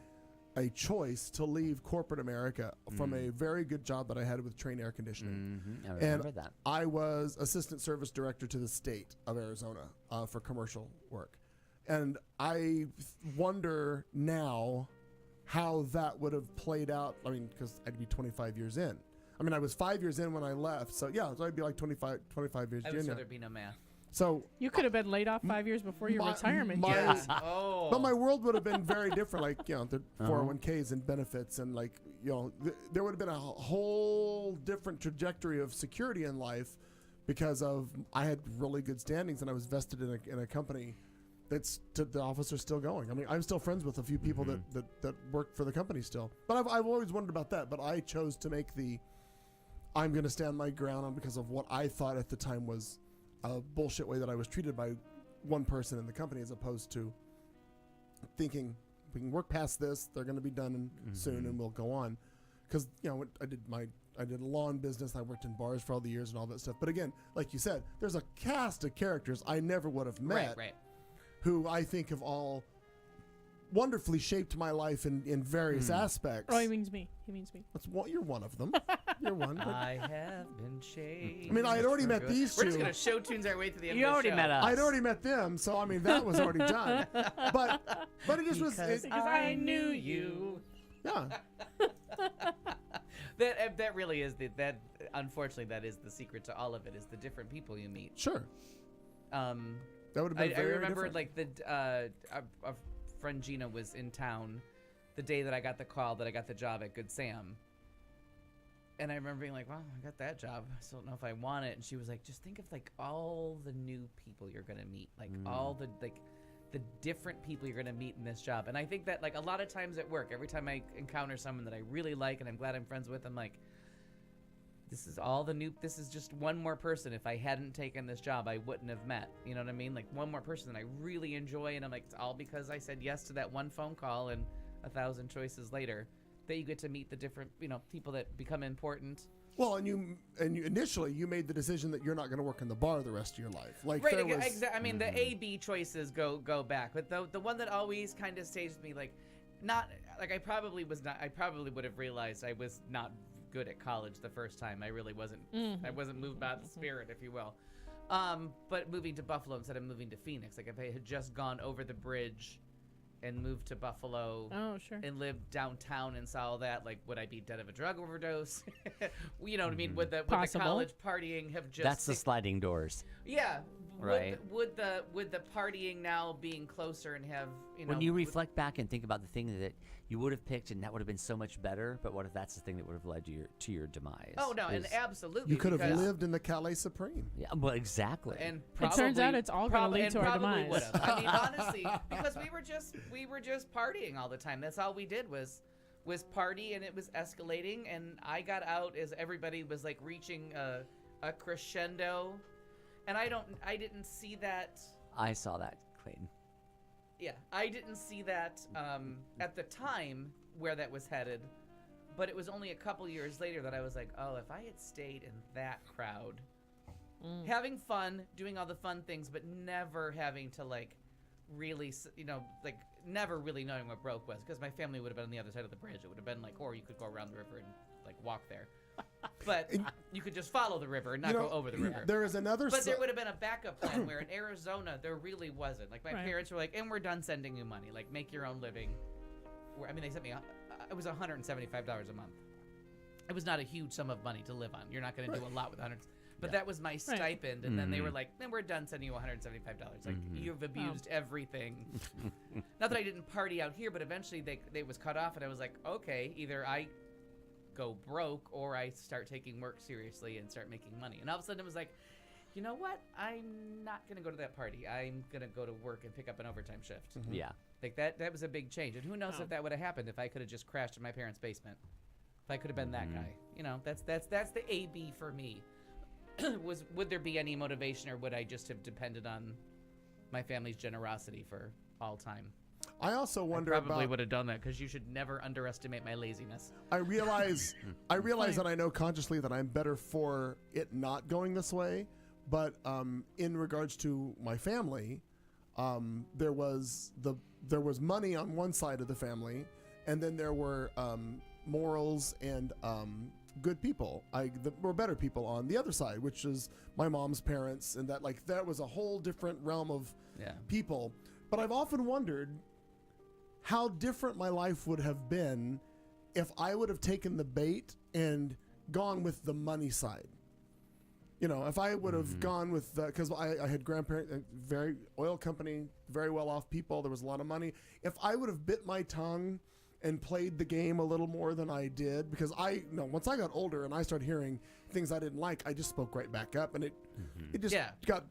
choice to leave corporate America from a very good job that I had with Trane Air Conditioning. I remember And that. I was assistant service director to the state of Arizona for commercial work. And I wonder now how that would have played out. I mean, because I'd be 25 years in. I mean, I was 5 years in when I left. So, yeah, so I'd be like 25 years I would junior. so there'd be no math. So You could have been laid off 5 years before your retirement. my- years. Oh. But my world would have been very different, like, you know, the 401ks and benefits, and like, you know, there would have been a whole different trajectory of security in life because of I had really good standings and I was vested in a company that's the office are still going. I mean, I'm still friends with a few people that work for the company still. But I've always wondered about that. But I chose to make I'm going to stand my ground on because of what I thought at the time was a bullshit way that I was treated by one person in the company, as opposed to thinking we can work past this. They're going to be done soon, and we'll go on. Because I did a lawn business. I worked in bars for all the years and all that stuff. But again, like you said, there's a cast of characters I never would have met, who I think have all wonderfully shaped my life in various aspects. Oh, he means me. He means me. You're one of them. You're one. But I have been shaped. I mean, I had already met these two. We're just gonna show tunes our way to the end. You of the already show. met us. I'd already met them, so I mean that was already done. But it just was. Because I knew you. Yeah. That really is that. Unfortunately, that is the secret to all of it. Is the different people you meet. Sure. That would have been. I very remember different. like our friend Gina was in town the day that I got the call that I got the job at Good Sam. And I remember being like, "Wow, I got that job. I still don't know if I want it." And she was like, "Just think of like all the new people you're gonna meet, like all the the different people you're gonna meet in this job." And I think that like a lot of times at work, every time I encounter someone that I really like and I'm glad I'm friends with, I'm like, this is just one more person. If I hadn't taken this job, I wouldn't have met. You know what I mean? Like one more person that I really enjoy, and I'm like, it's all because I said yes to that one phone call, and 1,000 choices later, that you get to meet the different, people that become important. Well, and you initially you made the decision that you're not going to work in the bar the rest of your life. Like Right, there was, exactly. I mean, the A, B choices go back, but the one that always kind of stays with me, like, not like I probably would have realized I was not good at college the first time. I really wasn't. I wasn't moved by the spirit, if you will. But moving to Buffalo instead of moving to Phoenix, like if I had just gone over the bridge and moved to Buffalo, and lived downtown and saw all that, like, would I be dead of a drug overdose? You know what I mean? Would the college partying have just? That's the sliding doors. Yeah. Right. Would the partying now being closer and have when you reflect back and think about the thing that you would have picked and that would have been so much better, but what if that's the thing that would have led to your demise? Oh no, and absolutely. You could have lived in the Calais Supreme. Yeah, well, exactly. And it turns out it's all going to lead to our demise. Would have. I mean, honestly, because we were just partying all the time. That's all we did was party, and it was escalating. And I got out as everybody was like reaching a crescendo. And I didn't see that. I saw that, Clayton. Yeah, I didn't see that at the time where that was headed, but it was only a couple years later that I was like, oh, if I had stayed in that crowd, having fun, doing all the fun things, but never having to like really, like never really knowing what broke was, because my family would have been on the other side of the bridge. It would have been like, or you could go around the river and like walk there. But you could just follow the river and not go over the river. There is another. But there would have been a backup plan where in Arizona there really wasn't. Like my parents were like, "And we're done sending you money. Like make your own living." I mean, they sent me. It was $175 a month. It was not a huge sum of money to live on. You're not going to do a lot with $100. But that was my stipend, and then they were like, "Then we're done sending you $175. Like you've abused everything." Not that I didn't party out here, but eventually they was cut off, and I was like, "Okay, either I go broke or I start taking work seriously and start making money." And all of a sudden it was like, you know what? I'm not going to go to that party. I'm going to go to work and pick up an overtime shift. Yeah. Like that was a big change. And who knows if that would have happened if I could have just crashed in my parents' basement. If I could have been that guy. That's the AB for me. Would there be any motivation, or would I just have depended on my family's generosity for all time? I also wonder I probably about. would have done that, because you should never underestimate my laziness. I realize that I know consciously that I'm better for it not going this way. But in regards to my family, there was money on one side of the family, and then there were morals and good people. Were better people on the other side, which is my mom's parents, and that was a whole different realm of people. But I've often wondered how different my life would have been if I would have taken the bait and gone with the money side. You know, if I would have gone with because I had grandparents, very oil company, very well off people. There was a lot of money. If I would have bit my tongue and played the game a little more than I did, because once I got older and I started hearing things I didn't like, I just spoke right back up, and it just got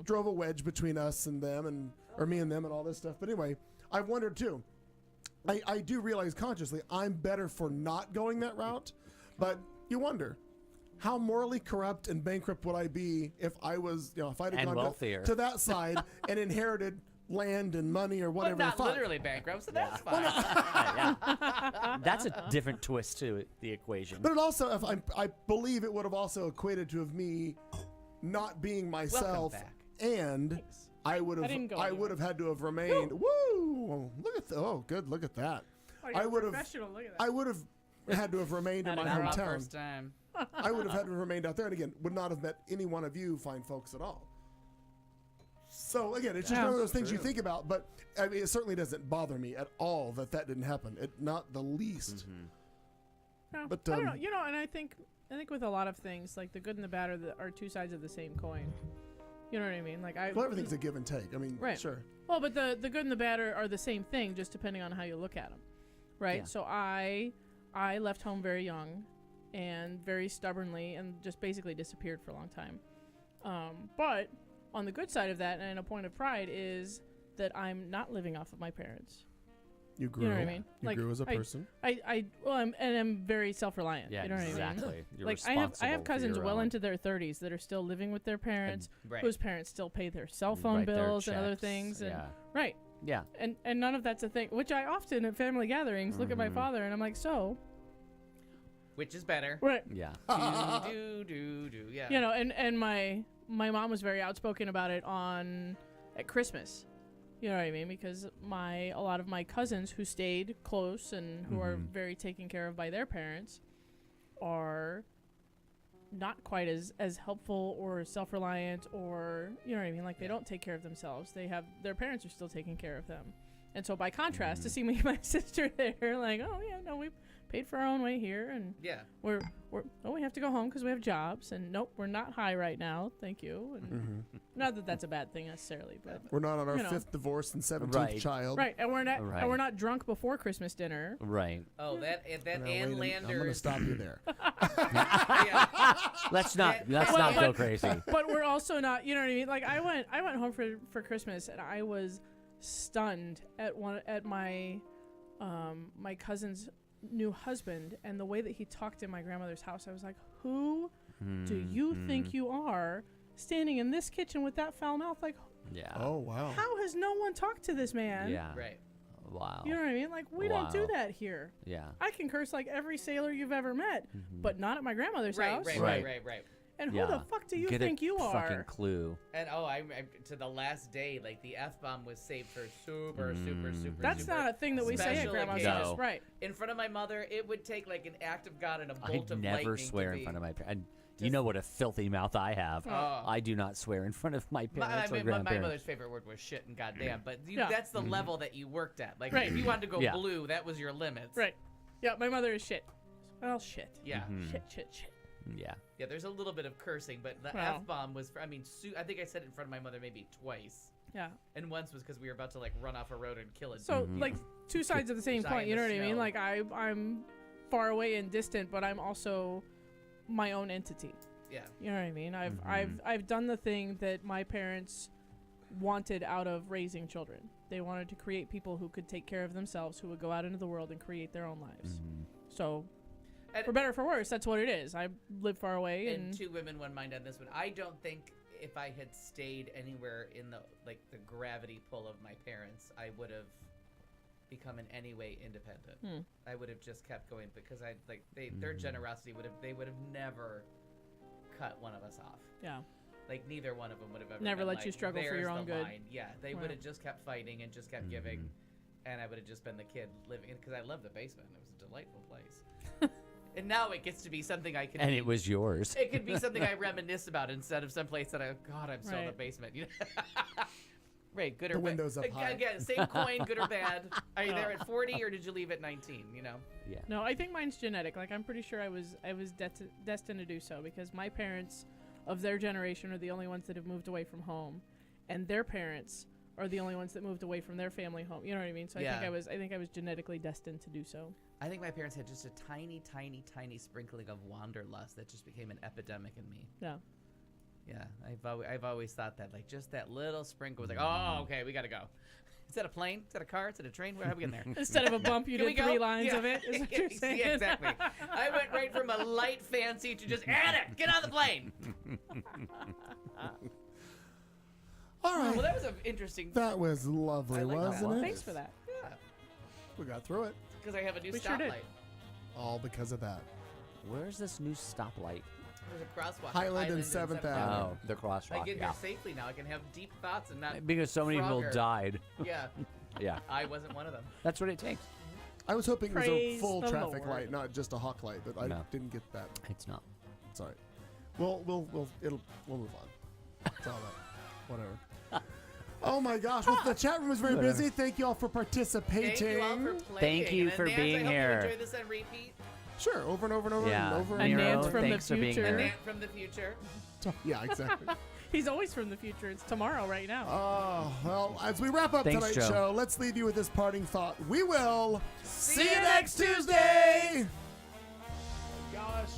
drove a wedge between us and them, or me and them, and all this stuff. But anyway, I wondered too. I do realize consciously I'm better for not going that route, but you wonder. How morally corrupt and bankrupt would I be if I was, if I'd have gone to that side and inherited land and money or whatever? But not literally bankrupt, so that's fine. That's a different twist to the equation. But it also, I believe it would have also equated to of me not being myself, and I would have had to have remained. Woo! Look at look at that. Oh, I would have. Look at that. I would have had to have remained in my hometown. First time. I would have had to have remained out there, and again, would not have met any one of you fine folks at all. So again, it's just one of those things you think about, but I mean, it certainly doesn't bother me at all that didn't happen. Not the least. No, But I don't know. You know, and I think with a lot of things, like the good and the bad are two sides of the same coin. You know what I mean? Like well, everything's a give and take. I mean, right. Sure. Well, but the good and the bad are the same thing, just depending on how you look at them, right? Yeah. So I left home very young, and very stubbornly, and just basically disappeared for a long time. But on the good side of that, and a point of pride, is that I'm not living off of my parents. You grew. You know what I mean? You grew as a person. I'm very self-reliant. Yeah, you know what I mean? exactly. You're like I have cousins for your well own. into their 30s that are still living with their parents, Right. whose parents still pay their cell phone Write their bills and other checks, things. And, yeah. Right. Yeah. And none of that's a thing. Which I often at family gatherings look at my father and I'm like, so. Which is better? Right. Yeah. do. Yeah. You know, and my mom was very outspoken about it at Christmas. You know what I mean? Because a lot of my cousins who stayed close and who are very taken care of by their parents are not quite as helpful or self-reliant, or you know what I mean? Like they don't take care of themselves. Their parents are still taking care of them. And so by contrast, to see me and my sister there, like, oh yeah, no, we paid for our own way here, and we have to go home because we have jobs, and nope, we're not high right now, thank you. And not that that's a bad thing necessarily, but we're not on our 5th divorce and 17th child, right? And we're not drunk before Christmas dinner, right? Oh, that Ann Landers. I'm gonna stop you there. Let's not go crazy. But we're also not, you know what I mean? Like I went home for Christmas, and I was stunned at my my cousin's new husband and the way that he talked in my grandmother's house. I was like, who do you think you are standing in this kitchen with that foul mouth? Like, yeah. Oh wow. How has no one talked to this man? Yeah. Right. Wow. You know what I mean? Like, we don't do that here. Yeah. I can curse like every sailor you've ever met, but not at my grandmother's house. Right. And who the fuck do you think you are? Fucking clue. And I to the last day, like the F-bomb was saved for super. That's not a thing that we say at grandma's house, No. right? In front of my mother, it would take like an act of God and a bolt I'd of never lightning swear to in front of my parents. Just- You know what a filthy mouth I have. Oh. I do not swear in front of my parents or my grandparents. mother's favorite word was shit and goddamn, but Yeah. that's the level that you worked at. Like, Right. if you wanted to go Yeah. blue, that was your limits. Right. Yeah, my mother is shit. Well, shit. Yeah. Shit. Yeah. Yeah, there's a little bit of cursing, but the Wow. F-bomb was, I think I said it in front of my mother maybe twice. Yeah. And once was because we were about to, like, run off a road and kill it. So, like, two sides of the same Die coin. in You know the what I mean? snow. Like, I'm far away and distant, but I'm also my own entity. Yeah. You know what I mean? I've done the thing that my parents wanted out of raising children. They wanted to create people who could take care of themselves, who would go out into the world and create their own lives. So, And- for better or for worse, that's what it is. I live far away, And and two women, one mind on this one. I don't think if I had stayed anywhere in the gravity pull of my parents, I would have become in any way independent. I would have just kept going because their generosity would have never cut one of us off. yeah. Like neither one of them would have ever Never been let like, you struggle for "There's your own the good." line." Yeah, they Wow. would have just kept fighting and just kept giving, and I would have just been the kid living because I loved the basement. It was a delightful place. And now it gets to be something I can. And it was yours. It could be something I reminisce about instead of someplace that I'm so in the Right. basement. You know? Right, good or The bad. windows up high. Again, same coin, good or bad. Are you there at 40 or did you leave at 19? You know. Yeah. No, I think mine's genetic. Like I'm pretty sure I was destined to do so because my parents of their generation are the only ones that have moved away from home, and their parents are the only ones that moved away from their family home. You know what I mean? So Yeah. I think I was genetically destined to do so. I think my parents had just a tiny, tiny, tiny sprinkling of wanderlust that just became an epidemic in me. Yeah. Yeah, I've always thought that, like, just that little sprinkle was like, oh, okay, we gotta go. Is that a plane? Is that a car? Is that a train? How are we getting there? Instead of a bump, you Can we did 3 go? lines Yeah. of it. Is what you're saying? Yeah, exactly. I went right from a light fancy to just add it. Get on the plane. All right. Well, that was an interesting. That was lovely, I like that wasn't one. it? Thanks for that. Yeah, We got through it. because I have a new We sure stoplight. did. All because of that. Where's this new stoplight? There's a crosswalk. Highland and 7th Avenue. Oh, the I crosswalk. get Yeah. there safely now. I can have deep thoughts and not. Because so many people Frogger. died. Yeah, Yeah. I wasn't one of them. That's what it takes. I was hoping it was a Praise full the traffic Lord. light, not just a hawk light, but I No. didn't get that. It's not. Sorry. We'll move on. It's all right. Whatever. Oh my gosh! Well, the chat room is very Whatever. busy. Thank you all for participating. Thank you all for playing. Thank you And for Nance, being I hope here. You enjoy this on repeat. Sure, over and over and over Yeah. and over. And Nero, Nance from the thanks for being future. here. Nant from the future. Yeah, exactly. He's always from the future. It's tomorrow right now. Oh, well, as we wrap up Thanks, tonight's Joe. show, let's leave you with this parting thought. We will See you next Tuesday! Gosh.